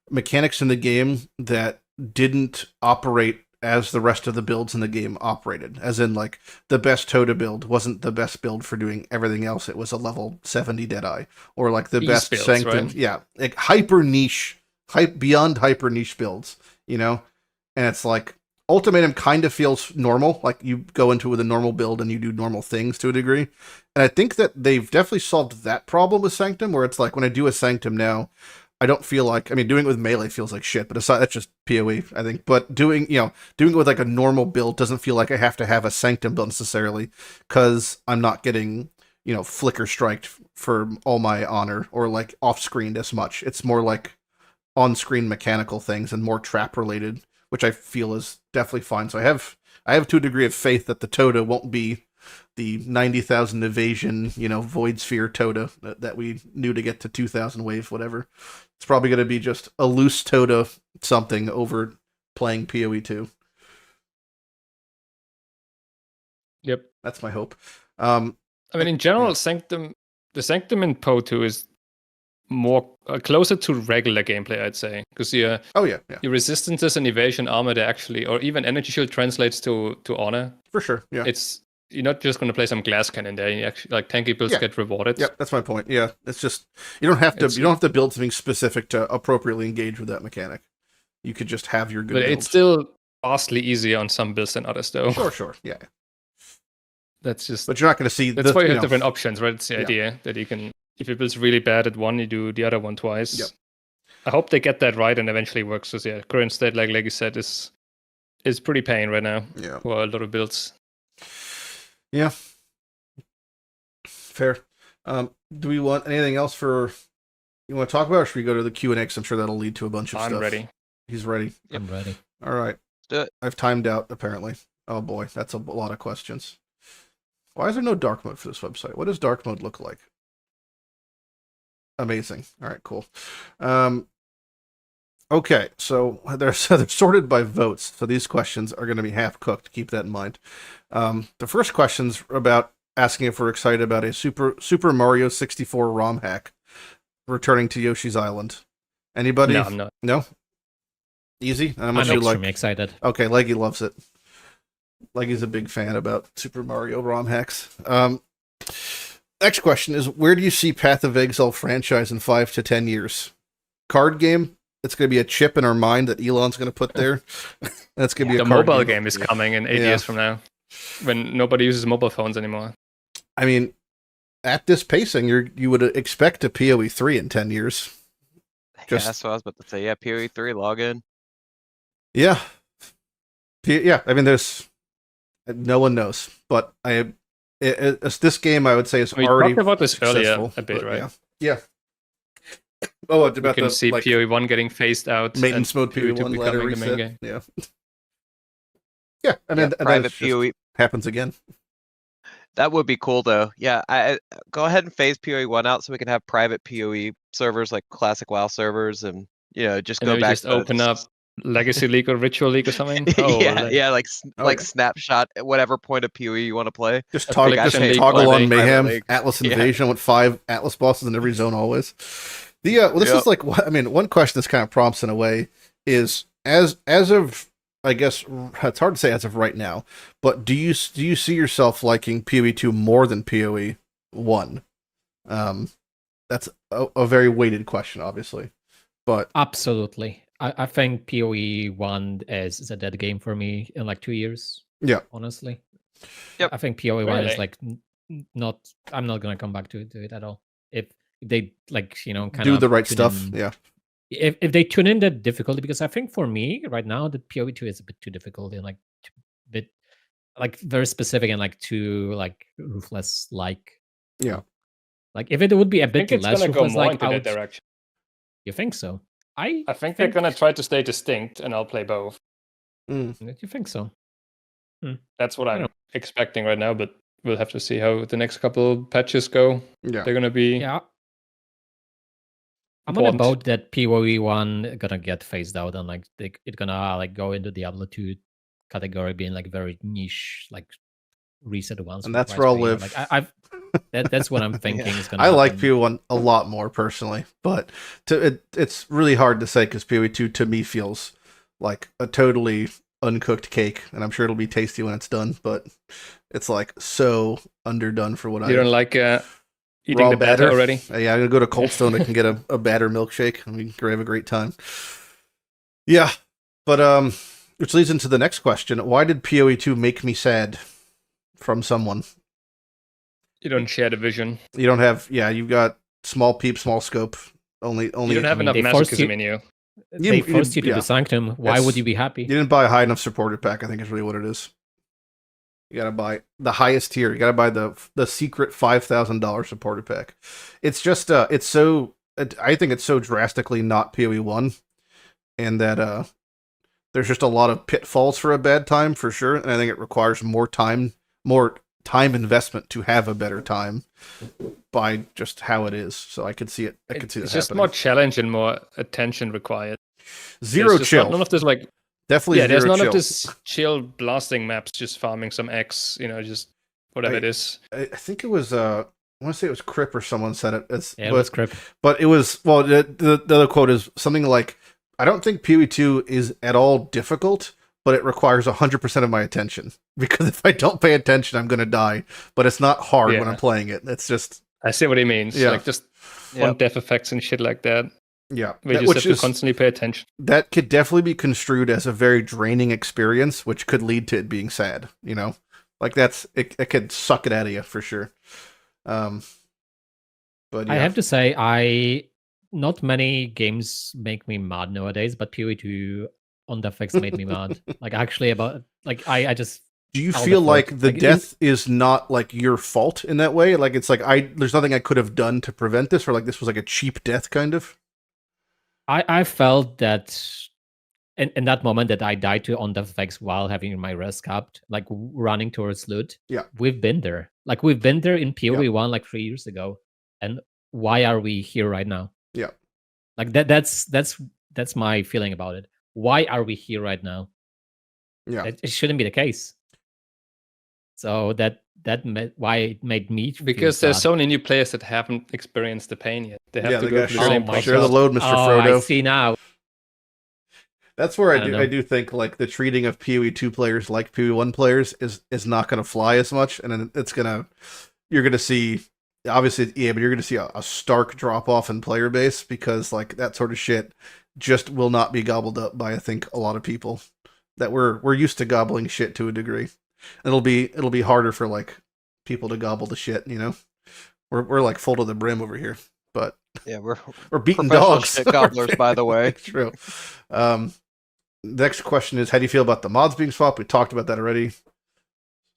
mechanics in the game that didn't operate as the rest of the builds in the game operated. As in, like, the best Toda build wasn't the best build for doing everything else. It was a level 70 Deadeye. Or, like, the best builds, Sanctum. right? Yeah. Like, hyper niche, beyond hyper niche builds, you know? And it's like, Ultimatum kind of feels normal. Like, you go into with a normal build and you do normal things to a degree. And I think that they've definitely solved that problem with Sanctum, where it's like, when I do a Sanctum now, I don't feel like, I mean, doing it with melee feels like shit, but aside, that's just PoE, I think. But doing it with like a normal build doesn't feel like I have to have a Sanctum build necessarily, because I'm not getting, flicker striked for all my honor or like off-screened as much. It's more like on-screen mechanical things and more trap related, which I feel is definitely fine. So I have to a degree of faith that the Toda won't be the 90,000 evasion, void sphere Toda that we knew to get to 2,000 wave, whatever. It's probably going to be just a loose Toda something over playing PoE2. Yep. That's my hope. I mean, in general, yeah. the Sanctum in PoE2 is more closer to regular gameplay, I'd say, because your resistances and evasion armor, they actually, or even energy shield translates to honor. For sure, yeah. You're not just going to play some glass cannon there. You actually, like, tanky builds get rewarded. Yep, that's my point. Yeah, it's just you don't have to build something specific to appropriately engage with that mechanic. You could just have your good. But build. It's still vastly easier on some builds than others, though. Sure, yeah. That's just. But you're not going to see. That's why you have different options, right? It's the idea that you can, if your build's really bad at one, you do the other one twice. Yep. I hope they get that right and eventually works. Because current state, like Legi said, is pretty pain right now. Yeah. For a lot of builds. Yeah. Fair. Do we want anything else you want to talk about, or should we go to the Q&A? Because I'm sure that'll lead to a bunch of stuff. I'm ready. He's ready. I'm ready. All right. Let's do it. I've timed out, apparently. Oh boy, that's a lot of questions. Why is there no dark mode for this website? What does dark mode look like? Amazing. All right, cool. Okay, so they're sorted by votes. So these questions are going to be half cooked. Keep that in mind. The first question's about asking if we're excited about a Super Mario 64 ROM hack returning to Yoshi's Island. Anybody? No, I'm not. No? Easy? I'm extremely excited. Okay, Legi loves it. Legi's a big fan about Super Mario ROM hacks. Next question is, where do you see Path of Exile franchise in 5 to 10 years? Card game? It's going to be a chip in our mind that Elon's going to put there. That's going to be a card mobile game is coming in 8 years from now, when nobody uses mobile phones anymore. I mean, at this pacing, you would expect a PoE 3 in 10 years. That's what I was about to say. Yeah, PoE 3 login. Yeah. I mean, no one knows, but this game, I would say, is already talked about this successful, earlier a bit, right? Yeah. Oh, about you can see PoE1 getting phased out. Maintenance mode PoE1 ladder becoming the main reset. game. Yeah. Yeah, and then private PoE happens again. That would be cool, though. Yeah, I go ahead and phase PoE1 out so we can have private PoE servers like classic WoW servers, and just go back. Just open up Legacy League or Ritual League or something. Like snapshot at whatever point of PoE you want to play. Just toggle on Mayhem, Atlas Invasion. I want 5 Atlas bosses in every zone always. This is like, I mean, one question this kind of prompts in a way is, as of, I guess, it's hard to say as of right now, but do you see yourself liking PoE2 more than PoE1? That's a very weighted question, obviously, but absolutely. I think PoE1 is a dead game for me in like 2 years. Yeah, honestly. Yep. I think PoE1 is like not. I'm not gonna come back to it at all. If they kind of do the right stuff, yeah. If they tune in the difficulty, because I think for me right now the PoE2 is a bit too difficult and like a bit like very specific and like too like ruthless like. Yeah. Like if it would be a bit less ruthless, more like into that direction. You think so? I think they're gonna try to stay distinct, and I'll play both. You think so? That's what I'm expecting right now, but we'll have to see how the next couple patches go. Yeah. They're gonna be Yeah. I'm on important. the boat that PoE1 gonna get phased out and like it gonna like go into Diablo 2 category, being like very niche, like reset once. And with that's price where I'll per year. live. Like that's what I'm thinking is gonna I happen. like PoE1 a lot more personally, but it's really hard to say because PoE2 to me feels like a totally uncooked cake, and I'm sure it'll be tasty when it's done, but it's like so underdone for what You don't like eating raw the batter batter already? Yeah, I'm gonna go to Cold Stone. I can get a batter milkshake, and we can have a great time. Yeah, but which leads into the next question: why did PoE2 make me sad? From someone. You don't share the vision. You don't have, you've got small peep, small scope. Only. You don't have enough they forced masochism you- in you. They forced you to yeah. the Sanctum. Why It's- would you be happy? You didn't buy a high enough supported pack, I think is really what it is. You gotta buy the highest tier. You gotta buy the secret $5,000 supported pack. It's just, I think it's so drastically not PoE1, and that there's just a lot of pitfalls for a bad time, for sure, and I think it requires more time investment to have a better time by just how it is. So I could see it. I could see It's that just happening. more challenge and more attention required. Zero There's just chill. none of this like Definitely there's zero none chill. of this chill blasting maps, just farming some X, just whatever it is. I think it was I want to say it was Crip or someone said it. It was Crip. But it was, well, the other quote is something like, I don't think PoE2 is at all difficult, but it requires 100% of my attention. Because if I don't pay attention, I'm going to die. But it's not hard when I'm playing it. It's just... I see what he means. Yeah. Like just one death effects and shit like that. Yeah. We just have to constantly pay attention. That could definitely be construed as a very draining experience, which could lead to it being sad, Like it could suck it out of you for sure. But yeah. I have to say, not many games make me mad nowadays, but PoE2 on the fix made me mad. Like actually I just... Do you I'll feel defer. like the Like, death is not like your fault in that way? Like it's like there's nothing I could have done to prevent this, or like this was like a cheap death kind of? I felt that in that moment that I died to on the fix while having my rest capped, like running towards loot. Yeah. We've been there. Like we've been there in PoE1 like 3 years ago. And why are we here right now? Yeah. Like that's my feeling about it. Why are we here right now? Yeah. It shouldn't be the case. So why it made me feel Because there's sad. so many new players that haven't experienced the pain yet. They have to they go gotta through the same my process. share the load, Mr. Frodo. I see now. That's where I don't know. I do think like the treating of PoE2 players like PoE1 players is not going to fly as much, and then you're going to see, obviously, but you're going to see a stark drop off in player base because like that sort of shit just will not be gobbled up by, I think, a lot of people that we're used to gobbling shit to a degree. It'll be harder for like people to gobble the shit, We're like full to the brim over here, but Yeah, we're beating professional dogs. shit gobblers, by the way. True. Next question is, how do you feel about the mods being swapped? We talked about that already.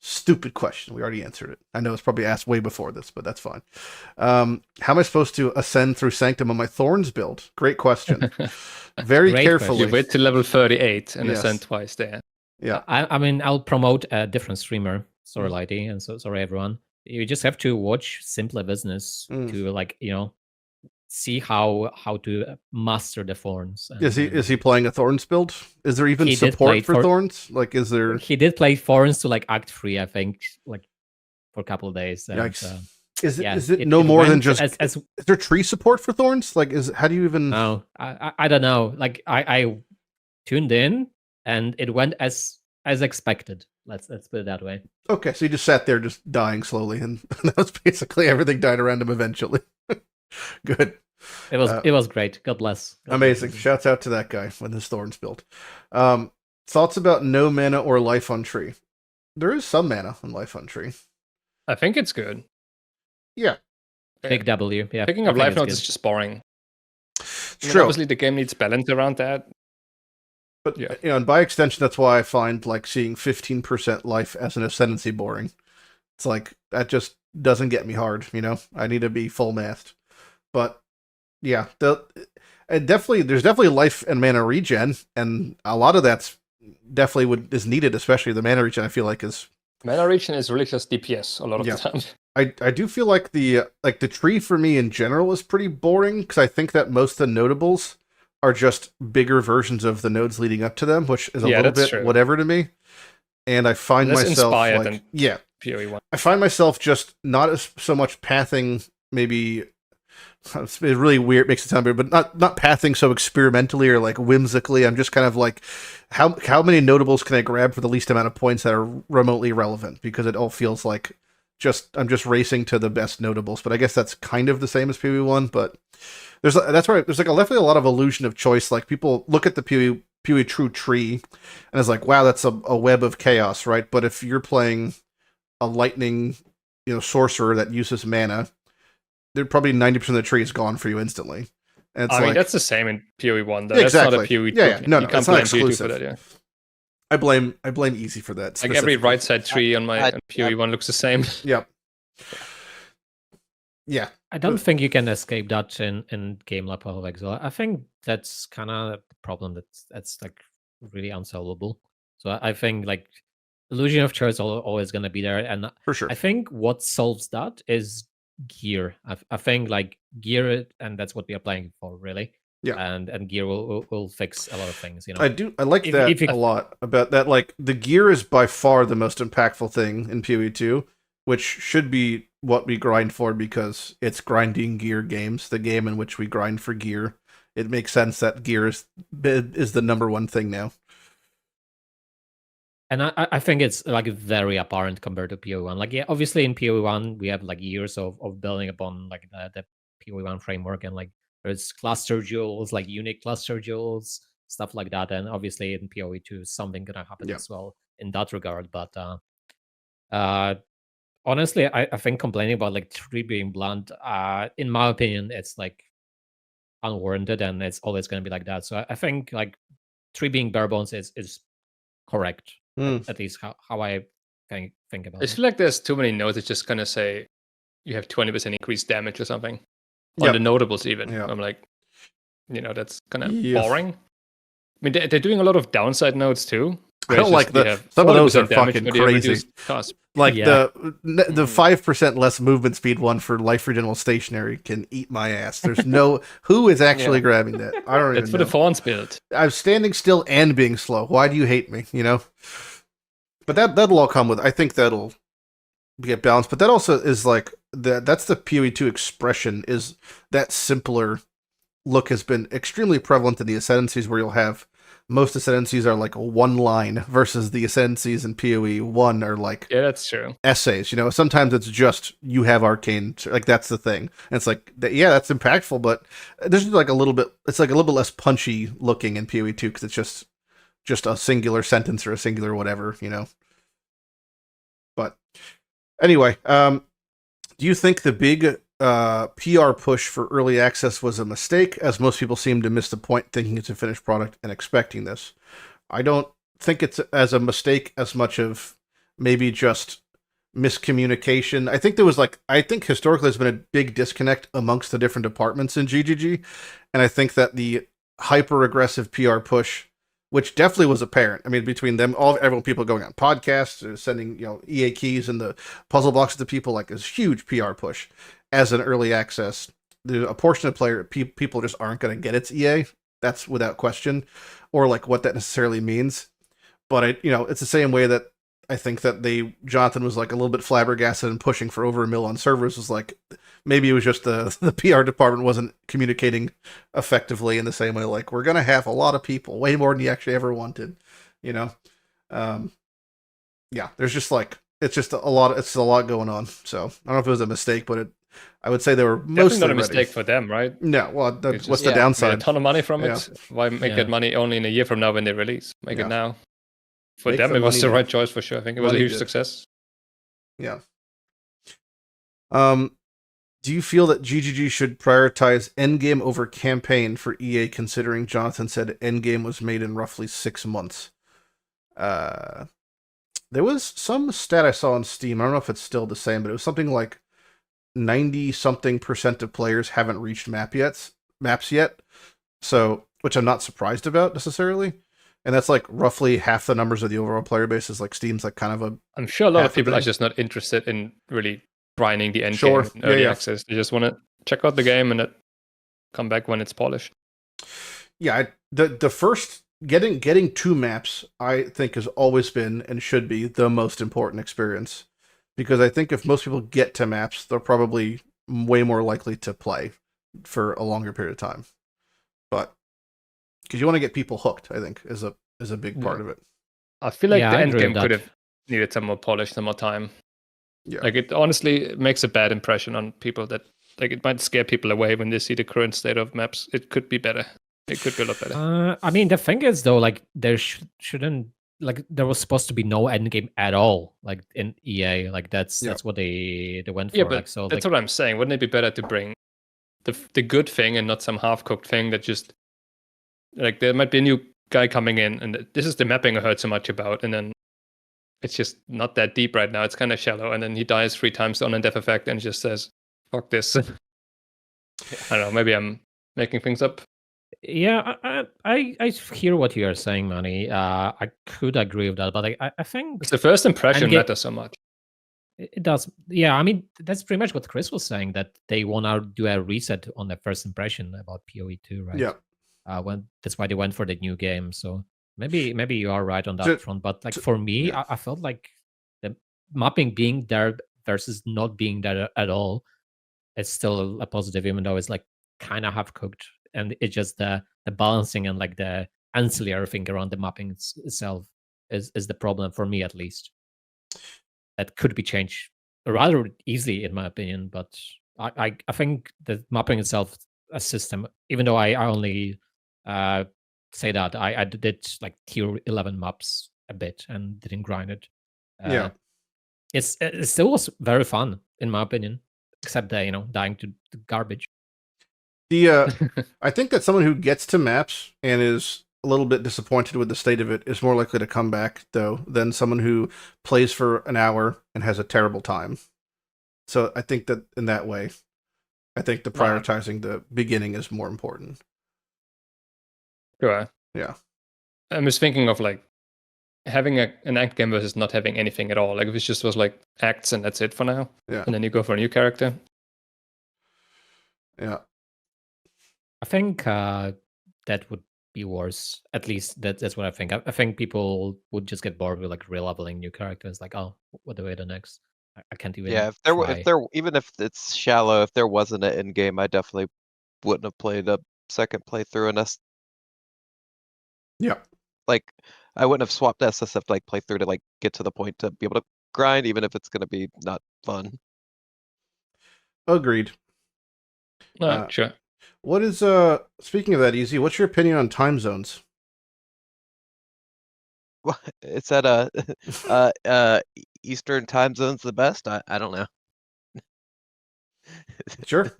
Stupid question. We already answered it. I know it's probably asked way before this, but that's fine. How am I supposed to ascend through Sanctum on my Thorns build? Great question. Very Great carefully. You wait till level 38 and Yes. ascend twice there. Yeah. I mean, I'll promote a different streamer. Sorry, Lighty, and sorry everyone. You just have to watch Simpler Business to like see how to master the thorns. Is he playing a Thorns build? Is there even He did support play for Thorns? Like, is there? He did play thorns to like Act 3, I think, like for a couple of days. And, Yikes. Is it yeah, is it no more than went just? as Is there tree support for Thorns? Like, how do you even? no, I don't know. Like I tuned in and it went as expected. Let's put it that way. Okay, so he just sat there, just dying slowly, and that was basically everything died around him eventually. Good. It was great. God bless. God Amazing. bless. Shouts out to that guy when his Thorns built. Thoughts about no mana or life on tree? There is some mana on life on tree. I think it's good. Yeah. Big W. Yeah. Picking I up think life it's nodes good. is just boring. It's I mean, true. obviously, the game needs balance around that. But Yeah. and by extension, that's why I find like seeing 15% life as an ascendancy boring. It's like that just doesn't get me hard, I need to be full mathed. But yeah, there's definitely life and mana regen, and a lot of that's definitely is needed, especially the mana regen. I feel like is Mana region is really just DPS a lot of the time. I do feel like the tree for me in general is pretty boring, because I think that most of the notables are just bigger versions of the nodes leading up to them, which is a little bit whatever to me. And I find myself like, PoE1. I find myself just not so much pathing, maybe. It's really weird, makes it sound weird, but not pathing so experimentally or like whimsically. I'm just kind of like, how many notables can I grab for the least amount of points that are remotely relevant? Because it all feels like I'm just racing to the best notables. But I guess that's kind of the same as PoE1. But there's definitely a lot of illusion of choice. Like, people look at the PoE true tree and it's like, wow, that's a web of chaos, right? But if you're playing a lightning, sorcerer that uses mana, they're probably 90% of the tree is gone for you instantly. And I mean, that's the same in PoE1, though. Yeah, that's not a PoE2. Yeah. No, you can't it's not blame exclusive. PoE2 for that, I blame Easy for that. Like, every right side tree on my PoE1 looks the same. Yep. Yeah. I don't think you can escape that in game like Path of Exile. I think that's kind of the problem that's like really unsolvable. So I think like illusion of choice is always going to be there, and for sure. I think what solves that is gear. I think like gear, and that's what we are playing for, really. Yeah. And gear will fix a lot of things. I like that a lot about that. Like, the gear is by far the most impactful thing in PoE2, which should be what we grind for, because it's grinding gear games, the game in which we grind for gear. It makes sense that gear is the number one thing now. And I think it's like very apparent compared to PoE1. Like, yeah, obviously in PoE1 we have like years of building upon like the PoE1 framework, and like there's cluster jewels, like unique cluster jewels, stuff like that. And obviously in PoE2 something gonna happen as well in that regard. But honestly, I think complaining about like tree being blunt, in my opinion, it's like unwarranted, and it's always gonna be like that. So I think like tree being bare bones is correct. At least how I think about it. I feel like there's too many nodes that just kind of say you have 20% increased damage or something. On the notables even. I'm like, that's kind of boring. I mean, they're doing a lot of downside nodes too. I don't like some of those are fucking crazy. Like the 5% less movement speed one for life regenerable stationary can eat my ass. There's no who is actually grabbing that. I don't even know. That's for the Fawns build. I'm standing still and being slow. Why do you hate me? But that'll all come with. I think that'll get balanced. But that also is like that's the PoE2 expression. Is that simpler look has been extremely prevalent in the Ascendancies, where you'll have. Most Ascendancies are like one line versus the Ascendancies in PoE1 are like that's true. Essays. Sometimes it's just you have arcane, like that's the thing. And it's like that's impactful, but there's like a little bit. It's like a little bit less punchy looking in PoE2 because it's just a singular sentence or a singular whatever. But anyway, do you think the big PR push for early access was a mistake, as most people seem to miss the point thinking it's a finished product and expecting this? I don't think it's as a mistake as much of maybe just miscommunication. I think historically there's been a big disconnect amongst the different departments in GGG, and I think that the hyper-aggressive PR push, which definitely was apparent. I mean, between them, people going on podcasts, sending EA keys and the puzzle boxes to people, like this huge PR push. As an early access, there's a portion of people just aren't going to get its EA. That's without question, or like what that necessarily means. But it's the same way that I think that Jonathan was like a little bit flabbergasted and pushing for over $1 million on servers. Was like maybe it was just the PR department wasn't communicating effectively in the same way. Like, we're going to have a lot of people, way more than you actually ever wanted. There's just like it's a lot going on. So I don't know if it was a mistake, but I would say they were mostly not a mistake for them, right? No, well, what's the downside? A ton of money from it. Why make that money only in a year from now when they release? Make it now. For them, it was the right choice for sure. I think it was a huge success. Yeah. Do you feel that GGG should prioritize Endgame over campaign for EA, considering Jonathan said Endgame was made in roughly 6 months? There was some stat I saw on Steam. I don't know if it's still the same, but it was something like 90-something% of players haven't reached maps yet. So, which I'm not surprised about necessarily. And that's like roughly half the numbers of the overall player base. Is like Steam's like kind of a I'm sure a lot of half the people are thing. just not interested in really grinding the end Sure. game in Yeah, early yeah. access. They just want to check out the game and come back when it's polished. Yeah, the first getting 2 maps, I think, has always been and should be the most important experience, because I think if most people get to maps, they're probably way more likely to play for a longer period of time. But because you want to get people hooked, I think is a big part of it. I feel like Yeah, the I end agree game with could that. have needed some more polish, some more time. Yeah. Like it honestly makes a bad impression on people that like it might scare people away when they see the current state of maps. It could be better. It could be a lot better. I mean, the thing is though, like there shouldn't, like there was supposed to be no end game at all, like in EA. Like that's what they went for. Yeah, but like so, that's like what I'm saying. Wouldn't it be better to bring the good thing and not some half cooked thing that just like there might be a new guy coming in and this is the mapping I heard so much about, and then it's just not that deep right now. It's kind of shallow, and then he dies 3 times on a death effect and just says, "Fuck this." I don't know. Maybe I'm making things up. yeah, I hear what you are saying, Manny. I could agree with that, but I think It's the first impression Endgame- matters so much. it does. Yeah, I mean that's pretty much what Chris was saying, that they want to do a reset on the first impression about PoE2, right? Yeah. When that's why they went for the new game. So maybe you are right on that front. But like for me, I felt like the mapping being there versus not being there at all, it's still a positive, even though it's like kind of half cooked, and it's just the balancing and like the ancillary thing around the mapping itself is the problem for me, at least. That could be changed rather easily, in my opinion. But I think the mapping itself, a system, even though I only say that I did like tier 11 maps a bit and didn't grind it. It still was very fun, in my opinion, except that, dying to garbage. I think that someone who gets to maps and is a little bit disappointed with the state of it is more likely to come back, though, than someone who plays for an hour and has a terrible time. So I think that in that way, I think the prioritizing the beginning is more important. Sure. Yeah. I'm just thinking of like having an act game versus not having anything at all. Like if it just was like acts and that's it for now. Yeah. And then you go for a new character. Yeah. I think that would be worse. At least that's what I think. I think people would just get bored with like re-leveling new characters. Like, oh, what do I do next? I can't even. Yeah, try. if there even if it's shallow, if there wasn't an end game, I definitely wouldn't have played a second playthrough in us. Yeah. Like I wouldn't have swapped SSF like playthrough to like get to the point to be able to grind, even if it's gonna be not fun. Agreed. Sure. What is speaking of that, Easy, what's your opinion on time zones? It's at Eastern time zone's the best. I don't know. Sure.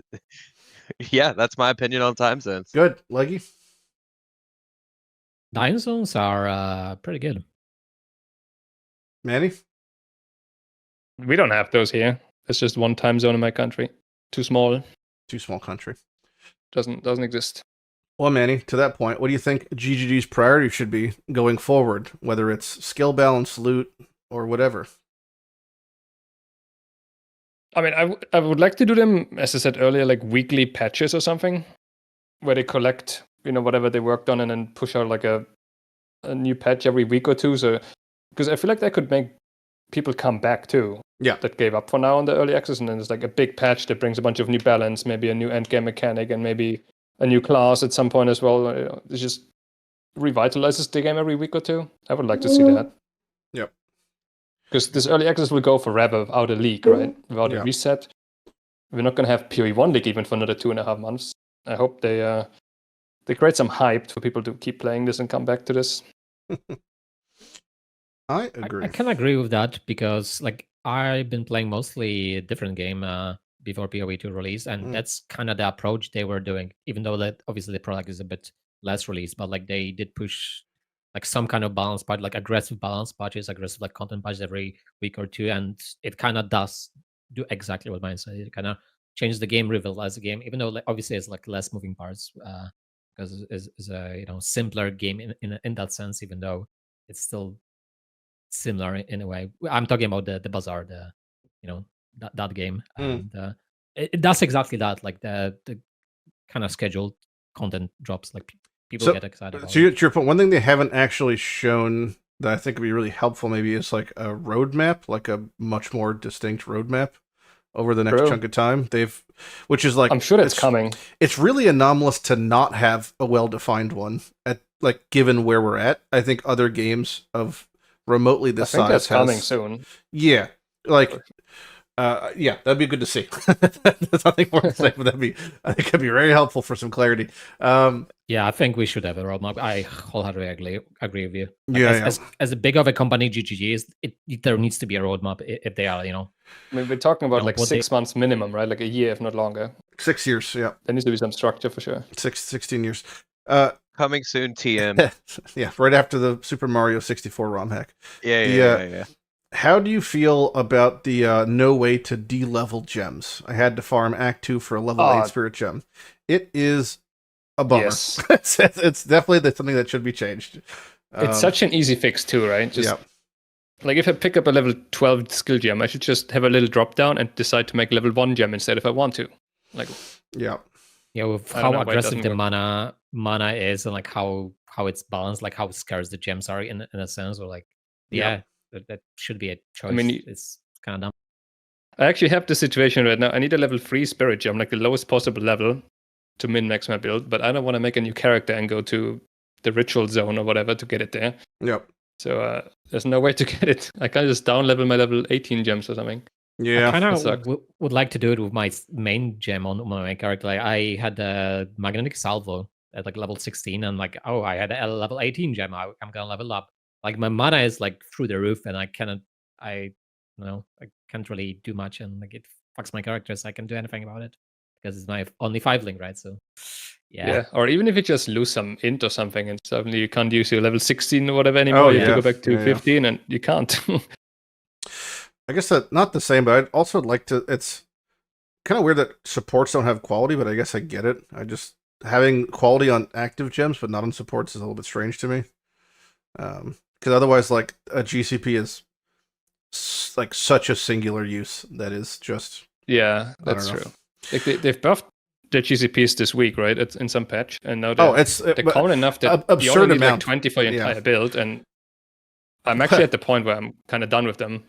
Yeah, that's my opinion on time zones. Good. Legi? Time zones are pretty good. Manny? We don't have those here. It's just one time zone in my country. Too small. Too small country. Doesn't exist. Well, Manny, to that point, what do you think GGG's priority should be going forward, whether it's skill balance, loot, or whatever? I mean, I would like to do them, as I said earlier, like weekly patches or something, where they collect, whatever they worked on and then push out like a new patch every week or two. So, because I feel like that could make people come back too. Yeah. That gave up for now on the early access, and then there's like a big patch that brings a bunch of new balance, maybe a new endgame mechanic, and maybe a new class at some point as well. It just revitalizes the game every week or two. I would like to see that. Yep. Because this early access will go forever without a league, right? Without a reset. We're not going to have PoE1 league even for another 2.5 months. I hope they create some hype for people to keep playing this and come back to this. I agree. I can agree with that, because like I've been playing mostly a different game before PoE2 release, and that's kind of the approach they were doing, even though that obviously the product is a bit less released, but like they did push like some kind of balance patch, like aggressive balance patches, aggressive like content patches every week or two, and it kind of does do exactly what mine said. It kind of changes the game, revitalize the game, even though like, obviously it's like less moving parts, because because is a simpler game in that sense, even though it's still similar in a way. I'm talking about the Bazaar, that game, and it does exactly that. Like the kind of scheduled content drops, like people get excited about. To your point, one thing they haven't actually shown that I think would be really helpful maybe is like a roadmap, like a much more distinct roadmap over the next chunk of time. Which is like, I'm sure it's coming. It's really anomalous to not have a well-defined one given where we're at. I think other games of remotely this size that's coming soon. Yeah, that'd be good to see. There's nothing more to say, but I think it'd be very helpful for some clarity. I think we should have a roadmap. I wholeheartedly agree with you. As big of a company GGG is, there needs to be a roadmap if they are, I mean, we're talking about like 6 months minimum, right? Like a year, if not longer. 6 years, yeah. There needs to be some structure for sure. 16 years. Coming soon, TM. Yeah, right after the Super Mario 64 ROM hack. Yeah. How do you feel about the no way to de-level gems? I had to farm Act 2 for a level 8 Spirit Gem. It is a bummer. Yes. It's definitely something that should be changed. It's such an easy fix too, right? Just like if I pick up a level 12 skill gem, I should just have a little drop down and decide to make level 1 gem instead if I want to. Like, with how aggressive the mana is and like how it's balanced, like how scarce the gems are in a sense, or like that should be a choice. I mean, it's kind of dumb. I actually have the situation right now. I need a level 3 spirit gem, like the lowest possible level to min-max my build, but I don't want to make a new character and go to the ritual zone or whatever to get it there. Yep. So there's no way to get it. I can't just down level my level 18 gems or something. Yeah, I kind of would like to do it with my main gem on my main character. Like, I had a magnetic salvo at like level 16, and like, I had a level 18 gem. I'm gonna level up. Like, my mana is like through the roof, and I can't really do much, and like it fucks my character, so I can't do anything about it because it's my only 5-link, right? So yeah. Or even if you just lose some int or something, and suddenly you can't use your level 16 or whatever anymore, you have to go back to 15, and you can't. I guess that not the same, but I'd also like to. It's kind of weird that supports don't have quality, but I guess I get it. Having quality on active gems but not on supports is a little bit strange to me. Because otherwise, like, a GCP is like such a singular use that is just. Yeah, that's true. Like they've buffed the GCPs this week, right? It's in some patch, and now they're common enough that you only need like 20 for your entire build, and I'm actually at the point where I'm kind of done with them.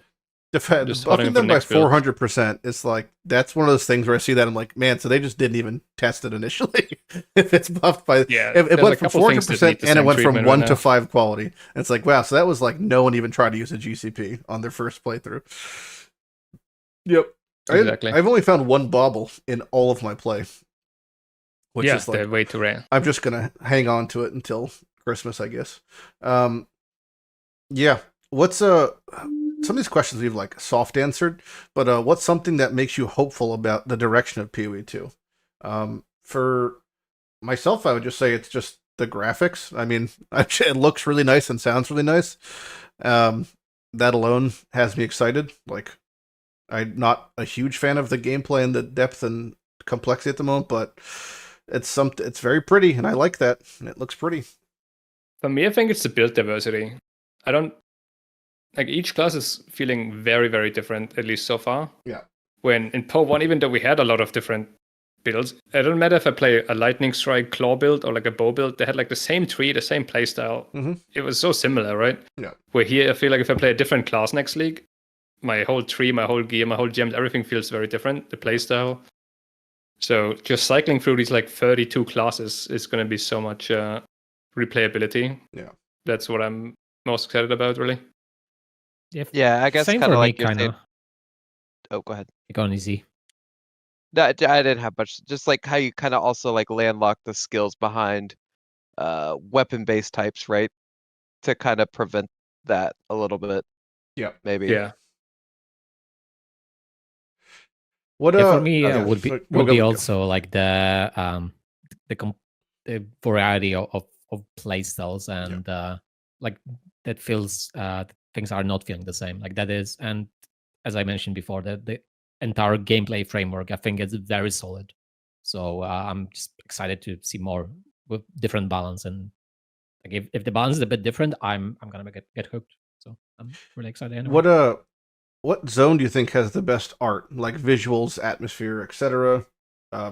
Buffing them by 400%, it's like, that's one of those things where I see that I'm like, man, so they just didn't even test it initially. If it's buffed by, it went from 400% and it went from 1 to 5 quality. And it's like, wow, so that was like no one even tried to use a GCP on their first playthrough. Yep. Exactly. I've only found one bauble in all of my play. Which is like, they're way too rare. I'm just going to hang on to it until Christmas, I guess. What's some of these questions we've like soft answered, but what's something that makes you hopeful about the direction of PoE2? For myself, I would just say it's just the graphics. I mean, it looks really nice and sounds really nice. That alone has me excited. Like, I'm not a huge fan of the gameplay and the depth and complexity at the moment, but it's very pretty, and I like that. And it looks pretty. For me, I think it's the build diversity. Like, each class is feeling very, very different, at least so far. Yeah. When in PoE1, even though we had a lot of different builds, it doesn't matter if I play a lightning strike claw build or like a bow build, they had like the same tree, the same playstyle. Mm-hmm. It was so similar, right? Yeah. Where here, I feel like if I play a different class next league, my whole tree, my whole gear, my whole gems, everything feels very different, the playstyle. So just cycling through these like 32 classes is going to be so much replayability. Yeah. That's what I'm most excited about, really. Yeah, I guess kind of like Oh, go ahead. Go on, easy. No, I didn't have much. Just like how you kind of also like landlock the skills behind weapon-based types, right? To kind of prevent that a little bit. Yeah. Maybe. Yeah. What for me would be also like the variety of playstyles and like that feels things are not feeling the same. Like that is, and as I mentioned before, the entire gameplay framework I think is very solid. So I'm just excited to see more with different balance. And like if the balance is a bit different, I'm gonna get hooked. So I'm really excited. Anyway. What zone do you think has the best art, like visuals, atmosphere, etc.?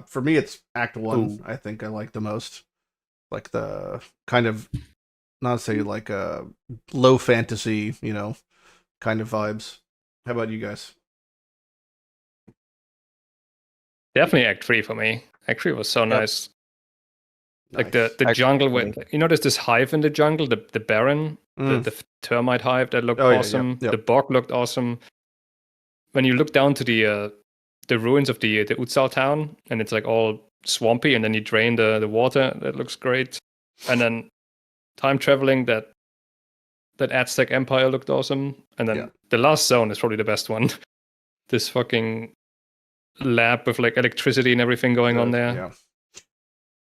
For me, it's Act 1. Ooh. I think I like the most. Like the kind of, not say like a low fantasy, kind of vibes. How about you guys? Definitely Act 3 for me. Act 3 was so nice. Like the Act jungle, three. there's this hive in the jungle, the Baron, the termite hive that looked awesome. Yeah. The bog looked awesome. When you look down to the ruins of the Utsal town, and it's like all swampy, and then you drain the water, that looks great. And then time traveling, that Aztec Empire looked awesome. And then the last zone is probably the best one. This fucking lab with like electricity and everything going on there. Yeah.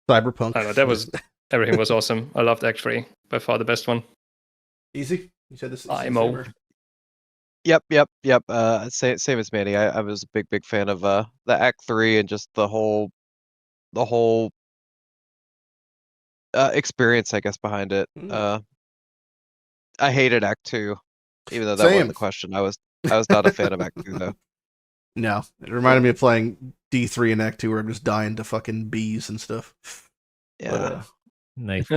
Cyberpunk. I don't know, everything was awesome. I loved Act 3. By far the best one. Easy? You said this is IMO. Yep. Same as Manny. I was a big fan of the Act 3 and just the whole experience, I guess, behind it. I hated Act 2, even though that wasn't the question. I was not a fan of Act 2 though. No, it reminded me of playing D3 in Act 2 where I'm just dying to fucking bees and stuff. Yeah. But, nice.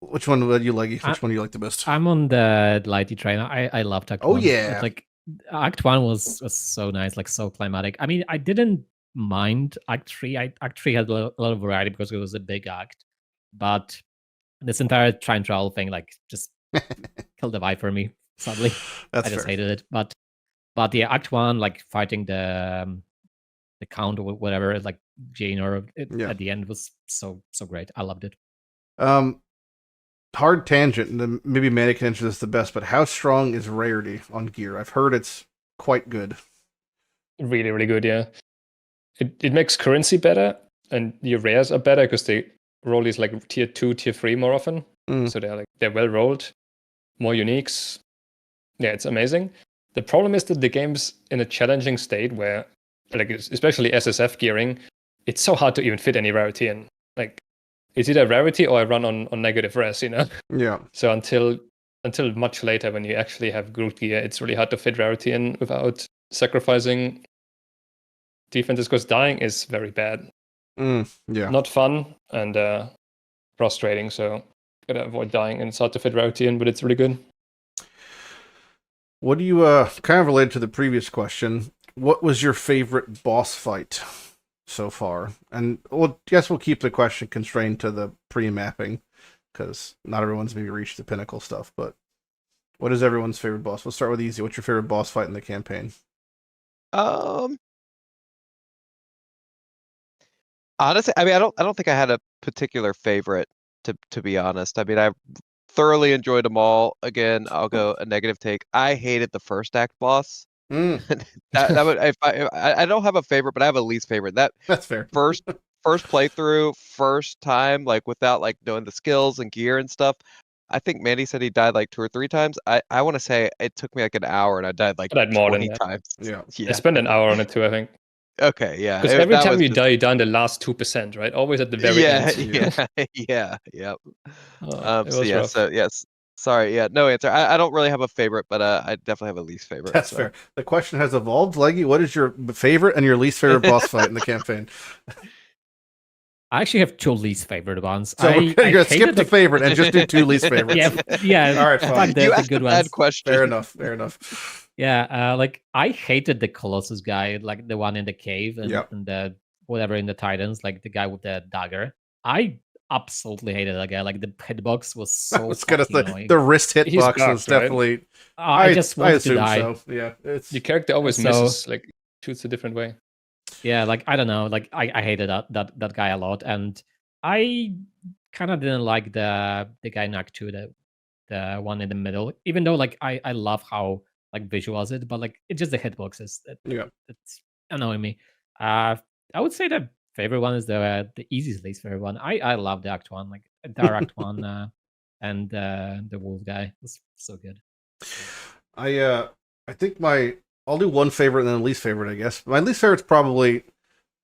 Which one would you like? Which one do you like the best? I'm on the Lighty train. I loved Act 1. Oh yeah. It's like Act 1 was so nice, like so climatic. I mean, I didn't mind Act 3. Act 3 had a lot of variety because it was a big act. But this entire train travel thing, like, just killed the vibe for me, sadly. I just hated it. But yeah, Act 1, like fighting the count or whatever, like Jane or at the end was so great. I loved it. Hard tangent, and maybe Manni can answer this the best, but how strong is rarity on gear? I've heard it's quite good. Really, really good, yeah. It makes currency better, and your rares are better because they roll these like tier 2, tier 3 more often. So they're well rolled, more uniques. Yeah, it's amazing. The problem is that the game's in a challenging state where, like, especially SSF gearing, it's so hard to even fit any rarity in. Like, it's either rarity or I run on negative res, Yeah. So until much later, when you actually have Groot gear, it's really hard to fit rarity in without sacrificing defenses, because dying is very bad. Yeah. Not fun and frustrating, so gotta avoid dying, and it's hard to fit rarity in, but it's really good. What do you, kind of related to the previous question, what was your favorite boss fight so far? And guess we'll keep the question constrained to the pre-mapping, because not everyone's maybe reached the pinnacle stuff, but what is everyone's favorite boss? We'll start with easy. What's your favorite boss fight in the campaign? Honestly, I mean, I don't think I had a particular favorite, to be honest. I mean, I thoroughly enjoyed them all. Again, I'll go a negative take. I hated the first act boss. that would, I don't have a favorite, but I have a least favorite. That's fair. First playthrough, first time, like without like knowing the skills and gear and stuff. I think Manny said he died like 2 or 3 times. I want to say it took me like an hour and I died like 20 times. Yeah. I spent an hour on it too, I think. Okay, yeah. Because every time you die, you die in the last 2%, right? Always at the very end. Yep. Yes. Sorry, yeah, no answer. I don't really have a favorite, but I definitely have a least favorite. That's fair. The question has evolved. Legi, what is your favorite and your least favorite boss fight in the campaign? I actually have 2 least favorite ones. So we're gonna skip the favorite and just do 2 least favorites. Yeah. All right, fine. You asked a bad question. Fair enough. Yeah, like I hated the Colossus guy, like the one in the cave and the whatever in the Titans, like the guy with the dagger. I absolutely hated that guy. Like the hitbox was so. I was gonna say the wrist hitbox was definitely. I just wanted to die. So. Yeah, the character always misses, like shoots a different way. Yeah, like I don't know, like I hated that guy a lot, and I kind of didn't like the guy in Act 2, the one in the middle. Even though like I love how like visuals it, but like it's just the hitboxes it's annoying me. I would say the favorite one is the easiest least favorite one. I love the Act 1, like entire Act 1, and the wolf guy was so good. I think I'll do one favorite and then a least favorite, I guess. My least favorite's probably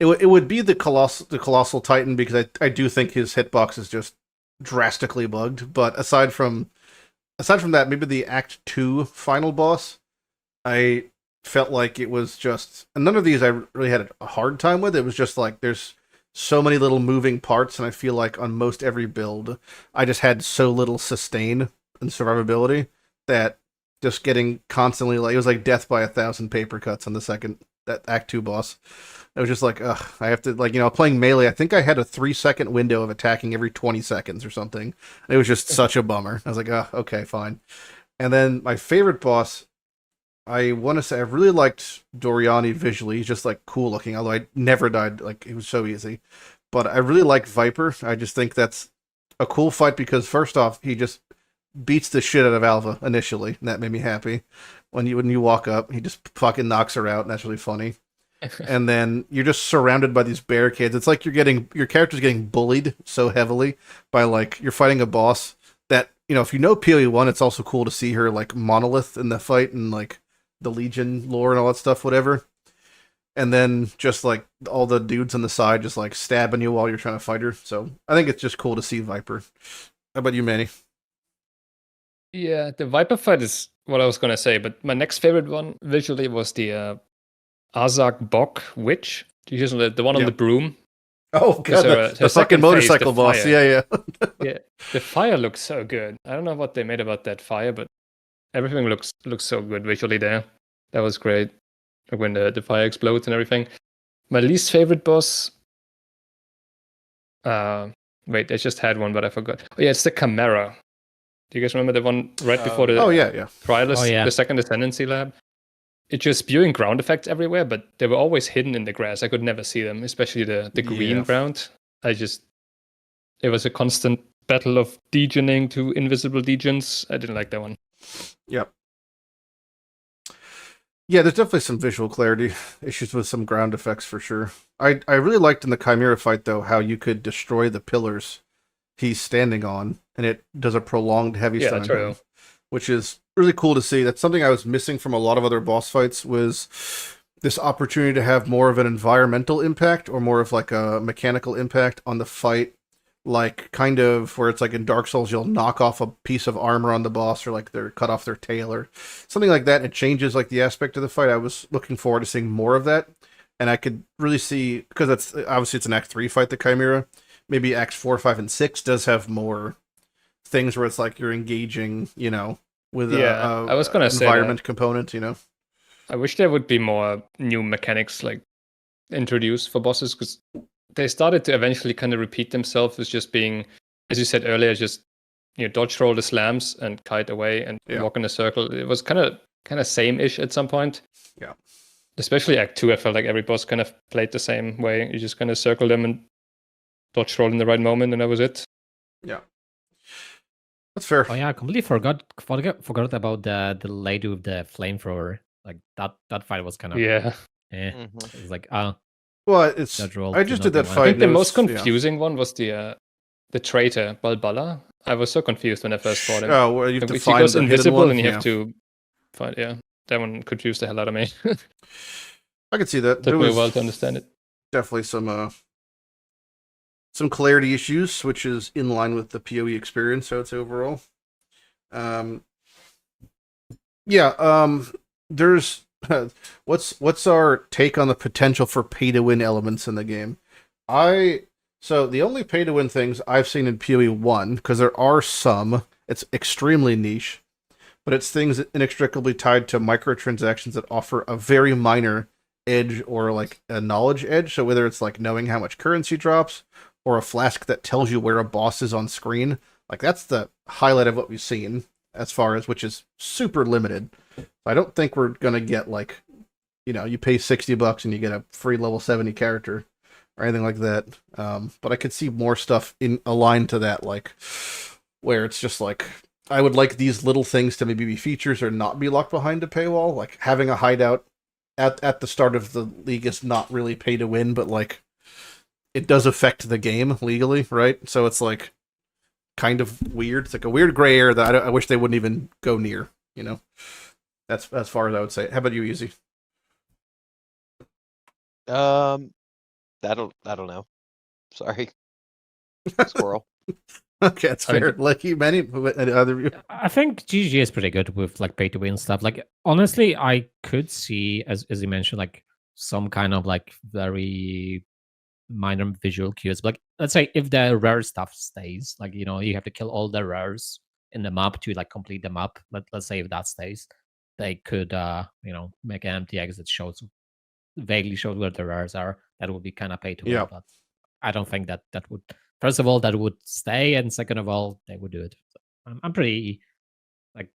it would be the colossal Titan, because I do think his hitbox is just drastically bugged. But aside from that, maybe the Act 2 final boss, I felt like it was just, and none of these I really had a hard time with. It was just like there's so many little moving parts, and I feel like on most every build, I just had so little sustain and survivability that just getting constantly, like, it was like death by 1,000 paper cuts on that Act 2 boss. It was just like, ugh, I have to, like, playing melee, I think I had a 3-second window of attacking every 20 seconds or something. It was just such a bummer. I was like, oh, okay, fine. And then my favorite boss, I want to say I really liked Doriani visually. He's just, like, cool looking, although I never died. Like, it was so easy. But I really like Viper. I just think that's a cool fight because, first off, he just beats the shit out of Alva initially, and that made me happy. When you walk up, he just fucking knocks her out, and that's really funny. And then you're just surrounded by these barricades. It's like your character's getting bullied so heavily by, like, you're fighting a boss that, if you know PoE1, it's also cool to see her, like, monolith in the fight and, like, the Legion lore and all that stuff, whatever. And then just, like, all the dudes on the side just, like, stabbing you while you're trying to fight her. So I think it's just cool to see Viper. How about you, Manny? Yeah, the Viper fight is what I was gonna say, but my next favorite one visually was the Azak Bok Witch. Usually the one on the broom. Oh god, her the fucking second motorcycle phase, the boss. fire. Yeah. Yeah, the fire looks so good. I don't know what they made about that fire, but everything looks so good visually there. That was great. Like when the fire explodes and everything. My least favorite boss. Wait, I just had one, but I forgot. Oh yeah, it's the Chimera. Do you guys remember the one right before the Priorless, Oh, yeah. the second Ascendancy lab? It's just spewing ground effects everywhere, but they were always hidden in the grass. I could never see them, especially the green ground. It was a constant battle of degening to invisible degens. I didn't like that one. Yep. Yeah, there's definitely some visual clarity issues with some ground effects for sure. I really liked in the Chimera fight, though, how you could destroy the pillars he's standing on, and it does a prolonged heavy stun to him, which is really cool to see. That's something I was missing from a lot of other boss fights, was this opportunity to have more of an environmental impact or more of like a mechanical impact on the fight, like kind of where it's like in Dark Souls, you'll knock off a piece of armor on the boss, or like they're cut off their tail or something like that, and it changes like the aspect of the fight. I was looking forward to seeing more of that, and I could really see, because that's obviously it's an Act 3 fight, the Chimera. Maybe Acts 4, 5, and 6 does have more things where it's like you're engaging, with I was gonna say environment component, I wish there would be more new mechanics like introduced for bosses, because they started to eventually kind of repeat themselves as just being, as you said earlier, just dodge roll the slams and kite away and walk in a circle. It was kind of same-ish at some point. Yeah. Especially Act 2, I felt like every boss kind of played the same way. You just kind of circle them and dodge roll in the right moment, and that was it. Yeah. That's fair. Oh yeah, I completely forgot about the lady with the flamethrower. Like that fight was kind of It was like well, it's I just did that fight. I think the most confusing one was the traitor Balbala. I was so confused when I first fought him. Oh, well, you have to find he goes the invisible one, and you have to find. Yeah, that one confused the hell out of me. I could see that. Took me a while to understand it. Definitely some clarity issues, which is in line with the PoE experience, so it's overall. There's what's our take on the potential for pay-to-win elements in the game? So the only pay-to-win things I've seen in PoE1, because there are some, it's extremely niche, but it's things inextricably tied to microtransactions that offer a very minor edge or like a knowledge edge. So whether it's like knowing how much currency drops, or a flask that tells you where a boss is on screen, like that's the highlight of what we've seen, as far as, which is super limited. I don't think we're gonna get like, you pay $60 and you get a free level 70 character or anything like that. But I could see more stuff aligned to that, like where it's just like, I would like these little things to maybe be features or not be locked behind a paywall. Like having a hideout at the start of the league is not really pay to win, but like it does affect the game legally, right? So it's like kind of weird. It's like a weird gray area that I wish they wouldn't even go near, That's as far as I would say. How about you, Easy? I don't know. Sorry. Squirrel. Okay, that's I mean, fair. Legi, Manni, other I think GG is pretty good with like pay to win stuff. Like honestly, I could see, as you mentioned, like some kind of like very minor visual cues. Like let's say if the rare stuff stays, like you have to kill all the rares in the map to like complete the map. Let's say if that stays, they could make an MTX that vaguely shows where the rares are. That would be kind of pay to win, Yeah. but I don't think that would. First of all, that would stay, and second of all, they would do it. So I'm pretty like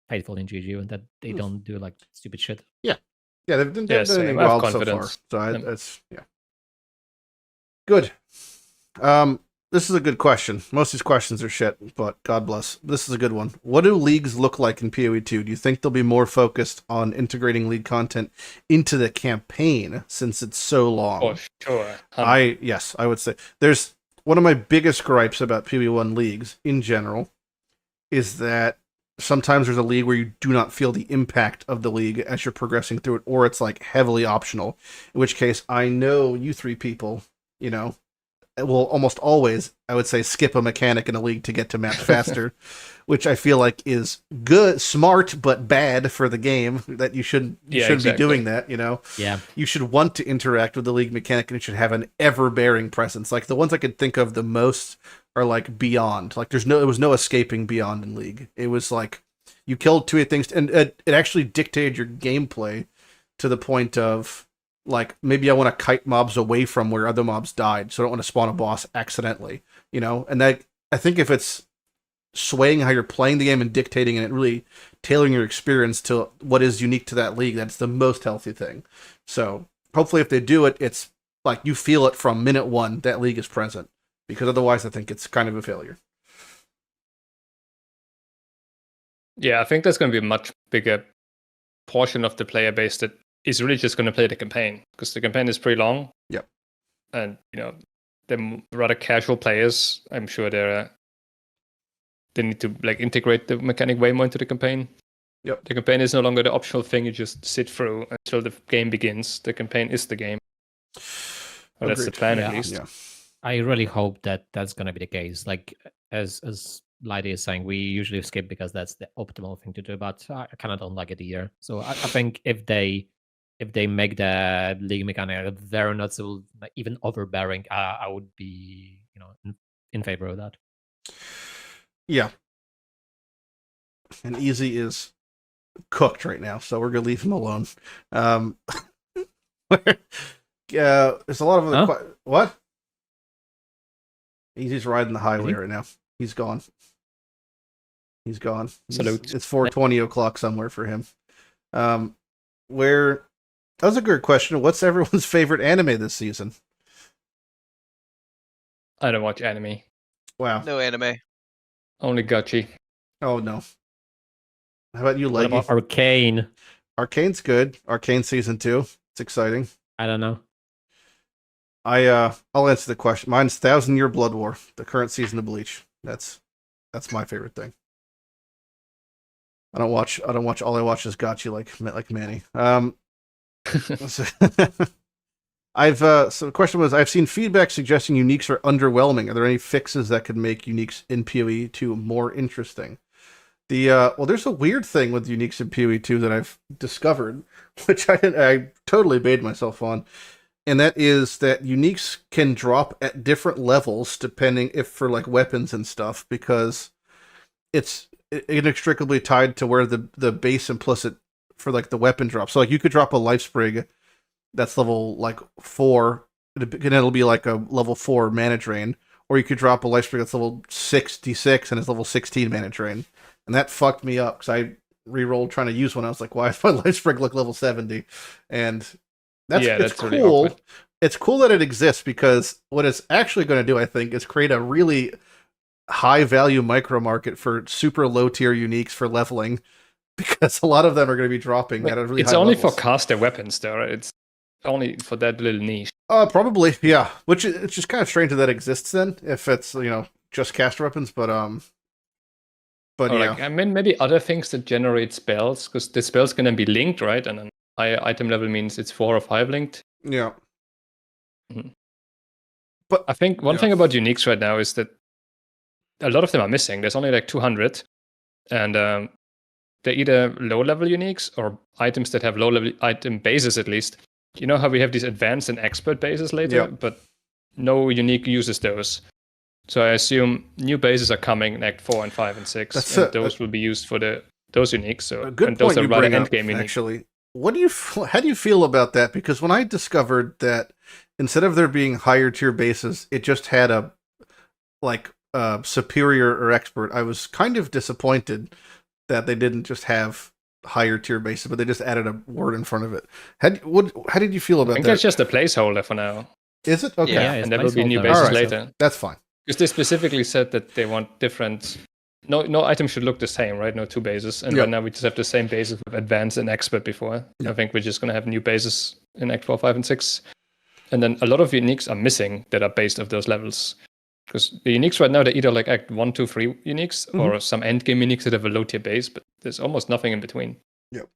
faithful in GG and that they don't do like stupid shit. Yeah, they've done same. anything I have wild so far. confidence. So Yeah. that's good. This is a good question. Most of these questions are shit, but God bless. This is a good one. What do leagues look like in PoE2? Do you think they'll be more focused on integrating league content into the campaign since it's so long? For sure. Yes, I would say. There's one of my biggest gripes about PoE1 leagues in general is that sometimes there's a league where you do not feel the impact of the league as you're progressing through it, or it's like heavily optional, in which case I know you three people, will almost always, I would say, skip a mechanic in a league to get to maps faster, which I feel like is good, smart, but bad for the game. That you shouldn't be doing that. Yeah, you should want to interact with the league mechanic, and it should have an ever-bearing presence. Like the ones I could think of the most are like Beyond. Like there was no escaping Beyond in League. It was like you killed two things, and it actually dictated your gameplay to the point of like maybe I want to kite mobs away from where other mobs died, so I don't want to spawn a boss accidentally. And that I think if it's swaying how you're playing the game and dictating and really tailoring your experience to what is unique to that league, that's the most healthy thing. So hopefully if they do it, it's like you feel it from minute one that league is present, because otherwise I think it's kind of a failure. Yeah, I think there's going to be a much bigger portion of the player base that is really just going to play the campaign, because the campaign is pretty long. Yep. And they're rather casual players. I'm sure they need to like integrate the mechanic way more into the campaign. Yep. The campaign is no longer the optional thing you just sit through until the game begins. The campaign is the game. Well, that's the plan, at least. Yeah. I really hope that that's going to be the case. Like as Lighty is saying, we usually skip because that's the optimal thing to do, but I kind of don't like it either. So I think if they make the league mechanic very noticeable, even overbearing, I would be in favor of that. Yeah. And Easy is cooked right now, so we're gonna leave him alone. There's a lot of other what? Easy's riding the highway right now. He's gone. Salute. It's 4:20 o'clock somewhere for him. That was a good question. What's everyone's favorite anime this season? I don't watch anime. Wow. No anime. Only gachi. Oh no. How about you, What Legi? about Arcane? Arcane's good. Arcane season 2. It's exciting. I don't know. I'll answer the question. Mine's 1,000 Year Blood War, the current season of Bleach. That's my favorite thing. I don't watch. All I watch is gacha like Manni. So the question was, I've seen feedback suggesting uniques are underwhelming. Are there any fixes that could make uniques in PoE2 more interesting? There's a weird thing with uniques in PoE2 that I've discovered, which I totally baited myself on, and that is that uniques can drop at different levels depending if for like weapons and stuff, because it's inextricably tied to where the base implicit for like the weapon drop. So like you could drop a life sprig that's level like 4, and it'll be like a level 4 mana drain, or you could drop a life sprig that's level 66 and it's level 16 mana drain, and that fucked me up because I re-rolled trying to use one. I was like, why does my life sprig look level 70? And that's cool. Really awkward. It's cool that it exists, because what it's actually going to do, I think, is create a really high value micro market for super low tier uniques for leveling, because a lot of them are going to be dropping at a really high It's only levels. for caster weapons, though, right? It's only for that little niche. Probably, yeah. Which it's just kind of strange that exists then, if it's just caster weapons, but yeah. Like, I mean, maybe other things that generate spells, because the spell's gonna be linked, right? And then higher item level means it's 4 or 5 linked. Yeah. Mhm. But I think one yeah. thing about uniques right now is that a lot of them are missing. There's only like 200, and they're either low-level uniques or items that have low-level item bases at least. You know how we have these advanced and expert bases later, Yep. but no unique uses those. So I assume new bases are coming in Act 4 and 5 and 6, That's and those will be used for those uniques. So a good and those point are you rather bring up, endgame unique. actually. How do you feel about that? Because when I discovered that instead of there being higher tier bases, it just had a superior or expert, I was kind of disappointed that they didn't just have higher tier bases, but they just added a word in front of it. How did you feel I about think that? that's just a placeholder for now. Is it? Okay. Yeah, And there will be new placeholder. bases Alright, later. That's fine. Because they specifically said that they want different. No item should look the same, right? No two bases. And Yep. right now we just have the same bases with advanced and expert before. Yep. I think we're just going to have new bases in Act 4, 5, and 6. And then a lot of uniques are missing that are based off those levels. Because the uniques right now, they're either like Act 1, 2, 3 uniques or some endgame uniques that have a low tier base, but there's almost nothing in between. Yep.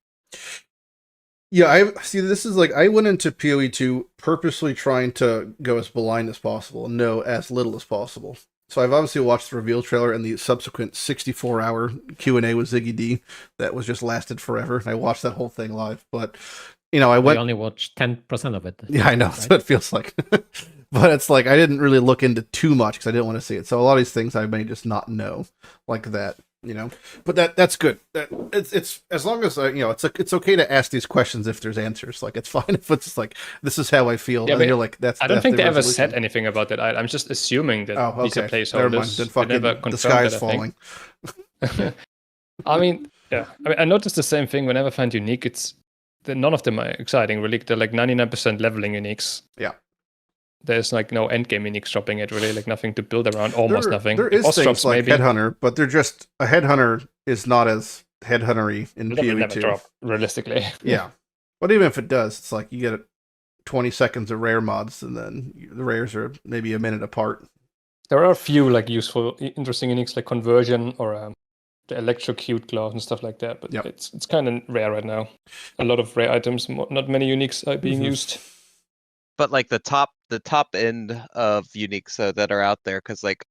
Yeah, I see. This is like I went into PoE2 purposely trying to go as blind as possible and know as little as possible. So I've obviously watched the reveal trailer and the subsequent 64-hour Q&A with Ziggy D that was just lasted forever. And I watched that whole thing live, but I We went. only watched 10% of it. Yeah, I know. That's what it feels like. But it's like I didn't really look into too much because I didn't want to see it. So a lot of these things I may just not know, like that. But that's good. It's as long as it's okay to ask these questions if there's answers. Like it's fine if it's like this is how I feel. Yeah, and you're like that's. I don't think the they ever resolution. said anything about that. I'm just assuming that Oh, these are okay. placeholders. Never mind. Then They fucking never the confirmed sky is that, I think. falling. I mean, yeah. I noticed the same thing whenever I find unique. None of them are exciting, really. They're like 99% leveling uniques. Yeah. There's like no endgame uniques dropping it, really. Like nothing to build around, almost nothing. There is Boss things drops, like maybe. Headhunter, but they're just a Headhunter is not as Headhunter-y in They will never PoE2. drop, realistically. Yeah. But even if it does, it's like you get 20 seconds of rare mods, and then the rares are maybe a minute apart. There are a few like useful, interesting uniques like Conversion or the Electrocute Glove and stuff like that. But Yep. it's kind of rare right now. A lot of rare items, not many uniques are being used. But like the top end of uniques that are out there, because like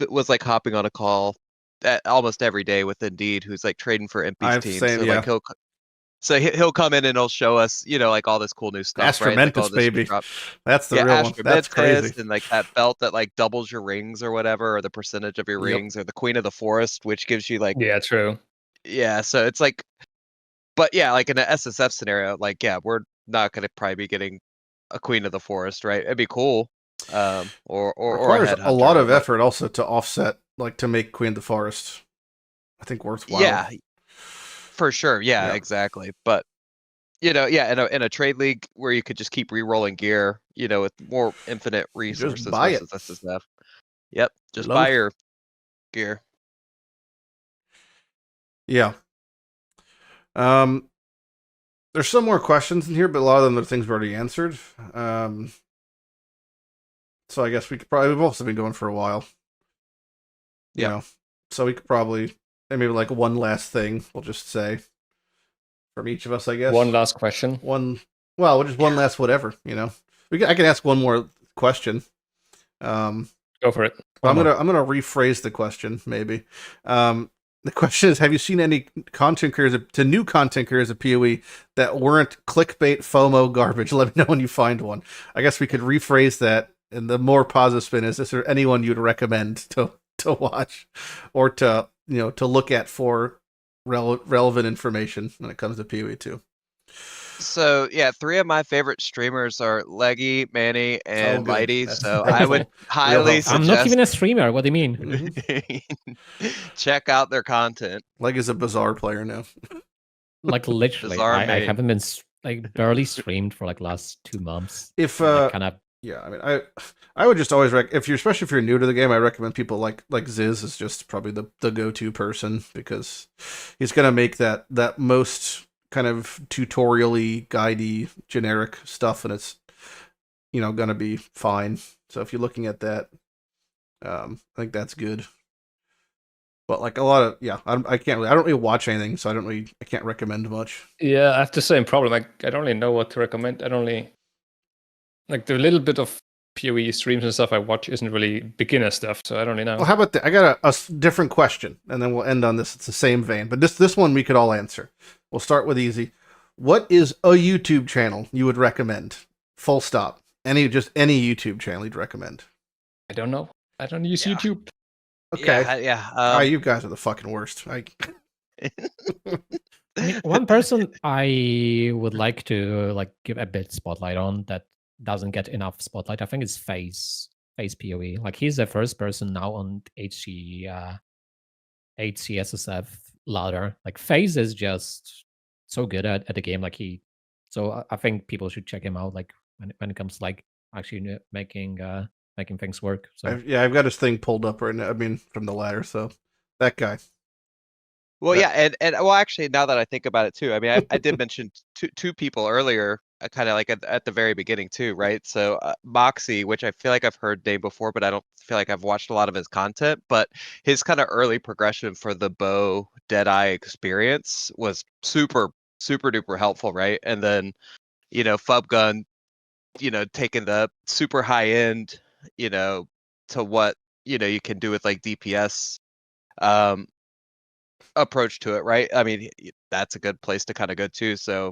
was like hopping on a call almost every day with Indeed, who's like trading for MP's team. Same, so yeah. like he'll come in and he'll show us, like all this cool new stuff, right? Like all Astromentus, this baby. drop. That's the real one. That's crazy. And like that belt that like doubles your rings or whatever, or the percentage of your rings, or the Queen of the Forest, which gives you like Yeah, true. Yeah, so it's like, but yeah, like in an SSF scenario, like yeah, we're not gonna probably be getting a Queen of the Forest, right? It'd be cool. Or requires a a lot of but effort also to offset, like to make Queen of the Forest, I think, worthwhile. Yeah, for sure. Yeah, exactly. But yeah, in a trade league where you could just keep re-rolling gear, with more infinite resources buy versus SSF. Yep, just Love buy it. your gear. Yeah. There's some more questions in here, but a lot of them are things we've already answered. So I guess we've also been going for a while. Yeah. So we could probably maybe like one last thing we'll just say from each of us, I guess. One last question. Just one last whatever, I can ask one more question. Go for it. I'm gonna rephrase the question, maybe. The question is, have you seen any content creators to new content creators of PoE that weren't clickbait FOMO garbage? Let me know when you find one. I guess we could rephrase that, and the more positive spin is there anyone you'd recommend to watch or to look at for relevant information when it comes to PoE2? So yeah, 3 of my favorite streamers are Legi, Manni, and good. Lighty. That's So I would highly helpful. I'm suggest not even a streamer. What do you mean? check out their content. Leg is a bizarre player now. Like literally, Bizarre I main. haven't been like barely streamed for like last 2 months. If kind of yeah, I mean, I would just always especially if you're new to the game, I recommend people like Ziz is just probably the go-to person, because he's gonna make that most kind of tutorial-y, guidey, generic stuff, and it's gonna be fine. So if you're looking at that, I think that's good. But like a lot of I don't really watch anything, so I can't recommend much. Yeah, I have the same problem. I don't really know what to recommend. like the little bit of PoE streams and stuff I watch isn't really beginner stuff, so I don't really know. Well, how about that? I got a different question, and then we'll end on this. It's the same vein, but this one we could all answer. We'll start with easy. What is a YouTube channel you would recommend? Full stop. Any YouTube channel you'd recommend? I don't know. I don't use Yeah. YouTube. Okay. Yeah. You guys are the fucking worst. I mean, one person I would like to give a bit spotlight on that doesn't get enough spotlight, I think, is FaZe PoE. Like, he's the first person now on HCSSF ladder. Like, FaZe is just so good at the game. Like, so I think people should check him out. Like, when it comes to actually making things work. So I've got his thing pulled up right now. I mean, from the ladder. So that guy. Well, yeah, and well, actually, now that I think about it too, I mean, I did mention two people earlier, kind of like at the very beginning too, right? So Moxie, which I feel like I've heard name before, but I don't feel like I've watched a lot of his content. But his kind of early progression for the bow Deadeye experience was super duper helpful, right? And then, Fubgun, taking the super high end, to what you can do with like DPS. Approach to it, right? I mean, that's a good place to kind of go to. So,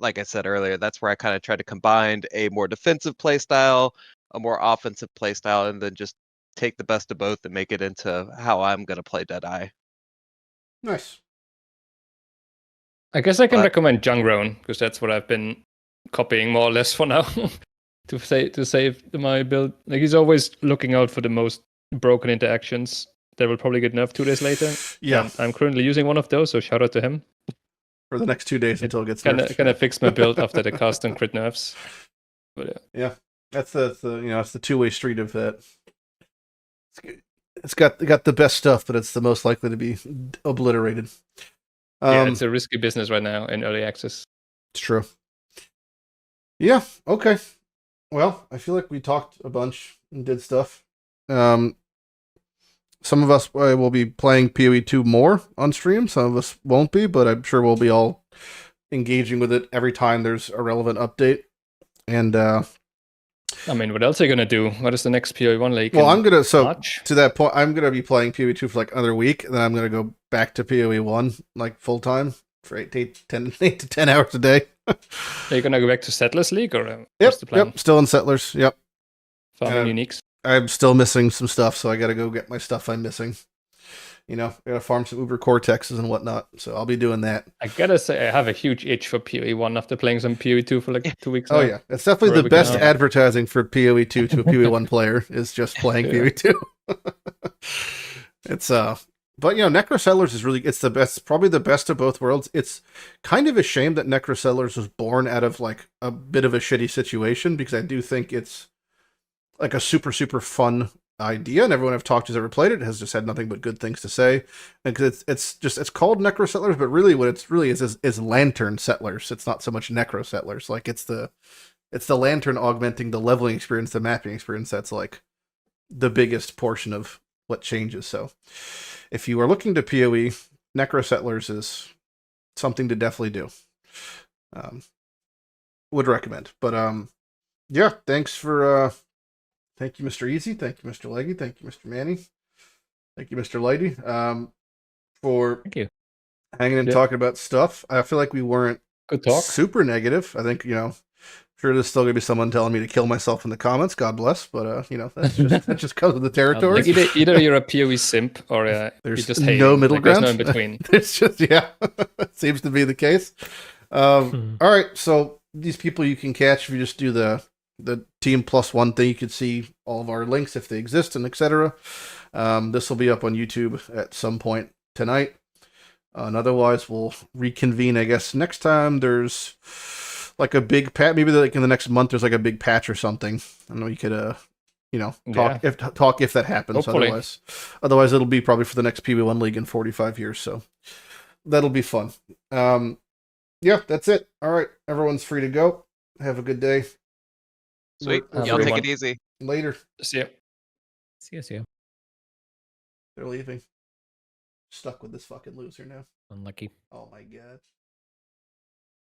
like I said earlier, that's where I kind of try to combine a more defensive playstyle, a more offensive playstyle, and then just take the best of both and make it into how I'm going to play Deadeye. Nice. I guess I can recommend Jungroan, because that's what I've been copying more or less for now to save my build. Like, he's always looking out for the most broken interactions that will probably get nerfed 2 days later. Yeah. And I'm currently using one of those, so shout out to him. For the next 2 days until it gets nerfed. Kind of fix my build after the cast and crit nerfs. But yeah. That's the it's the two-way street of that. It's got the best stuff, but it's the most likely to be obliterated. Yeah, it's a risky business right now in early access. It's true. Yeah, okay. Well, I feel like we talked a bunch and did stuff. Some of us will be playing PoE2 more on stream. Some of us won't be, but I'm sure we'll be all engaging with it every time there's a relevant update. And I mean, what else are you gonna do? What is the next PoE1 league? Well, to that point, I'm gonna be playing PoE2 for like another week, and then I'm gonna go back to PoE1 like full time for 8 to 10 hours a day. Are you gonna go back to Settlers League or Yep, still in Settlers. Yep, farming uniques. I'm still missing some stuff, so I gotta go get my stuff I'm missing. I gotta farm some Uber Cortexes and whatnot, so I'll be doing that. I gotta say, I have a huge itch for PoE1 after playing some PoE2 for like 2 weeks. Oh yeah, it's definitely the best advertising for PoE2 to a PoE1 player is just playing PoE2. It's but Necro Settlers is really, it's the best, probably the best of both worlds. It's kind of a shame that Necro Settlers was born out of like a bit of a shitty situation, because I do think it's like a super fun idea, and everyone I've talked to who's ever played it has just had nothing but good things to say. And it's called Necro Settlers, but really what it's really is Lantern Settlers. It's not so much Necro Settlers. Like, it's the Lantern augmenting the leveling experience, the mapping experience. That's like the biggest portion of what changes. So if you are looking to PoE, Necro Settlers is something to definitely do. Would recommend. But yeah, thank you, Mr. Easy. Thank you, Mr. Legi. Thank you, Mr. Manni. Thank you, Mr. Lighty, for hanging and talking about stuff. I feel like we weren't good talk. Super negative. I think, sure there's still going to be someone telling me to kill myself in the comments. God bless. But, that just comes with the territory. Like either you're a PoE simp or there's you just hate no middle ground. There's no in between. It's just, seems to be the case. All right. So these people you can catch if you just do the Team +1 thing. You can see all of our links if they exist, and etc. This will be up on YouTube at some point tonight. And otherwise, we'll reconvene, I guess, next time there's like a big patch. Maybe like in the next month, there's like a big patch or something. I know you could, talk if that happens. Hopefully. Otherwise, it'll be probably for the next PoE1 league in 45 years. So that'll be fun. Yeah, that's it. All right, everyone's free to go. Have a good day. Sweet. Y'all take it easy. Later. See ya. See ya. They're leaving. Stuck with this fucking loser now. Unlucky. Oh my god.